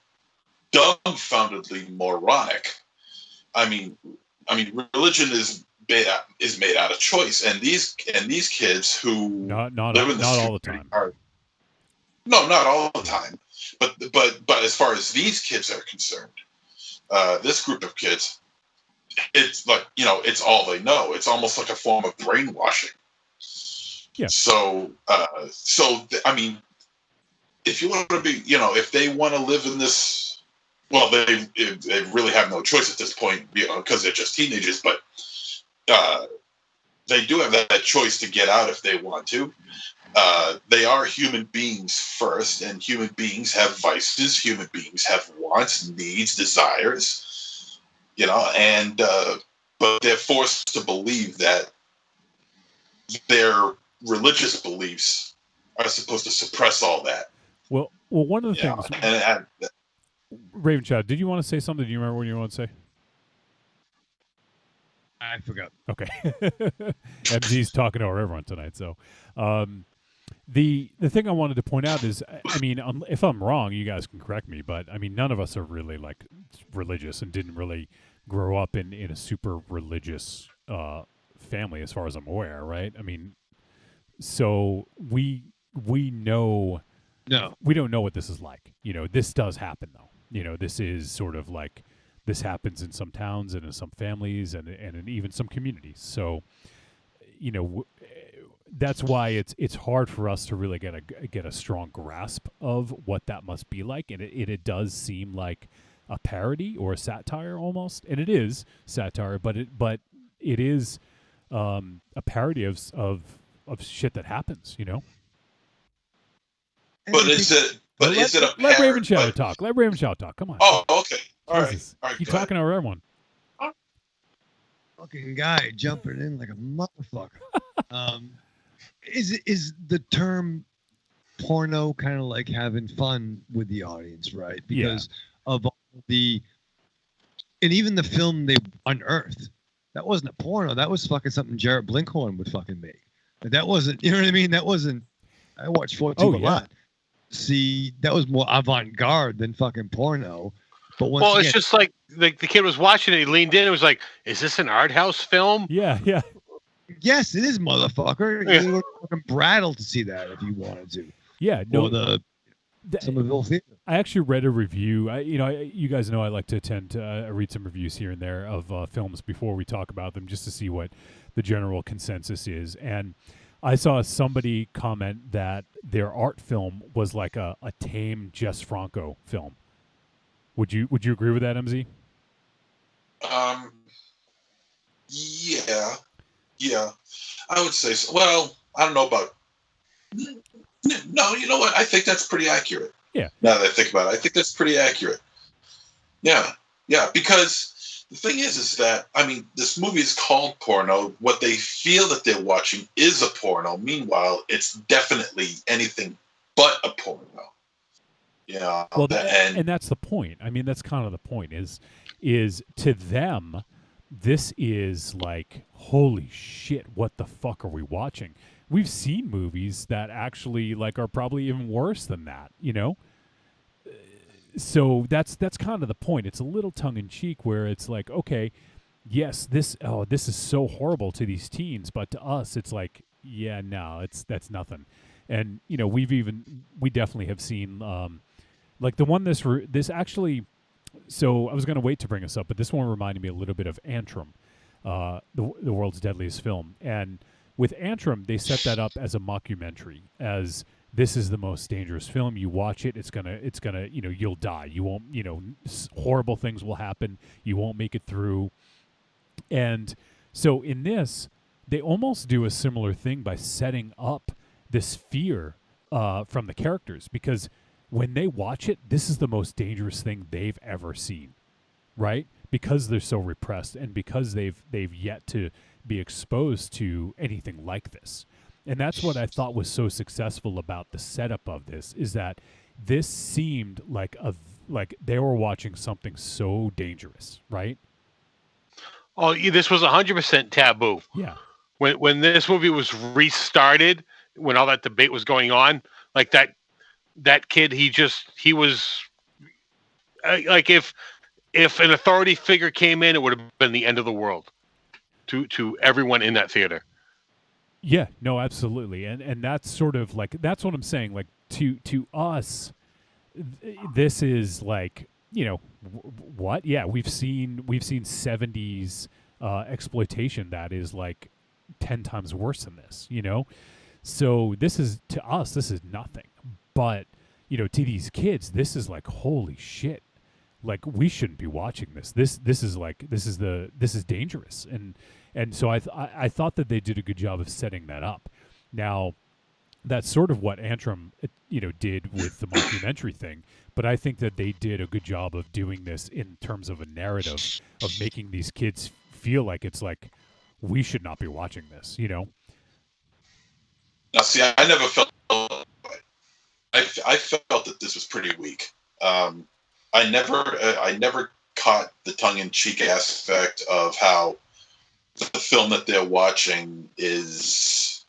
Speaker 2: dumbfoundedly moronic. I mean, religion is made out of choice, and these kids who
Speaker 3: not
Speaker 2: live in the
Speaker 3: all the time.
Speaker 2: No, not all the time, but as far as these kids are concerned, this group of kids, it's like it's all they know. It's almost like a form of brainwashing. Yeah. So I mean, if you want to be, if they want to live in this, well, they really have no choice at this point, because they're just teenagers. But they do have that choice to get out if they want to. They are human beings first, and human beings have vices. Human beings have wants, needs, desires. And but they're forced to believe that their religious beliefs are supposed to suppress all that.
Speaker 3: Well, one of the things. Raven Child, did you want to say something? Do you remember what you want to say?
Speaker 4: I forgot.
Speaker 3: Okay. MZ's talking over everyone tonight. So, the thing I wanted to point out is, I mean, if I'm wrong, you guys can correct me, but I mean, none of us are really like religious and didn't really grow up in a super religious family, as far as I'm aware, right? I mean, so we know.
Speaker 4: No,
Speaker 3: we don't know what this is like. This does happen though. This is sort of like this happens in some towns and in some families and in even some communities. So, that's why it's hard for us to really get a strong grasp of what that must be like. And it does seem like a parody or a satire almost, and it is satire, but it is a parody of shit that happens.
Speaker 2: But is it a
Speaker 3: let Raven Shadow talk? Let Raven Shadow talk. Come on.
Speaker 2: Oh, okay. All right.
Speaker 3: Keep talking over everyone.
Speaker 4: Fucking guy jumping in like a motherfucker. Is the term porno kind of like having fun with the audience, right? Because of all and even the film they unearthed, that wasn't a porno. That was fucking something Jarrett Blinkhorn would fucking make. That wasn't, you know what I mean? That wasn't. I watched 14 a lot. See, that was more avant-garde than fucking porno. But
Speaker 5: it's just like the kid was watching it. He leaned in and was like, "Is this an art house film?"
Speaker 3: Yeah.
Speaker 4: Yes, it is, motherfucker.
Speaker 5: Yeah.
Speaker 4: You would fucking brattle to see that if you wanted to.
Speaker 3: Yeah, no.
Speaker 4: Or Somerville Theater.
Speaker 3: I actually read a review. You guys know I like to read some reviews here and there of films before we talk about them, just to see what the general consensus is. And I saw somebody comment that their art film was like a tame Jess Franco film. Would you agree with that, MZ?
Speaker 2: Yeah, I would say so. Well, I don't know about. No, you know what? I think that's pretty accurate.
Speaker 3: Yeah.
Speaker 2: Now that I think about it, I think that's pretty accurate. Yeah, because the thing is that, I mean, this movie is called Porno. What they feel that they're watching is a porno. Meanwhile, it's definitely anything but a porno. Yeah.
Speaker 3: Well, and that's the point. I mean, that's kind of the point is to them, this is like, holy shit, what the fuck are we watching? We've seen movies that actually like are probably even worse than that, So that's kind of the point. It's a little tongue in cheek where it's like, okay, yes, this is so horrible to these teens, but to us, it's like, yeah, no, that's nothing. And we definitely have seen like the one this actually. So I was going to wait to bring this up, but this one reminded me a little bit of Antrim, the world's deadliest film. And with Antrim, they set that up as a mockumentary, as this is the most dangerous film. You watch it, it's gonna, you'll die. You won't, horrible things will happen. You won't make it through. And so in this, they almost do a similar thing by setting up this fear from the characters, because when they watch it, this is the most dangerous thing they've ever seen, right? Because they're so repressed, and because they've yet to be exposed to anything like this. And that's what I thought was so successful about the setup of this, is that this seemed like they were watching something so dangerous, right?
Speaker 5: Oh, yeah, this was 100% taboo.
Speaker 3: Yeah.
Speaker 5: When this movie was restarted, when all that debate was going on, like that kid, he was like, if an authority figure came in, it would have been the end of the world to everyone in that theater.
Speaker 3: Yeah, no, absolutely. And that's sort of like, that's what I'm saying. Like to us, this is like, what? Yeah, we've seen 70s exploitation that is like 10 times worse than this, So this is, to us, this is nothing. But, to these kids, this is like, holy shit. Like, we shouldn't be watching this. This is dangerous. And so I thought that they did a good job of setting that up. Now, that's sort of what Antrim, did with the mockumentary thing. But I think that they did a good job of doing this in terms of a narrative of making these kids feel like it's like, we should not be watching this, Now,
Speaker 2: see, I never felt. I felt that this was pretty weak. I never caught the tongue-in-cheek aspect of how the film that they're watching is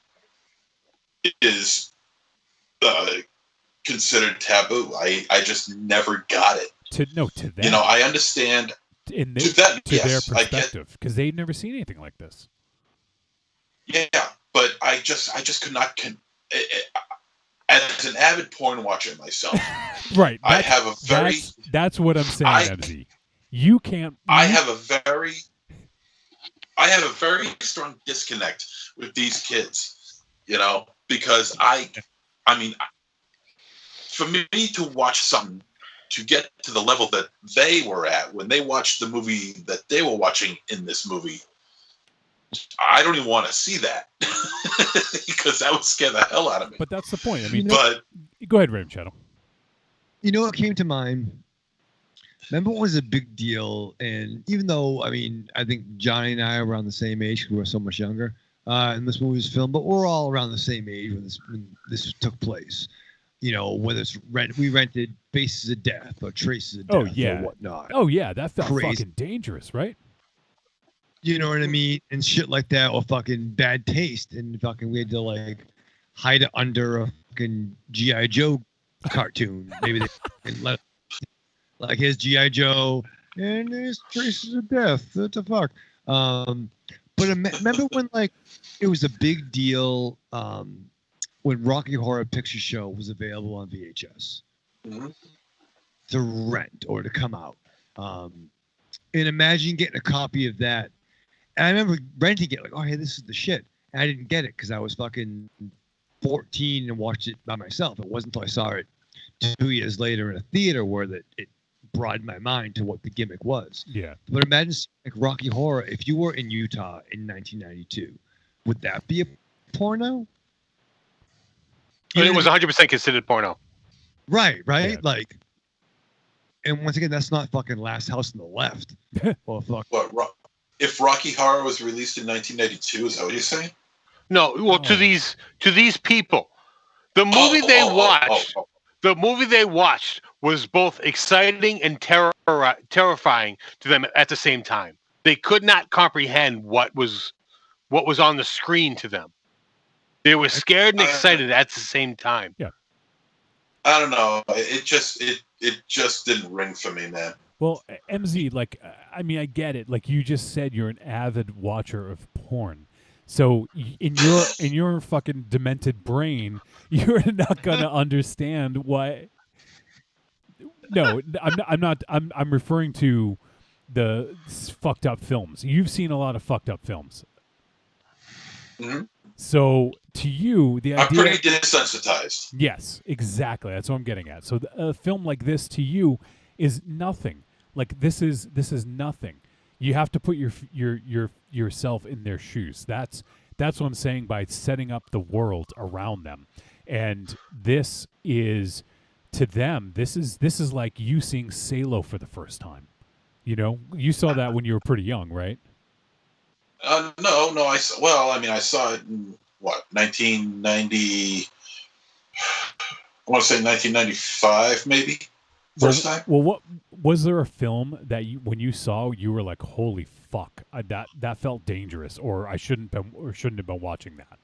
Speaker 2: considered taboo. I just never got it.
Speaker 3: To them.
Speaker 2: I understand
Speaker 3: to
Speaker 2: their
Speaker 3: perspective, because they've never seen anything like this.
Speaker 2: Yeah, but I just could not. As an avid porn watcher myself,
Speaker 3: right?
Speaker 2: I have a very.
Speaker 3: That's what I'm saying, MZ. You can't.
Speaker 2: I have a very strong disconnect with these kids, because I mean, for me to watch something, to get to the level that they were at when they watched the movie that they were watching in this movie, I don't even want to see that because that would scare the hell out of me.
Speaker 3: But that's the point. I mean,
Speaker 2: go
Speaker 3: ahead, Raven Shadow.
Speaker 4: What came to mind? Remember what was a big deal? And even though, I think Johnny and I were around the same age, because we were so much younger, and this movie was filmed, but we're all around the same age when this took place. Whether it's we rented Faces of Death or Traces of Death or whatnot.
Speaker 3: Oh yeah, that felt
Speaker 4: crazy.
Speaker 3: Fucking dangerous, right?
Speaker 4: You know what I mean? And shit like that, or fucking Bad Taste, and fucking we had to like hide it under a fucking G.I. Joe cartoon. Maybe they can let like his G.I. Joe and there's Traces of Death. What the fuck? But remember when like it was a big deal when Rocky Horror Picture Show was available on VHS to rent or to come out. And imagine getting a copy of that. And I remember renting it, like, oh, hey, this is the shit. And I didn't get it because I was fucking 14 and watched it by myself. It wasn't until I saw it 2 years later in a theater where it broadened my mind to what the gimmick was.
Speaker 3: Yeah.
Speaker 4: But imagine like Rocky Horror, if you were in Utah in 1992, would that be a porno?
Speaker 5: It was 100% considered porno.
Speaker 4: Right.
Speaker 3: Yeah.
Speaker 4: Like, and once again, that's not fucking Last House on the Left. Well, fuck.
Speaker 2: What? If Rocky Horror was released in 1992, is that what you're saying?
Speaker 5: No. Well, to these people, the movie the movie they watched was both exciting and terrifying to them at the same time. They could not comprehend what was on the screen to them. They were scared and excited at the same time.
Speaker 3: Yeah.
Speaker 2: I don't know. It just didn't ring for me, man.
Speaker 3: Well, MZ, like, I mean, I get it. Like you just said, you're an avid watcher of porn. So in your fucking demented brain, you're not gonna understand why. No, I'm not. I'm referring to the fucked up films. You've seen a lot of fucked up films.
Speaker 2: Mm-hmm.
Speaker 3: So to you, the idea...
Speaker 2: I'm pretty desensitized.
Speaker 3: Yes, exactly. That's what I'm getting at. So a film like this to you is nothing. Like this is nothing. You have to put yourself in their shoes. That's what I'm saying by setting up the world around them. And this is, to them, this is like you seeing Salo for the first time. You know, you saw that when you were pretty young, right?
Speaker 2: No. I saw it in, 1990. I want to say 1995, maybe. First time.
Speaker 3: Well, what was there a film that you, when you saw, you were like, "Holy fuck, that felt dangerous," or I shouldn't have been watching that?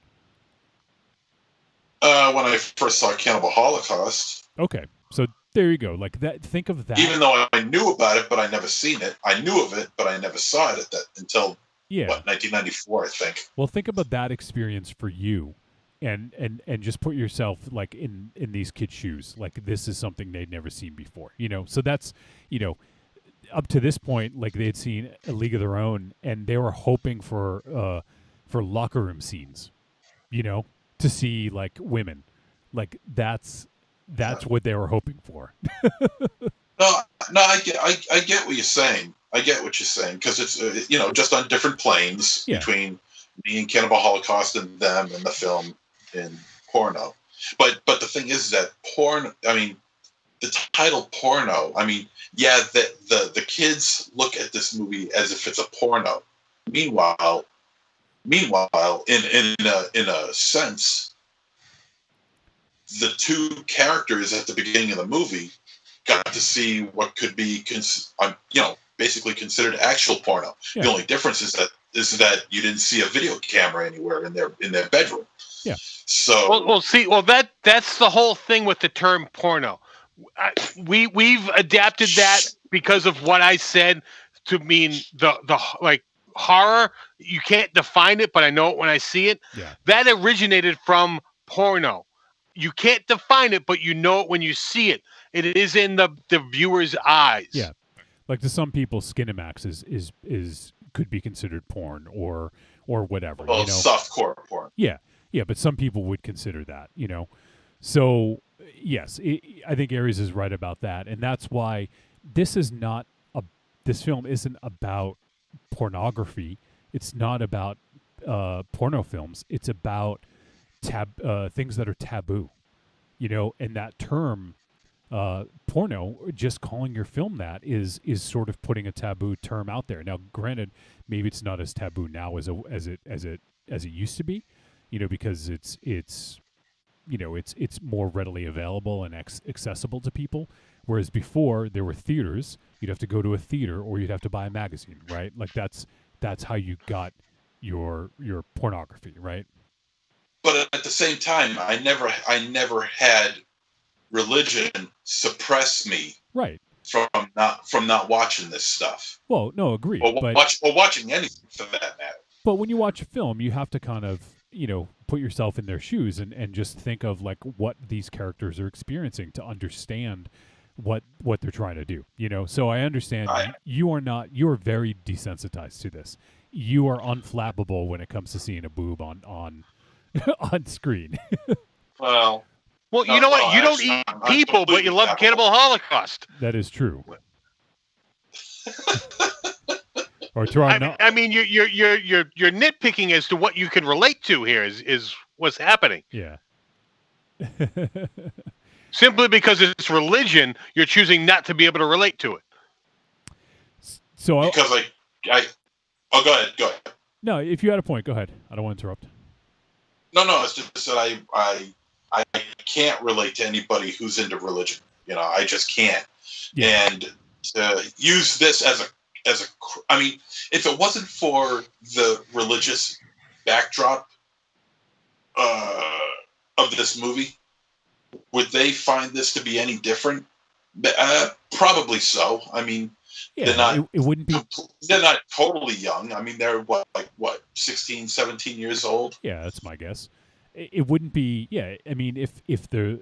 Speaker 2: When I first saw Cannibal Holocaust.
Speaker 3: Okay, so there you go. Like that. Think of that.
Speaker 2: Even though I knew about it, but I never seen it. I knew of it, but I never saw it until 1994, I think.
Speaker 3: Well, think about that experience for you, and just put yourself like in these kids' shoes. Like this is something they'd never seen before. You know, so that's, you know, up to this point, like they'd seen A League of Their Own, and they were hoping for locker room scenes. You know, to see like women, like that's what they were hoping for.
Speaker 2: No, I get what you're saying. I get what you're saying, because it's just on different planes between me and Cannibal Holocaust and them and the film in Porno. But the thing is that porn. I mean, the title Porno. I mean, the kids look at this movie as if it's a porno. Meanwhile, in a sense, the two characters at the beginning of the movie got to see what could be, basically considered actual porno. Yeah. The only difference is that you didn't see a video camera anywhere in their bedroom.
Speaker 3: Yeah.
Speaker 2: So
Speaker 5: that's the whole thing with the term porno. We've adapted that because of what I said to mean the like horror. You can't define it, but I know it when I see it.
Speaker 3: Yeah.
Speaker 5: That originated from porno. You can't define it, but you know it when you see it. It is in the viewer's eyes.
Speaker 3: Yeah. Like to some people, Skinemax is could be considered porn or whatever.
Speaker 2: Well, softcore porn.
Speaker 3: Yeah, but some people would consider that, you know. So yes, I think Aries is right about that, and that's why this film isn't about pornography. It's not about porno films. It's about things that are taboo, you know, and that term. Porno, just calling your film that is sort of putting a taboo term out there. Now, granted, maybe it's not as taboo now as it used to be, you know, because it's more readily available and accessible to people. Whereas before there were theaters, you'd have to go to a theater or you'd have to buy a magazine, right? Like that's how you got your pornography, right?
Speaker 2: But at the same time, I never had religion suppress me,
Speaker 3: right,
Speaker 2: from not watching this stuff.
Speaker 3: Well, no, agreed.
Speaker 2: Or watching anything for that matter.
Speaker 3: But when you watch a film, you have to kind of, you know, put yourself in their shoes and just think of like what these characters are experiencing to understand what they're trying to do. You know, so I understand you are very desensitized to this. You are unflappable when it comes to seeing a boob on on screen.
Speaker 5: Well, you know what? You don't eat people, but you love Cannibal Holocaust.
Speaker 3: That is true. Or
Speaker 5: I mean, you're nitpicking as to what you can relate to here is what's happening.
Speaker 3: Yeah.
Speaker 5: Simply because it's religion, you're choosing not to be able to relate to it.
Speaker 3: So
Speaker 2: because go ahead.
Speaker 3: No, if you had a point, go ahead. I don't want to interrupt.
Speaker 2: No, it's just that I can't relate to anybody who's into religion. You know, I just can't.
Speaker 3: Yeah.
Speaker 2: And to use this as I mean, if it wasn't for the religious backdrop of this movie, would they find this to be any different? Probably so. I mean, they're not.
Speaker 3: It wouldn't be.
Speaker 2: They're not totally young. I mean, they're what 16, 17 years old.
Speaker 3: Yeah, that's my guess. It wouldn't be. Yeah, I mean, if there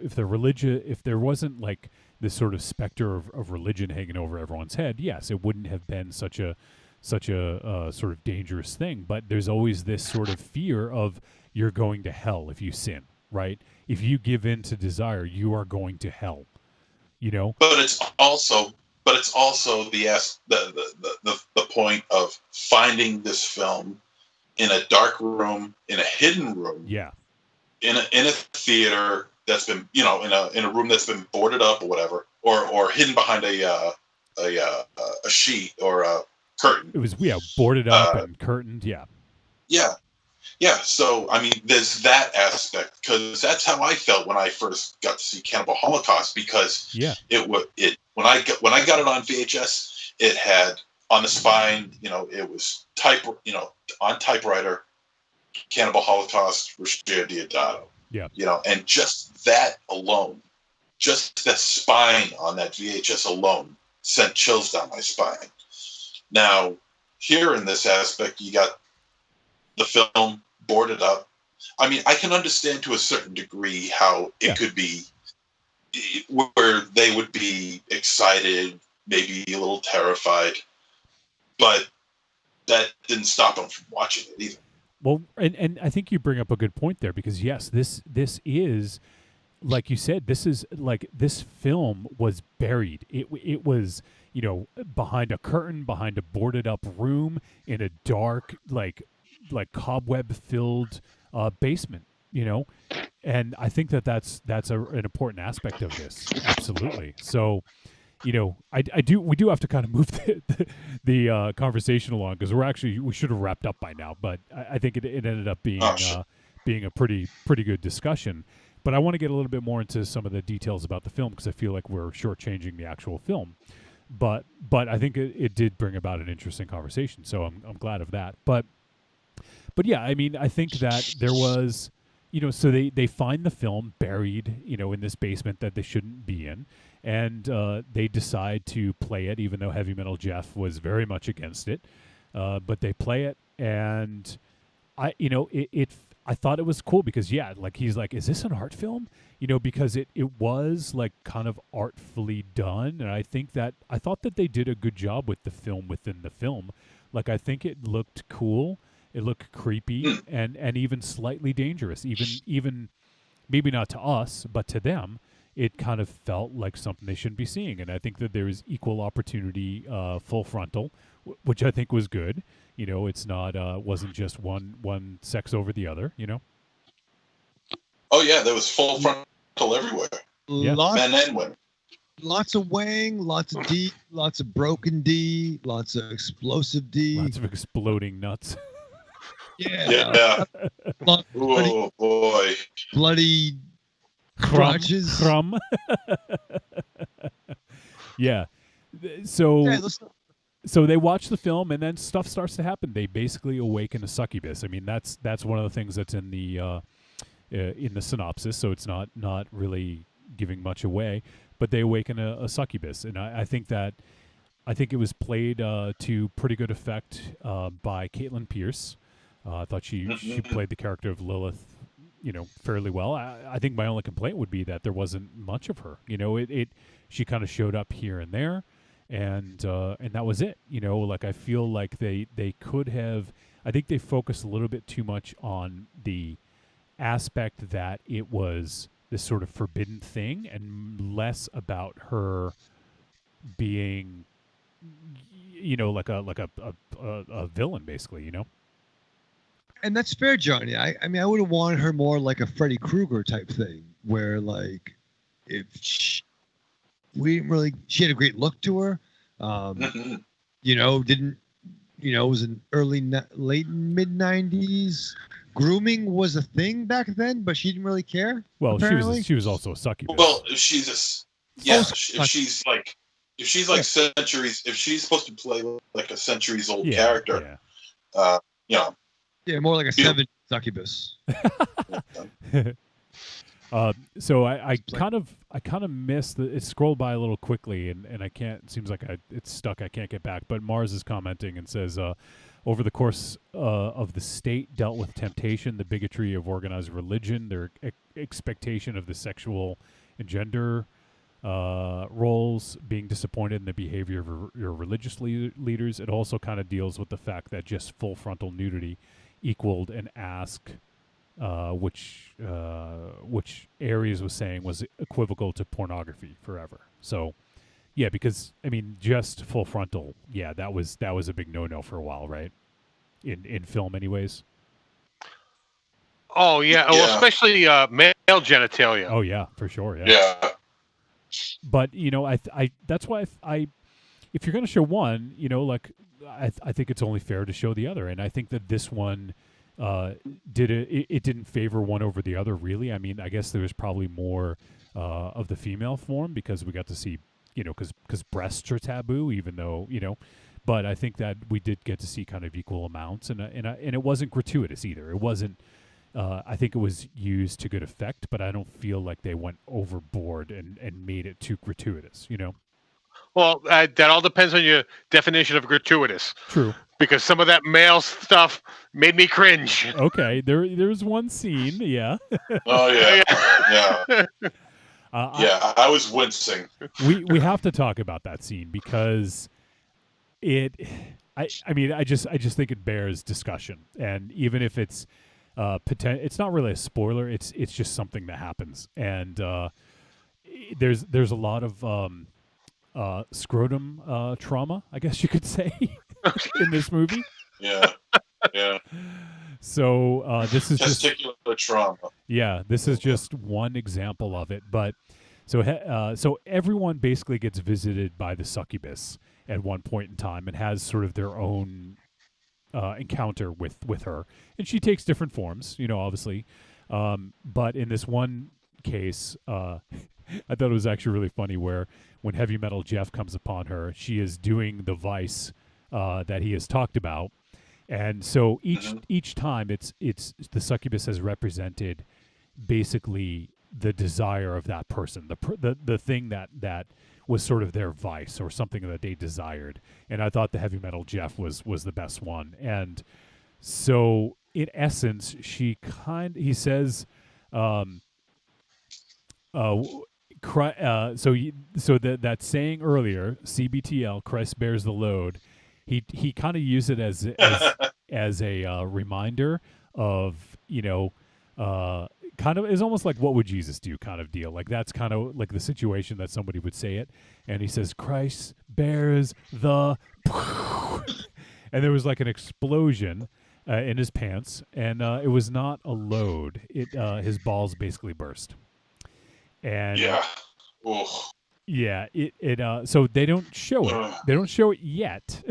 Speaker 3: wasn't like this sort of specter of religion hanging over everyone's head, yes, it wouldn't have been such a sort of dangerous thing. But there's always this sort of fear of you're going to hell if you sin, right? If you give in to desire, you are going to hell. You know.
Speaker 2: But it's also the point of finding this film in a dark room, in a hidden room.
Speaker 3: Yeah.
Speaker 2: In a theater that's been, in a room that's been boarded up or whatever, or hidden behind a sheet or a curtain.
Speaker 3: It was boarded up and curtained.
Speaker 2: Yeah. So I mean, there's that aspect, because that's how I felt when I first got to see Cannibal Holocaust, because when I got it on VHS, it had on the spine, it was on typewriter, Cannibal Holocaust, Roger Diodato.
Speaker 3: Yeah.
Speaker 2: And just that alone, just the spine on that VHS alone sent chills down my spine. Now, here in this aspect, you got the film boarded up. I mean, I can understand to a certain degree how it could be, where they would be excited, maybe a little terrified, but that didn't stop them from watching it either.
Speaker 3: Well, and I think you bring up a good point there, because yes, this is, like you said, this film was buried. It was, behind a curtain, behind a boarded up room, in a dark, like cobweb filled basement, and I think that's an important aspect of this. Absolutely. So, we do have to kind of move the conversation along, because we should have wrapped up by now, but I think it ended up being a pretty good discussion. But I want to get a little bit more into some of the details about the film, because I feel like we're shortchanging the actual film. But I think it did bring about an interesting conversation, so I'm glad of that. But yeah, I mean, I think that there was, so they find the film buried, in this basement that they shouldn't be in, and they decide to play it, even though Heavy Metal Jeff was very much against it. But they play it, and I thought it was cool, because he's like, is this an art film? Because it was like kind of artfully done, and I thought that they did a good job with the film within the film. Like, I think it looked cool. It looked creepy and even slightly dangerous. Even maybe not to us, but to them, it kind of felt like something they shouldn't be seeing. And I think that there is equal opportunity, full frontal, which I think was good. It's not wasn't just one sex over the other.
Speaker 2: Oh yeah, there was full frontal everywhere.
Speaker 3: Yeah.
Speaker 2: Men and women.
Speaker 4: Lots of wang, lots of D, lots of broken D, lots of explosive D,
Speaker 3: lots of exploding nuts.
Speaker 2: Yeah. Oh boy.
Speaker 4: Bloody crotches.
Speaker 3: Crumb. Yeah. So they watch the film, and then stuff starts to happen. They basically awaken a succubus. I mean, that's one of the things that's in the synopsis. So it's not really giving much away. But they awaken a succubus, and I think it was played to pretty good effect by Caitlin Pierce. I thought she played the character of Lilith, fairly well. I think my only complaint would be that there wasn't much of her. She kind of showed up here and there, and that was it. Like, I feel like they could have. I think they focused a little bit too much on the aspect that it was this sort of forbidden thing, and less about her being, like a villain, basically.
Speaker 4: And that's fair, Johnny. I mean, I would have wanted her more like a Freddy Krueger type thing, where like, she had a great look to her. It was an late mid 90s. Grooming was a thing back then, but she didn't really care.
Speaker 3: Well,
Speaker 4: apparently.
Speaker 3: she was also a succubus.
Speaker 2: Well, if she's centuries, if she's supposed to play like a centuries old character,
Speaker 4: more like a 70s succubus.
Speaker 3: So I kind of missed it. Scrolled by a little quickly, and I can't. It seems like it's stuck. I can't get back. But Mars is commenting and says, over the course of the state dealt with temptation, the bigotry of organized religion, their expectation of the sexual and gender roles, being disappointed in the behavior of your religious leaders. It also kind of deals with the fact that just full frontal nudity equaled an ask which Aries was saying was equivocal to pornography forever. So, yeah, because I mean, just full frontal, yeah, that was a big no-no for a while, right? In film, anyways.
Speaker 5: Oh yeah, well, especially male genitalia.
Speaker 3: Oh yeah, for sure. Yeah.
Speaker 2: Yeah.
Speaker 3: But I that's why if you're going to show one, like I think it's only fair to show the other, and I think that this one it didn't favor one over the other, really. I mean, I guess there was probably more of the female form because we got to see, because breasts are taboo, even though but I think that we did get to see kind of equal amounts, and it wasn't gratuitous either. It wasn't. I think it was used to good effect, but I don't feel like they went overboard and made it too gratuitous.
Speaker 5: Well, that all depends on your definition of gratuitous.
Speaker 3: True.
Speaker 5: Because some of that male stuff made me cringe.
Speaker 3: Okay, there's one scene, yeah.
Speaker 2: Oh yeah, yeah. I was wincing.
Speaker 3: We have to talk about that scene because I just think it bears discussion, and even if it's it's not really a spoiler. It's just something that happens, and there's a lot of scrotum trauma, I guess you could say, in this movie.
Speaker 2: Yeah, yeah.
Speaker 3: So this is
Speaker 2: testicular trauma.
Speaker 3: Yeah, this is just one example of it. But so everyone basically gets visited by the succubus at one point in time and has sort of their own encounter with her, and she takes different forms, obviously. But in this one case, I thought it was actually really funny where when Heavy Metal Jeff comes upon her, she is doing the vice that he has talked about, and so each time it's the succubus has represented basically the desire of that person, the thing that was sort of their vice or something that they desired. And I thought the Heavy Metal Jeff was the best one. And so in essence, he says, that saying earlier, CBTL, Christ bears the load. He kind of used it as a reminder of, kind of is almost like what would Jesus do kind of deal. Like that's kind of like the situation that somebody would say it. And he says, Christ bears the and there was like an explosion in his pants, and it was not a load. His balls basically burst. And
Speaker 2: yeah.
Speaker 3: Yeah, so they don't show it. They don't show it yet.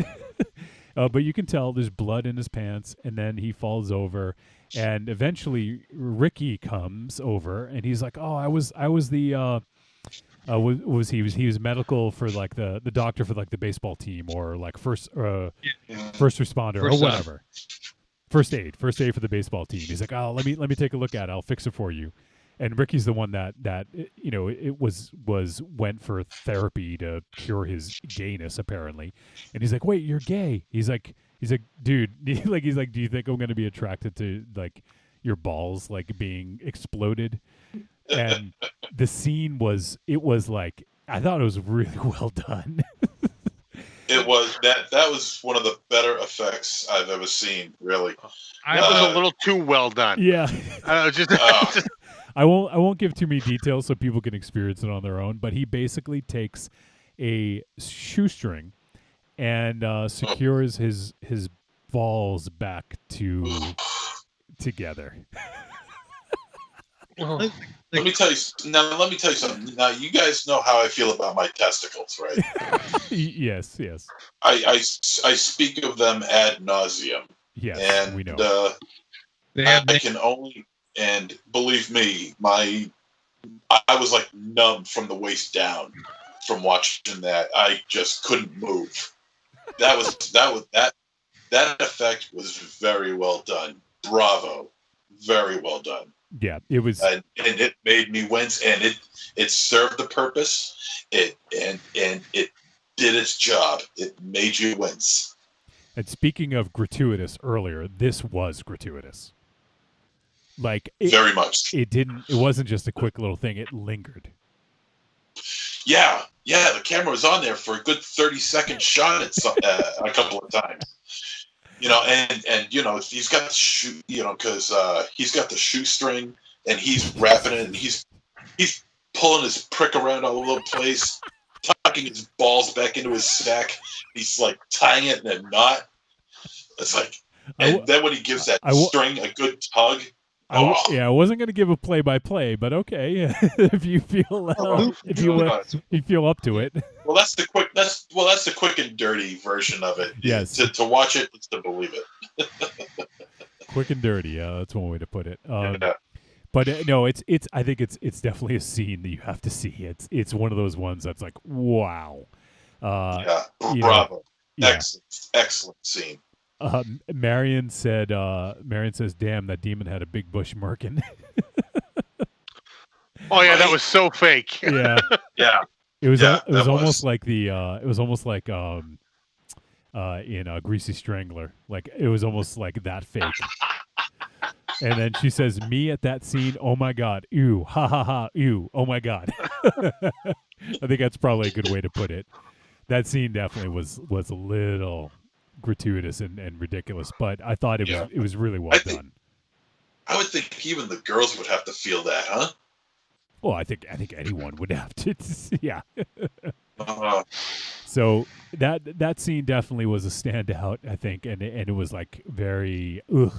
Speaker 3: But you can tell there's blood in his pants, and then he falls over. And eventually, Ricky comes over, and he's like, "Oh, I was the he was medical for like the doctor for like the baseball team, or like first responder or whatever, first aid for the baseball team." He's like, "Oh, let me take a look at it. I'll fix it for you." And Ricky's the one that it went for therapy to cure his gayness apparently, and he's like, "Wait, you're gay?" He's like, "Dude," he's like, "Do you think I'm going to be attracted to like your balls like being exploded?" And the scene was like, I thought it was really well done.
Speaker 2: It was that was one of the better effects I've ever seen. Really,
Speaker 5: that was a little too well done.
Speaker 3: Yeah,
Speaker 5: just.
Speaker 3: I won't give too many details so people can experience it on their own. But he basically takes a shoestring and secures his balls back together.
Speaker 2: Let me tell you something. Now, you guys know how I feel about my testicles, right?
Speaker 3: Yes.
Speaker 2: I speak of them ad nauseum.
Speaker 3: Yes,
Speaker 2: and
Speaker 3: we know.
Speaker 2: I can only, and believe me, I was like numb from the waist down from watching that. I just couldn't move. That effect was very well done. Bravo, very well done.
Speaker 3: Yeah, it was,
Speaker 2: and it made me wince, and it served the purpose. It did its job. It made you wince.
Speaker 3: And speaking of gratuitous, earlier, this was gratuitous. Like
Speaker 2: very much.
Speaker 3: It wasn't just a quick little thing. It lingered.
Speaker 2: Yeah. The camera was on there for a good 30-second shot at a couple of times. You know, and you know, he's got the shoe, you know, because he's got the shoestring and he's wrapping it and he's pulling his prick around all over the place, tucking his balls back into his sack. He's like tying it in a knot. It's like, and then when he gives that string a good tug.
Speaker 3: I wasn't going to give a play-by-play, but okay, if you feel you feel up to it.
Speaker 2: Well, that's the quick and dirty version of it.
Speaker 3: Yes.
Speaker 2: To watch it, it's to believe it.
Speaker 3: Quick and dirty. Yeah, that's one way to put it.
Speaker 2: Yeah.
Speaker 3: But no, it's. I think it's definitely a scene that you have to see. It's one of those ones that's like, wow.
Speaker 2: Yeah,
Speaker 3: you
Speaker 2: bravo.
Speaker 3: know, yeah.
Speaker 2: Excellent scene.
Speaker 3: Marion says, "Damn, that demon had a big bush merkin."
Speaker 5: Oh yeah, that was so fake.
Speaker 3: Yeah,
Speaker 2: yeah.
Speaker 3: It was almost like in Greasy Strangler. Like it was almost like that fake. And then she says, "Me at that scene. Oh my god. Ew. Ha ha ha. Ew. Oh my god." I think that's probably a good way to put it. That scene definitely was a little gratuitous and ridiculous, but I thought it was really well done.
Speaker 2: I would think even the girls would have to feel that, huh?
Speaker 3: Well, I think anyone would have to. Yeah. So that scene definitely was a standout, I think, and it was like very ugh.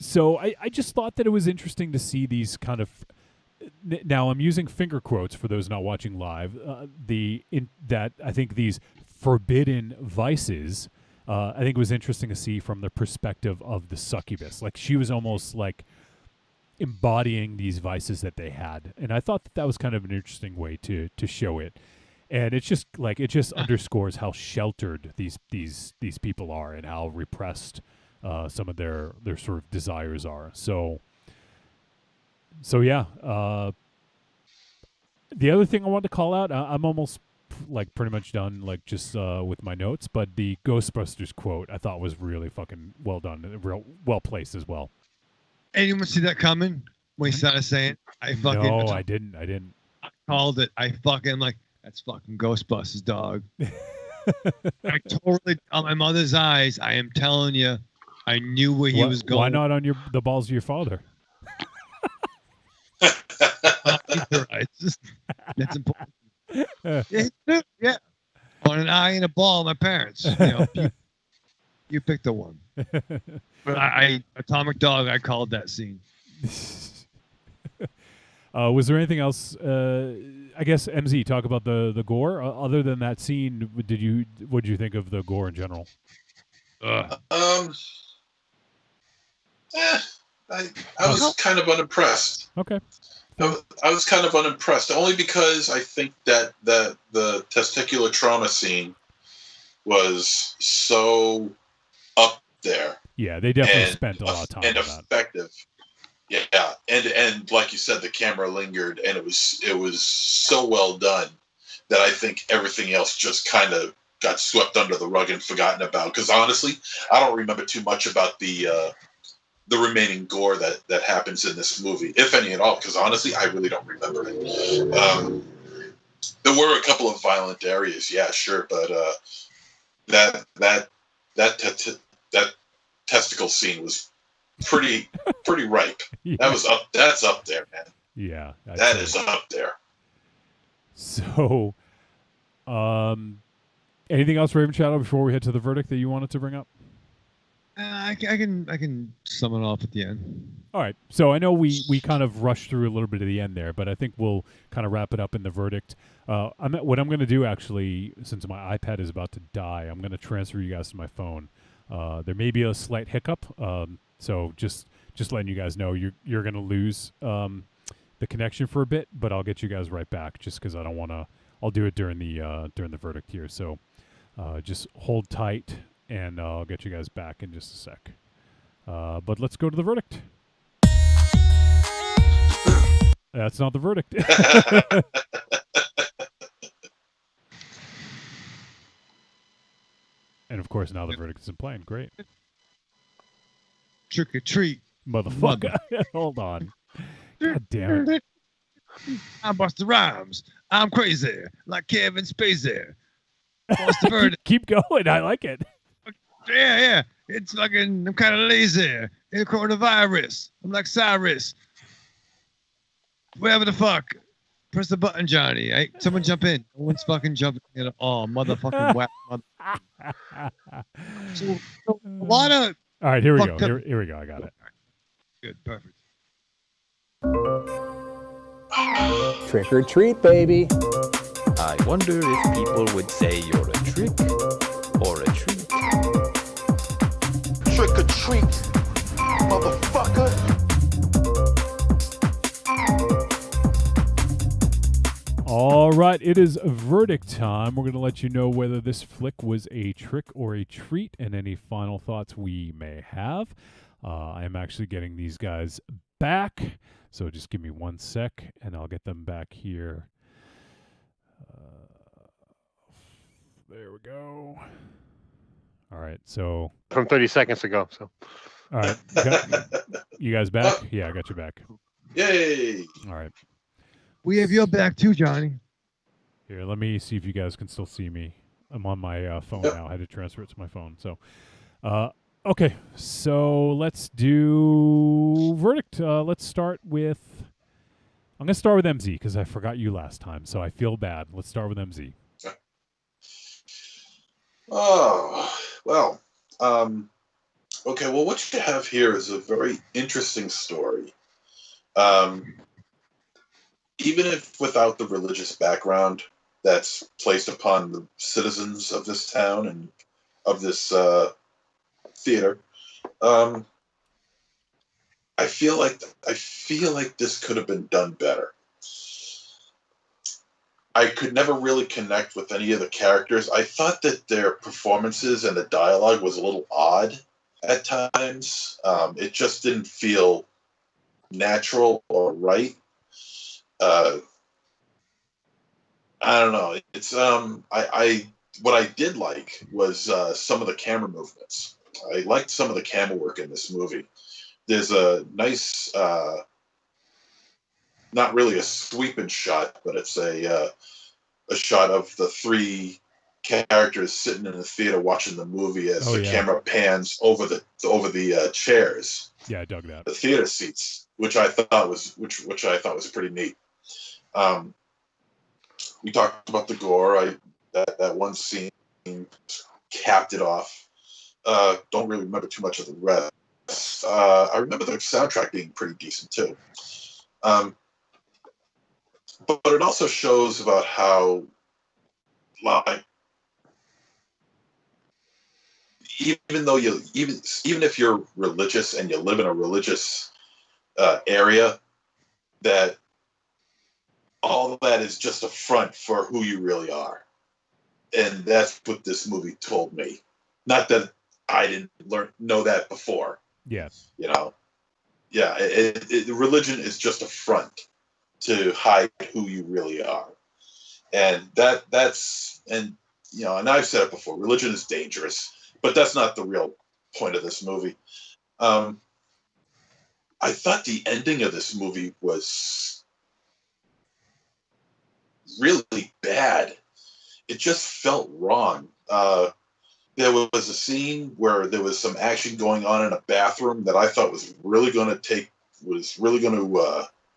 Speaker 3: So I just thought that it was interesting to see these kind of. Now I'm using finger quotes for those not watching live. That I think these forbidden vices. I think it was interesting to see from the perspective of the succubus. Like she was almost like embodying these vices that they had, and I thought that was kind of an interesting way to show it. And it's just like it just underscores how sheltered these people are and how repressed some of their sort of desires are. So yeah. The other thing I wanted to call out, I'm almost like pretty much done, like just with my notes. But the Ghostbusters quote I thought was really fucking well done, and real well placed as well.
Speaker 4: Anyone see that coming when he started saying, "I fucking"?
Speaker 3: No, I didn't.
Speaker 4: I called it. I fucking like that's fucking Ghostbusters, dog. I totally on my mother's eyes. I am telling you, I knew where he was going.
Speaker 3: Why not on the balls of your father?
Speaker 4: Right. That's important. Yeah. On an eye and a ball, my parents. You know, you picked the one. But Atomic Dog, I called that scene.
Speaker 3: Was there anything else? I guess MZ, talk about the gore. Other than that scene, what did you think of the gore in general?
Speaker 2: I was kind of unimpressed.
Speaker 3: Okay.
Speaker 2: I was kind of unimpressed, only because I think that the testicular trauma scene was so up there.
Speaker 3: Yeah, they definitely spent a lot of time
Speaker 2: and
Speaker 3: on that.
Speaker 2: Effective. Yeah, and like you said, the camera lingered, and it was so well done that I think everything else just kind of got swept under the rug and forgotten about. Because honestly, I don't remember too much about the remaining gore that happens in this movie, if any at all, because honestly, I really don't remember it. There were a couple of violent areas, yeah, sure, but that testicle scene was pretty ripe. Yeah. That's up there, man.
Speaker 3: Yeah.
Speaker 2: That is up there.
Speaker 3: So, anything else, Raven Shadow, before we head to the verdict that you wanted to bring up?
Speaker 4: I can sum it off at the end.
Speaker 3: All right. So I know we kind of rushed through a little bit of the end there, but I think we'll kind of wrap it up in the verdict. What I'm going to do, actually, since my iPad is about to die, I'm going to transfer you guys to my phone. There may be a slight hiccup, so just letting you guys know you're going to lose the connection for a bit, but I'll get you guys right back just because I don't want to. I'll do it during the verdict here. So just hold tight. And I'll get you guys back in just a sec. But let's go to the verdict. That's not the verdict. And of course, now the verdict isn't playing. Great.
Speaker 4: Trick or treat.
Speaker 3: Motherfucker. Hold on. God damn it.
Speaker 4: I'm Busta Rhymes. I'm crazy. Like Kevin Spacey. What's the verdict?
Speaker 3: Keep going. I like it.
Speaker 4: Yeah. It's fucking. I'm kind of lazy. In coronavirus. I'm like Cyrus. Whatever the fuck. Press the button, Johnny. Someone jump in. No one's fucking jumping in. Oh, motherfucking whack. So a lot of.
Speaker 3: All right, here we go. Here we go. I got it.
Speaker 4: Good, perfect.
Speaker 13: Trick or treat, baby.
Speaker 14: I wonder if people would say you're a trick or a treat.
Speaker 2: Trick or treat, motherfucker.
Speaker 3: All right, it is verdict time. We're going to let you know whether this flick was a trick or a treat and any final thoughts we may have. I am actually getting these guys back, so just give me 1 sec, and I'll get them back here. There we go. All right, so...
Speaker 5: From 30 seconds ago, so...
Speaker 3: All right, you guys back? Yeah, I got you back.
Speaker 2: Yay!
Speaker 3: All right.
Speaker 4: We have your back too, Johnny.
Speaker 3: Here, let me see if you guys can still see me. I'm on my phone now. I had to transfer it to my phone. So, okay. So let's do verdict. Let's start with. I'm gonna start with MZ because I forgot you last time, so I feel bad. Let's start with MZ.
Speaker 2: Oh well. Okay. Well, what you have here is a very interesting story. Even if without the religious background that's placed upon the citizens of this town and of this theater, I feel like this could have been done better. I could never really connect with any of the characters. I thought that their performances and the dialogue was a little odd at times. It just didn't feel natural or right. I don't know. It's what I did like was some of the camera movements. I liked some of the camera work in this movie. There's a nice, not really a sweeping shot, but it's a shot of the three characters sitting in the theater watching the movie as the camera pans over the chairs.
Speaker 3: Yeah, I dug that.
Speaker 2: The theater seats, which I thought was pretty neat. We talked about the gore. That one scene capped it off. Don't really remember too much of the rest. I remember the soundtrack being pretty decent too. But it also shows about how, like, even if you're religious and you live in a religious area, that all of that is just a front for who you really are. And that's what this movie told me. Not that I didn't know that before.
Speaker 3: Yeah.
Speaker 2: You know? Yeah, religion is just a front to hide who you really are. And and I've said it before, religion is dangerous, but that's not the real point of this movie. I thought the ending of this movie was really bad. It just felt wrong. There was a scene where there was some action going on in a bathroom that I thought was really going to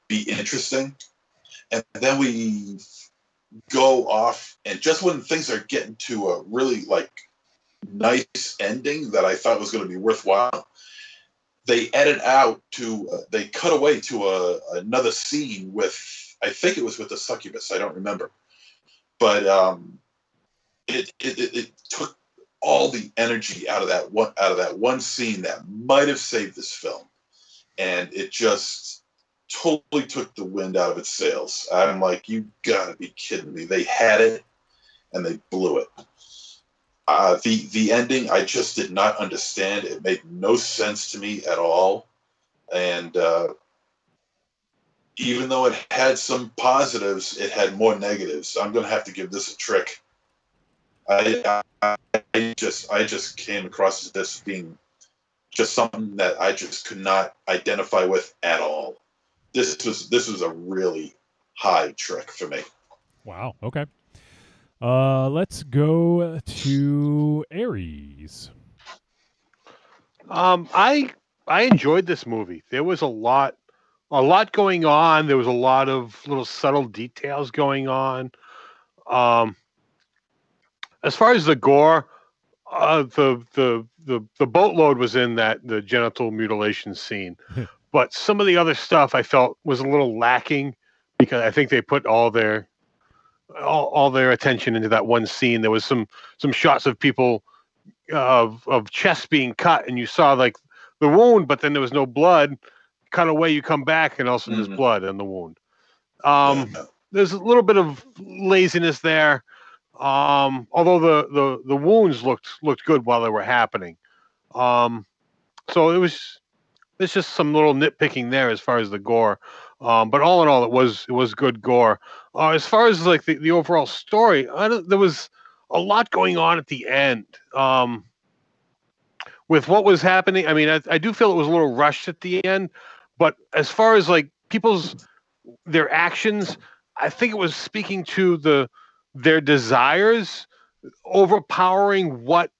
Speaker 2: be interesting, and then we go off, and just when things are getting to a really nice ending that I thought was going to be worthwhile, they they cut away to another scene with, I think it was with the succubus. I don't remember, but it took all the energy out of that one scene that might have saved this film, and it just totally took the wind out of its sails. I'm like, you gotta be kidding me! They had it, and they blew it. The ending, I just did not understand. It made no sense to me at all, and even though it had some positives, it had more negatives. I'm going to have to give this a trick. I just came across this being just something that I just could not identify with at all. This was a really high trick for me.
Speaker 3: Wow. Okay. Let's go to Aries.
Speaker 5: I enjoyed this movie. There was a lot going on. There was a lot of little subtle details going on. As far as the gore, the boatload was in the genital mutilation scene, but some of the other stuff I felt was a little lacking because I think they put all their attention into that one scene. There was some shots of people of chests being cut, and you saw like the wound, but then there was no blood. Cut away, you come back, and also there's blood in the wound. There's a little bit of laziness there. Although the wounds looked good while they were happening. So there's just some little nitpicking there as far as the gore. But all in all, it was good gore. As far as like the overall story, there was a lot going on at the end. With what was happening, I mean, I do feel it was a little rushed at the end. But as far as like their actions, I think it was speaking to their desires overpowering what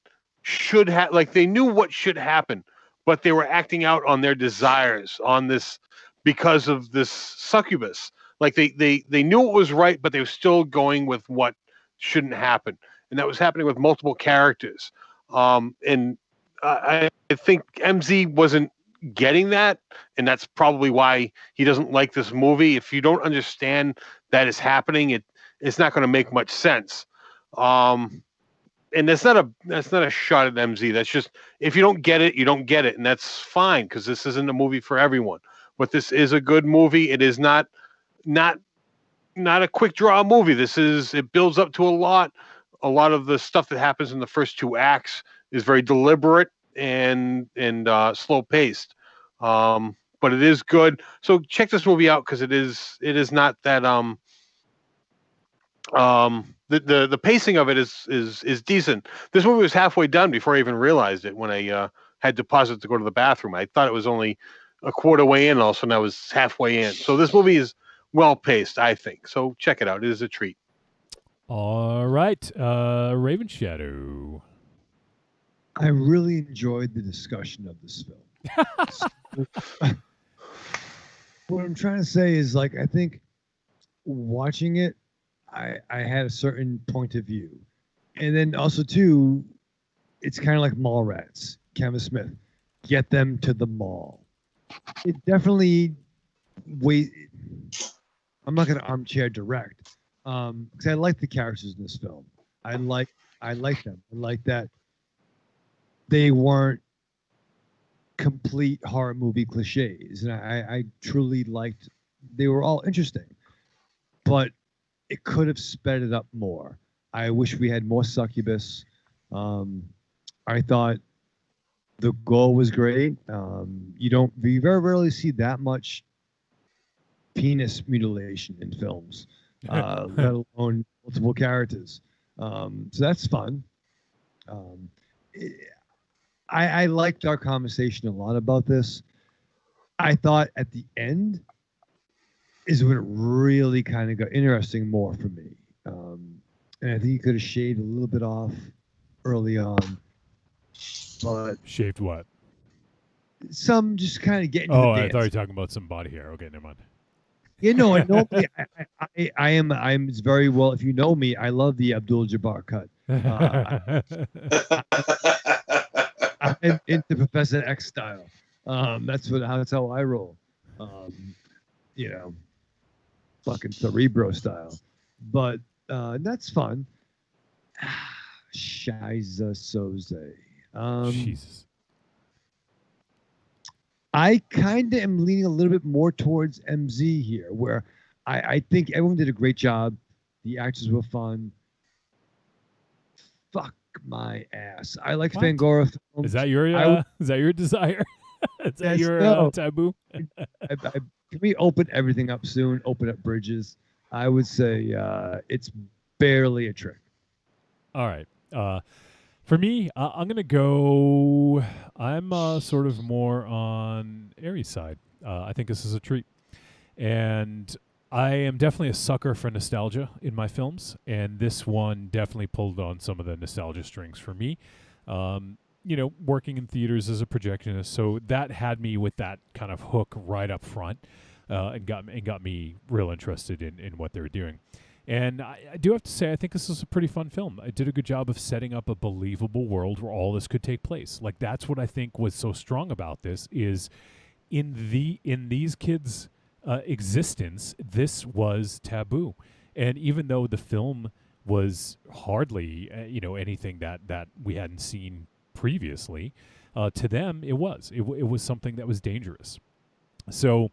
Speaker 5: should have. Like they knew what should happen, but they were acting out on their desires on this because of this succubus. Like they knew it was right, but they were still going with what shouldn't happen, and that was happening with multiple characters. And I think MZ wasn't getting that, and that's probably why he doesn't like this movie. If you don't understand that is happening, it's not going to make much sense. And that's not a shot at MZ. That's just, if you don't get it, you don't get it, and that's fine because this isn't a movie for everyone. But this is a good movie. It is not a quick draw movie. It builds up to a lot. A lot of the stuff that happens in the first two acts is very deliberate and slow paced. But it is good. So check this movie out because it is not that the pacing of it is decent. This movie was halfway done before I even realized it when I had to pause it to go to the bathroom. I thought it was only a quarter way in, also, and I was halfway in. So this movie is well paced, I think. So check it out. It is a treat.
Speaker 3: All right, Raven Shadow.
Speaker 4: I really enjoyed the discussion of this film. What I'm trying to say is, like, I think watching it, I had a certain point of view. And then also, too, it's kind of like Mallrats, Kevin Smith. Get them to the mall. It definitely I'm not going to armchair direct because I like the characters in this film. I like them. I like that they weren't complete horror movie cliches, and I truly liked. They were all interesting, but it could have sped it up more. I wish we had more succubus. I thought the goal was great. You very rarely see that much penis mutilation in films, let alone multiple characters. So that's fun. I liked our conversation a lot about this. I thought at the end is when it really kind of got interesting more for me. And I think you could have shaved a little bit off early on. But
Speaker 3: shaved what?
Speaker 4: Some just kind of getting.
Speaker 3: Oh, I thought you were talking about some body hair. Okay, never mind.
Speaker 4: You know, normally I am. I'm very well. If you know me, I love the Abdul Jabbar cut. I'm into Professor X style. That's how I roll. You know, fucking Cerebro style. But that's fun. Shiza Soze.
Speaker 3: Jesus.
Speaker 4: I kind of am leaning a little bit more towards MZ here, where I think everyone did a great job. The actors were fun. Fuck my ass. I like Fangoria films.
Speaker 3: Is that your desire? Is that your taboo?
Speaker 4: Can we open everything up soon? Open up bridges. I would say it's barely a trick.
Speaker 3: All right. For me, I'm going to go... I'm sort of more on Aries' side. I think this is a treat. And I am definitely a sucker for nostalgia in my films, and this one definitely pulled on some of the nostalgia strings for me. Working in theaters as a projectionist, so that had me with that kind of hook right up front, and got me real interested in what they were doing. And I do have to say, I think this is a pretty fun film. It did a good job of setting up a believable world where all this could take place. Like, that's what I think was so strong about this is in these kids' existence, this was taboo. And even though the film was hardly anything that we hadn't seen previously, to them it was something that was dangerous. So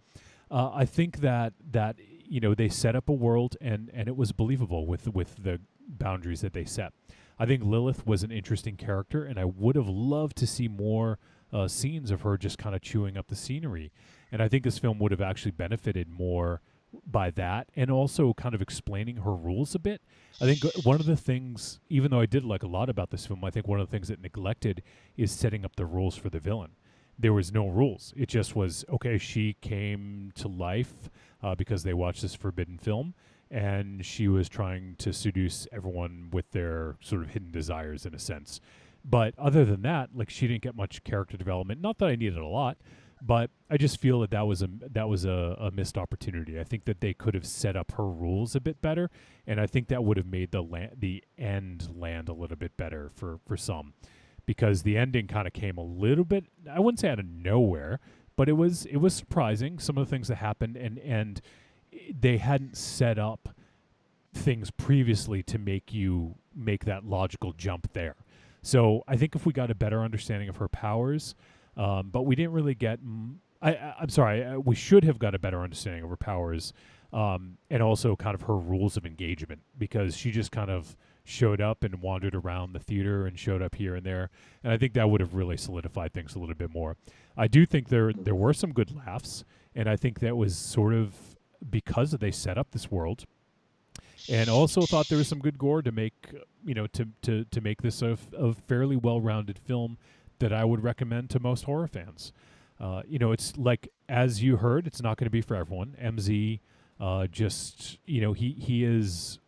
Speaker 3: I think that they set up a world and it was believable with the boundaries that they set. I think Lilith was an interesting character, and I would have loved to see more scenes of her just kind of chewing up the scenery. And I think this film would have actually benefited more by that, and also kind of explaining her rules a bit. I think one of the things, even though I did like a lot about this film, I think one of the things it neglected is setting up the rules for the villain. There was no rules. It just was, okay, she came to life because they watched this forbidden film, and she was trying to seduce everyone with their sort of hidden desires in a sense. But other than that, like, she didn't get much character development. Not that I needed a lot, but I just feel that was a missed opportunity. I think that they could have set up her rules a bit better, and I think that would have made the end land a little bit better for some, because the ending kind of came a little bit, I wouldn't say out of nowhere, but it was surprising, some of the things that happened, and they hadn't set up things previously to make that logical jump there. So I think if we got a better understanding of her powers, but we didn't really get. I'm sorry. We should have got a better understanding of her powers, and also kind of her rules of engagement, because she just kind of showed up and wandered around the theater and showed up here and there, and I think that would have really solidified things a little bit more. I do think there were some good laughs, and I think that was sort of because they set up this world, and also thought there was some good gore to make to make this a fairly well-rounded film that I would recommend to most horror fans. It's like, as you heard, it's not going to be for everyone. MZ, he is,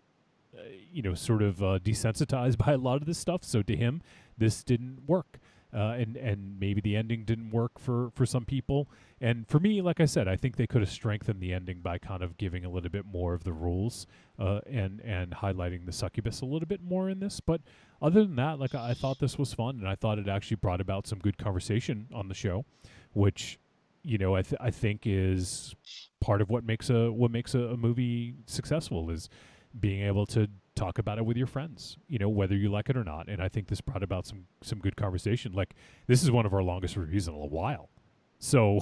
Speaker 3: sort of desensitized by a lot of this stuff. So to him, this didn't work. And maybe the ending didn't work for some people. And for me, like I said, I think they could have strengthened the ending by kind of giving a little bit more of the rules and highlighting the succubus a little bit more in this. But other than that, like, I thought this was fun, and I thought it actually brought about some good conversation on the show, which, I think is part of what makes a movie successful, is being able to talk about it with your friends, whether you like it or not. And I think this brought about some good conversation. Like, this is one of our longest reviews in a while. So,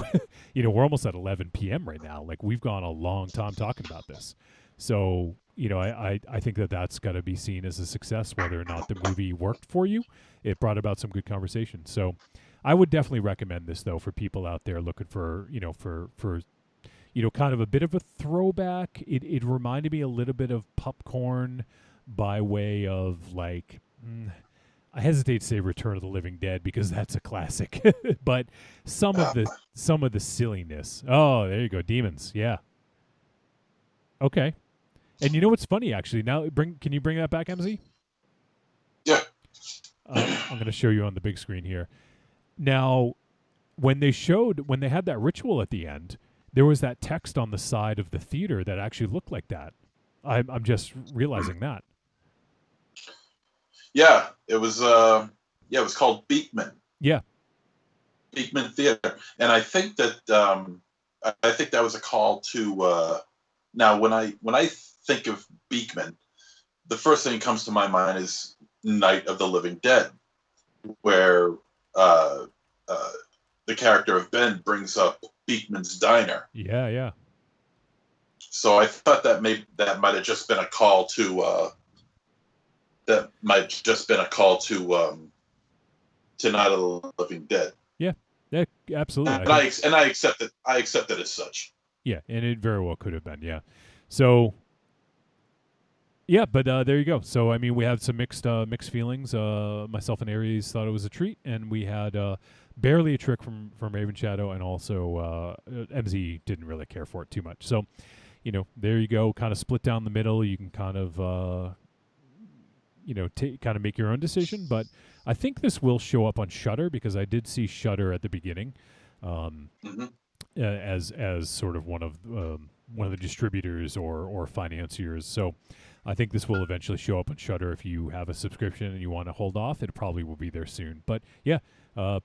Speaker 3: we're almost at 11 p.m. right now. Like, we've gone a long time talking about this. So, I think that's got to be seen as a success, whether or not the movie worked for you. It brought about some good conversation. So I would definitely recommend this, though, for people out there looking for, kind of a bit of a throwback. It reminded me a little bit of Popcorn by way of, like, I hesitate to say Return of the Living Dead because that's a classic, but some of the silliness. Oh, there you go, demons. Yeah. Okay. And you know what's funny, actually? Now, can you bring that back, MZ?
Speaker 2: Yeah.
Speaker 3: I'm going to show you on the big screen here. Now, when they had that ritual at the end, there was that text on the side of the theater that actually looked like that. I'm just realizing that.
Speaker 2: Yeah, it was called Beekman.
Speaker 3: Yeah.
Speaker 2: Beekman Theater. And I think that was a call to now when I think of Beekman, the first thing that comes to my mind is Night of the Living Dead, where the character of Ben brings up Beekman's Diner.
Speaker 3: Yeah, yeah.
Speaker 2: So I thought that might have just been a call to Night of the Living Dead.
Speaker 3: Yeah, absolutely.
Speaker 2: And I accept it. I accept it as such.
Speaker 3: Yeah, and it very well could have been. Yeah. So. Yeah, but there you go. So I mean, we had some mixed feelings. Myself and Aries thought it was a treat, and we had barely a trick from Raven Shadow, and also MZ didn't really care for it too much. So, there you go, kind of split down the middle. You can kind of, kind of make your own decision. But I think this will show up on Shudder because I did see Shudder at the beginning, as sort of one of the distributors or financiers. So I think this will eventually show up on Shudder. If you have a subscription and you want to hold off, it probably will be there soon. But yeah,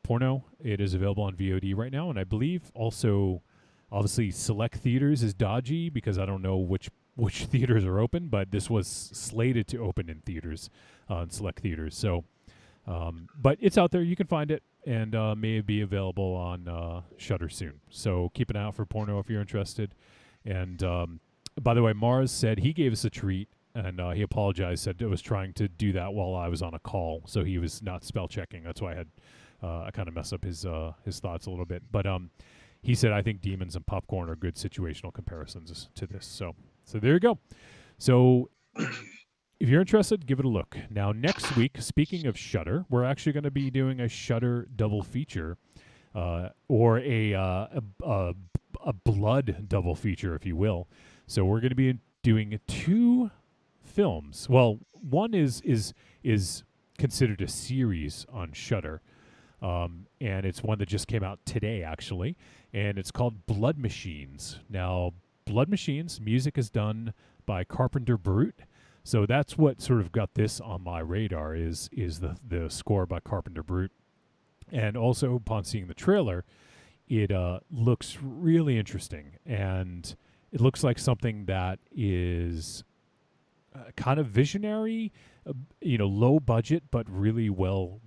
Speaker 3: Porno, it is available on VOD right now, and I believe also, obviously, select theaters is dodgy because I don't know which theaters are open, but this was slated to open in theaters, in select theaters. So, but it's out there. You can find it, and may be available on Shudder soon. So keep an eye out for Porno if you're interested. And by the way, Mars said he gave us a treat, and he apologized, said it was trying to do that while I was on a call, so he was not spell checking. That's why I kind of messed up his thoughts a little bit. But he said, I think Demons and Popcorn are good situational comparisons to this. So there you go. So if you're interested, give it a look. Now, next week, speaking of Shudder, we're actually going to be doing a Shudder double feature, or a blood double feature, if you will. So we're going to be doing 2 films. Well, one is considered a series on Shudder, and it's one that just came out today, actually, and it's called Blood Machines. Now, Blood Machines, music is done by Carpenter Brute, so that's what sort of got this on my radar is the score by Carpenter Brute. And also, upon seeing the trailer, it looks really interesting, and it looks like something that is kind of visionary, low budget, but really well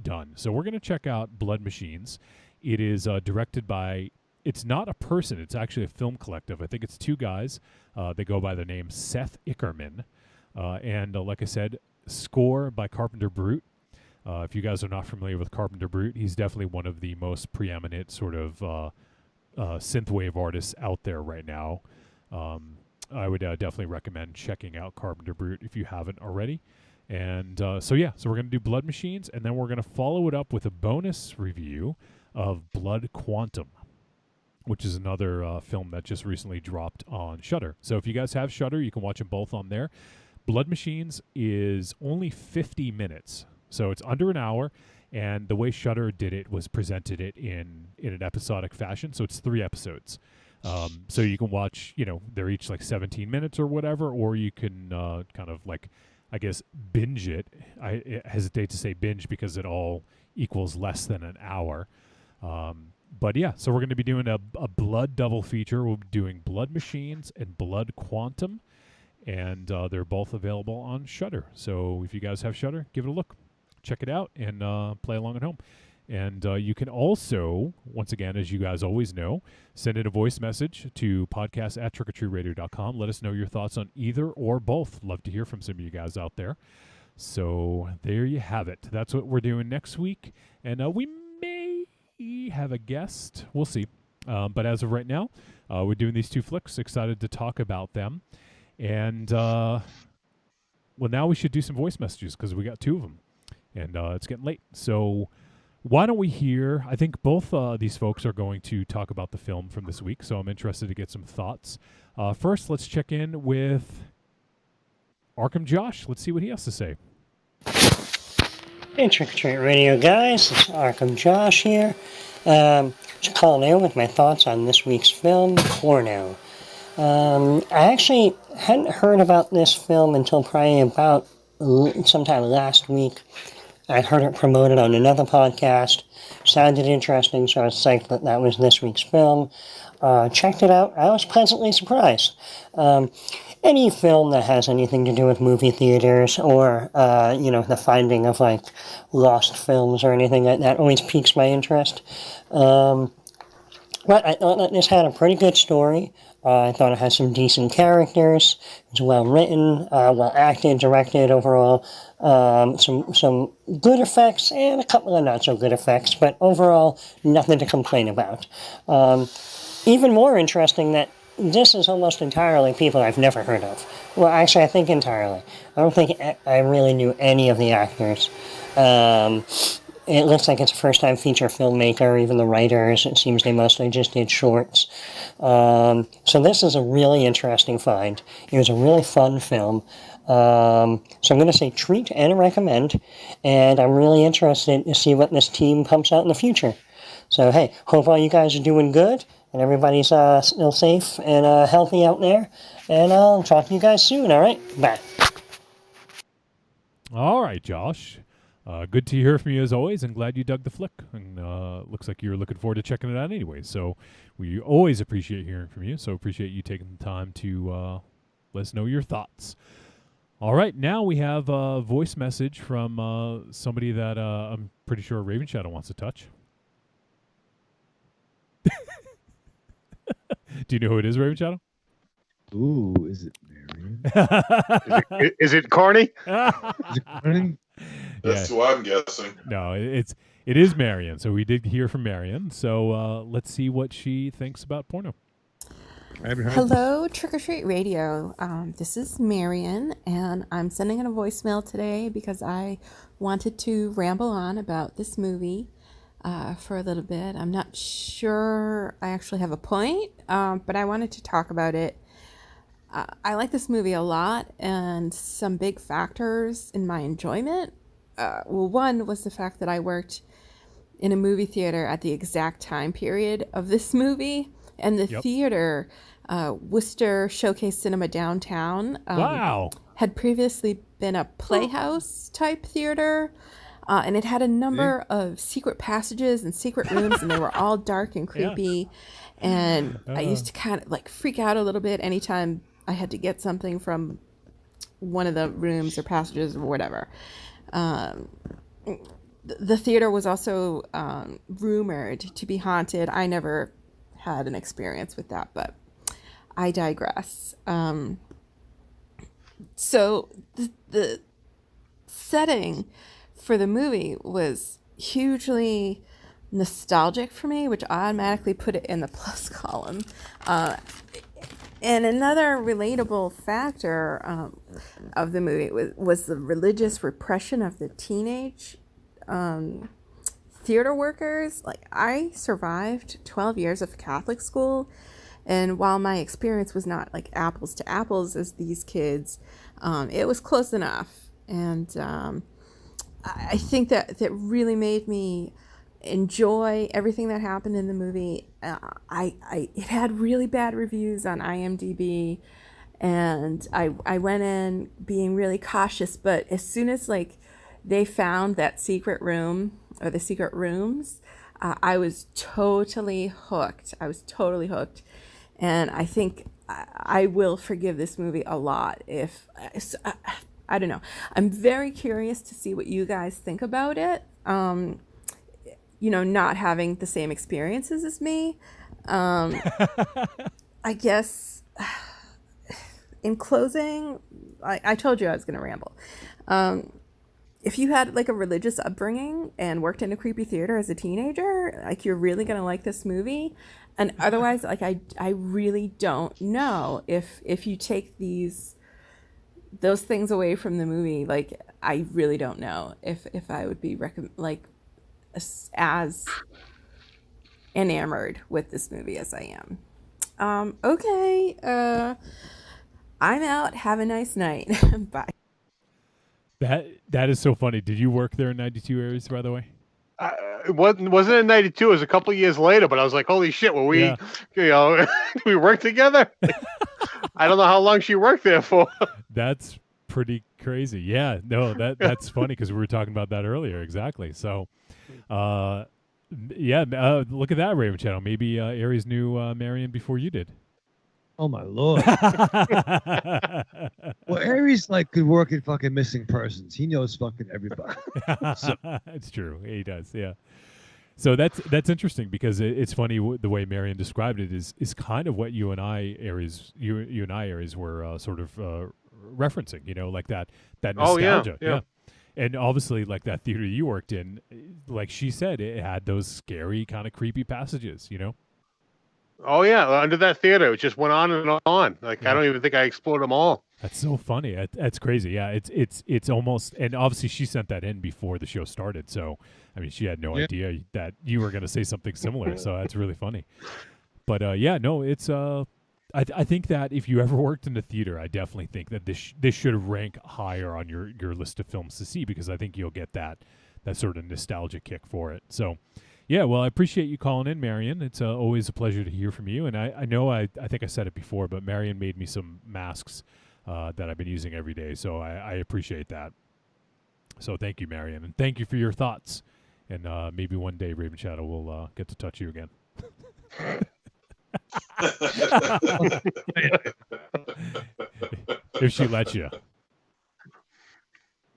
Speaker 3: done. So we're going to check out Blood Machines. It is directed by, it's not a person, it's actually a film collective. I think it's 2 guys. They go by the name Seth Ickerman. And like I said, score by Carpenter Brute. If you guys are not familiar with Carpenter Brute, he's definitely one of the most preeminent sort of synthwave artists out there right now. I would definitely recommend checking out Carpenter Brute if you haven't already. And so we're going to do Blood Machines, and then we're going to follow it up with a bonus review of Blood Quantum, which is another film that just recently dropped on Shudder. So if you guys have Shudder, you can watch them both on there. Blood Machines is only 50 minutes, so it's under an hour, and the way Shudder did it was presented it in an episodic fashion, so it's 3 episodes. So you can watch, they're each like 17 minutes or whatever, or you can kind of like, I guess, binge it. I hesitate to say binge because it all equals less than an hour. But yeah, so we're going to be doing a blood double feature. We'll be doing Blood Machines and Blood Quantum, and they're both available on Shudder. So if you guys have Shudder, give it a look. Check it out and play along at home. And you can also, once again, as you guys always know, send in a voice message to podcast@trickortreatradio.com. Let us know your thoughts on either or both. Love to hear from some of you guys out there. So there you have it. That's what we're doing next week. And we may have a guest. We'll see. But as of right now, we're doing these 2 flicks. Excited to talk about them. And, well, now we should do some voice messages because we got 2 of them. And it's getting late. So why don't we hear, I think both these folks are going to talk about the film from this week, so I'm interested to get some thoughts. First, let's check in with Arkham Josh. Let's see what he has to say.
Speaker 15: Hey, Trick or Treat Radio guys, it's Arkham Josh here. Just calling in with my thoughts on this week's film, Porno. I actually hadn't heard about this film until probably about sometime last week. I heard it promoted on another podcast. Sounded interesting, so I was psyched that that was this week's film. Checked it out. I was pleasantly surprised. Any film that has anything to do with movie theaters or, the finding of, lost films or anything like that always piques my interest. But I thought that this had a pretty good story. I thought it had some decent characters. It was well written, well acted, directed overall. Some good effects and a couple of not so good effects, but overall nothing to complain about. Even more interesting that this is almost entirely people I've never heard of. Well, actually, I think entirely. I don't think I really knew any of the actors. It looks like it's a first-time feature filmmaker, even the writers. It seems they mostly just did shorts. So this is a really interesting find. It was a really fun film. So I'm going to say treat and recommend, and I'm really interested to see what this team pumps out in the future. So hey, hope all you guys are doing good, and everybody's still safe and healthy out there, and I'll talk to you guys soon, all right? Bye.
Speaker 3: All right, Josh. Good to hear from you as always, and glad you dug the flick. And looks like you're looking forward to checking it out anyway. So we always appreciate hearing from you. So appreciate you taking the time to let us know your thoughts. All right, now we have a voice message from somebody that I'm pretty sure Raven Shadow wants to touch. Do you know who it is, Raven Shadow?
Speaker 4: Ooh, is it Marion?
Speaker 5: Is it corny?
Speaker 4: Is it corny?
Speaker 2: That's who I'm guessing.
Speaker 3: No, it is Marion. So we did hear from Marion. So let's see what she thinks about porno.
Speaker 16: Hello, Trick or Treat Radio. This is Marion, and I'm sending in a voicemail today because I wanted to ramble on about this movie for a little bit. I'm not sure I actually have a point, but I wanted to talk about it. I like this movie a lot, and some big factors in my enjoyment. Well, one was the fact that I worked in a movie theater at the exact time period of this movie, and the theater, Worcester Showcase Cinema Downtown, had previously been a playhouse type theater, and it had a number of secret passages and secret rooms, and they were all dark and creepy. And I used to kind of like freak out a little bit anytime I had to get something from one of the rooms or passages or whatever. The theater was also rumored to be haunted. I never had an experience with that, but I digress. So the setting for the movie was hugely nostalgic for me, which automatically put it in the plus column. And another relatable factor of the movie was the religious repression of the teenage theater workers. Like, I survived 12 years of Catholic school, and while my experience was not like apples to apples as these kids, it was close enough. And I think that really made me enjoy everything that happened in the movie. It had really bad reviews on IMDb, and I went in being really cautious, but as soon as like they found that secret room or the secret rooms, I was totally hooked. And I think I will forgive this movie a lot if I don't know. I'm very curious to see what you guys think about it. Not having the same experiences as me. I guess in closing, I told you I was going to ramble. If you had like a religious upbringing and worked in a creepy theater as a teenager, like, you're really going to like this movie. And otherwise, like, I really don't know if you take those things away from the movie. Like, I really don't know if I would be as enamored with this movie as I am. Okay. I'm out. Have a nice night. Bye.
Speaker 3: That is so funny. Did you work there in 92 Aries, by the way?
Speaker 5: It wasn't in 92. It was a couple of years later, but I was like, holy shit, we worked together? I don't know how long she worked there for.
Speaker 3: That's pretty crazy. Yeah, no, that's funny because we were talking about that earlier. Exactly. So, look at that, Raven Channel. Maybe Aries knew Marion before you did.
Speaker 4: Oh my lord. Well, Aries could work at fucking missing persons. He knows fucking everybody. So.
Speaker 3: It's true. He does. Yeah. So that's interesting because it's funny the way Marion described it is kind of what you and I Aries were sort of referencing. Like that nostalgia.
Speaker 5: Oh, yeah.
Speaker 3: And obviously, like that theater you worked in, like she said, it had those scary kind of creepy passages.
Speaker 5: Oh yeah, under that theater, it just went on and on. Like, I don't even think I explored them all.
Speaker 3: That's so funny. That's crazy. Yeah, it's almost, and obviously she sent that in before the show started. So, I mean, she had no idea that you were going to say something similar. So that's really funny. But yeah, no, it's I think that if you ever worked in the theater, I definitely think that this should rank higher on your list of films to see, because I think you'll get that sort of nostalgia kick for it. So, yeah, well, I appreciate you calling in, Marion. It's always a pleasure to hear from you. And I know I think I said it before, but Marion made me some masks that I've been using every day, so I appreciate that. So thank you, Marion, and thank you for your thoughts. And maybe one day Raven Shadow will get to touch you again. If she lets you.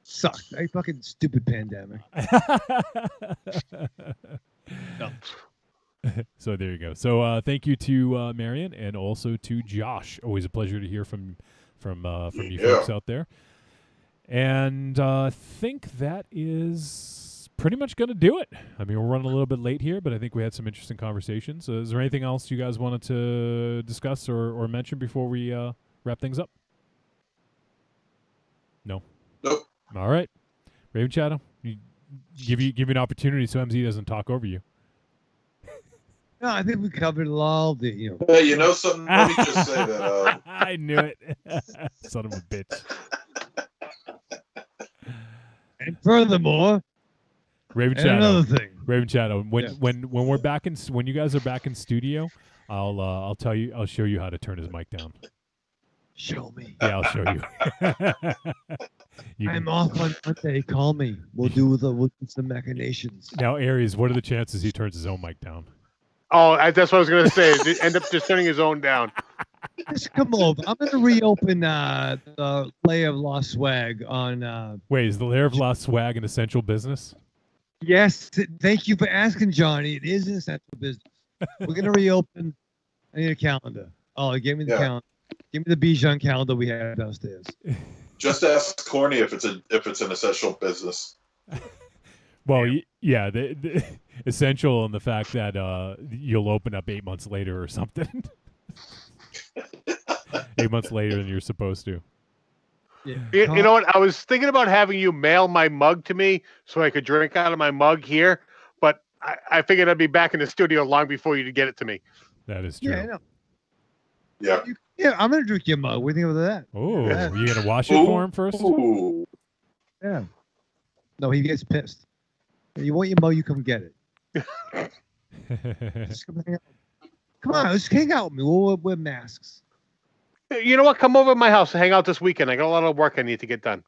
Speaker 4: Sucked. A fucking stupid pandemic.
Speaker 3: So there you go. So thank you to Marion, and also to Josh. Always a pleasure to hear from you folks out there. And I think that is pretty much going to do it. I mean, we're running a little bit late here, but I think we had some interesting conversations. Is there anything else you guys wanted to discuss or mention before we wrap things up? No?
Speaker 2: Nope.
Speaker 3: All right. Raven Shadow, give you an opportunity so MZ doesn't talk over you.
Speaker 4: No, I think we covered all the,
Speaker 2: Hey, you know something? Let me just say that.
Speaker 3: I knew it. Son of a bitch.
Speaker 4: And furthermore,
Speaker 3: Raven
Speaker 4: and
Speaker 3: Shadow.
Speaker 4: another thing.
Speaker 3: Raven Shadow. When we're back when you guys are back in studio, I'll show you how to turn his mic down.
Speaker 4: Show me.
Speaker 3: Yeah, I'll show you.
Speaker 4: I'm off on Monday. Call me. We'll do some machinations.
Speaker 3: Now, Aries, what are the chances he turns his own mic down?
Speaker 5: Oh, that's what I was going to say. End up just turning his own down.
Speaker 4: Just come over. I'm going to reopen the Layer of Lost Swag on.
Speaker 3: Wait, is the Layer of Lost Swag an essential business?
Speaker 4: Yes. Thank you for asking, Johnny. It is an essential business. We're going to reopen. I need a calendar. Oh, he gave me the calendar. Give me the Bijan calendar we have downstairs.
Speaker 2: Just ask Corny if it's an essential business.
Speaker 3: Well, yeah, the essential in the fact that you'll open up 8 months later or something. 8 months later than you're supposed to.
Speaker 5: Yeah. You know what? I was thinking about having you mail my mug to me so I could drink out of my mug here, but I figured I'd be back in the studio long before you to get it to me.
Speaker 3: That is true.
Speaker 4: Yeah, I know.
Speaker 2: Yeah.
Speaker 4: Yeah, I'm gonna drink your mug. What do you think of that?
Speaker 3: Oh, you gonna wash it for him first?
Speaker 2: Ooh.
Speaker 4: Yeah. No, he gets pissed. You want your mug, you come get it. Just come hang out. Come on, let's hang out with me. We'll wear masks.
Speaker 5: You know what? Come over to my house and hang out this weekend. I got a lot of work I need to get done.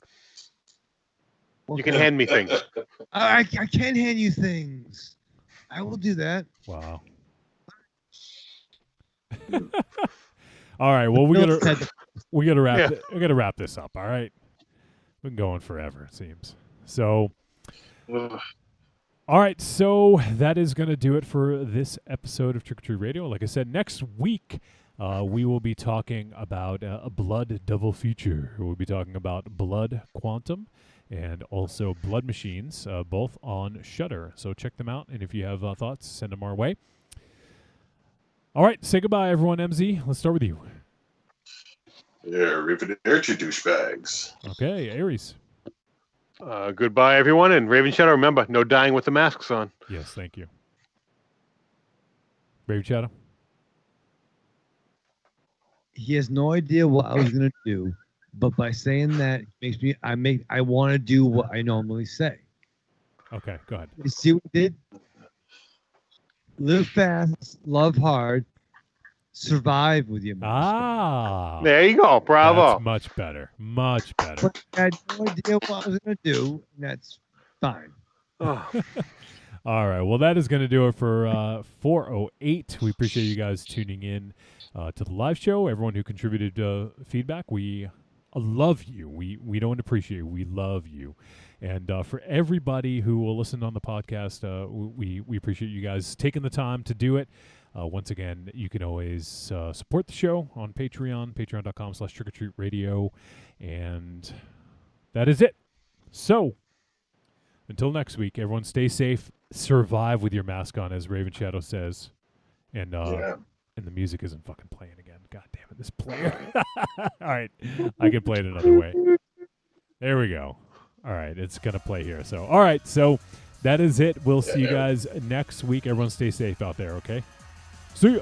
Speaker 5: You can hand me things.
Speaker 4: I can hand you things. I will do that.
Speaker 3: Wow. All right. Well, we gotta wrap this up. All right. We've been going forever, it seems. So, all right. So that is gonna do it for this episode of Trick or Treat Radio. Like I said, next week we will be talking about a Blood double feature. We'll be talking about Blood Quantum and also Blood Machines, both on Shudder. So check them out, and if you have thoughts, send them our way. All right, say goodbye, everyone. MZ, let's start with you.
Speaker 2: Yeah, arrivederci, douchebags.
Speaker 3: Okay, Aries.
Speaker 5: Goodbye, everyone, and Raven Shadow. Remember, no dying with the masks on.
Speaker 3: Yes, thank you. Raven Shadow.
Speaker 4: He has no idea what I was gonna do, but by saying that makes me I want to do what I normally say.
Speaker 3: Okay, go ahead.
Speaker 4: You see what he did? Live fast, love hard, survive with your mask.
Speaker 5: There you go. Bravo.
Speaker 3: That's much better. Much better.
Speaker 4: But I had no idea what I was going to do, and that's fine.
Speaker 3: All right. Well, that is going to do it for 408. We appreciate you guys tuning in to the live show. Everyone who contributed feedback, we love you. We don't appreciate you. We love you. And for everybody who will listen on the podcast, we appreciate you guys taking the time to do it. Once again, you can always support the show on Patreon, patreon.com/trickortreatradio. And that is it. So, until next week, everyone stay safe, survive with your mask on, as Raven Shadow says. And and the music isn't fucking playing again. God damn it, this player. All right, I can play it another way. There we go. All right, it's going to play here. So, all right, so that is it. We'll see you guys next week. Everyone stay safe out there, okay? See ya.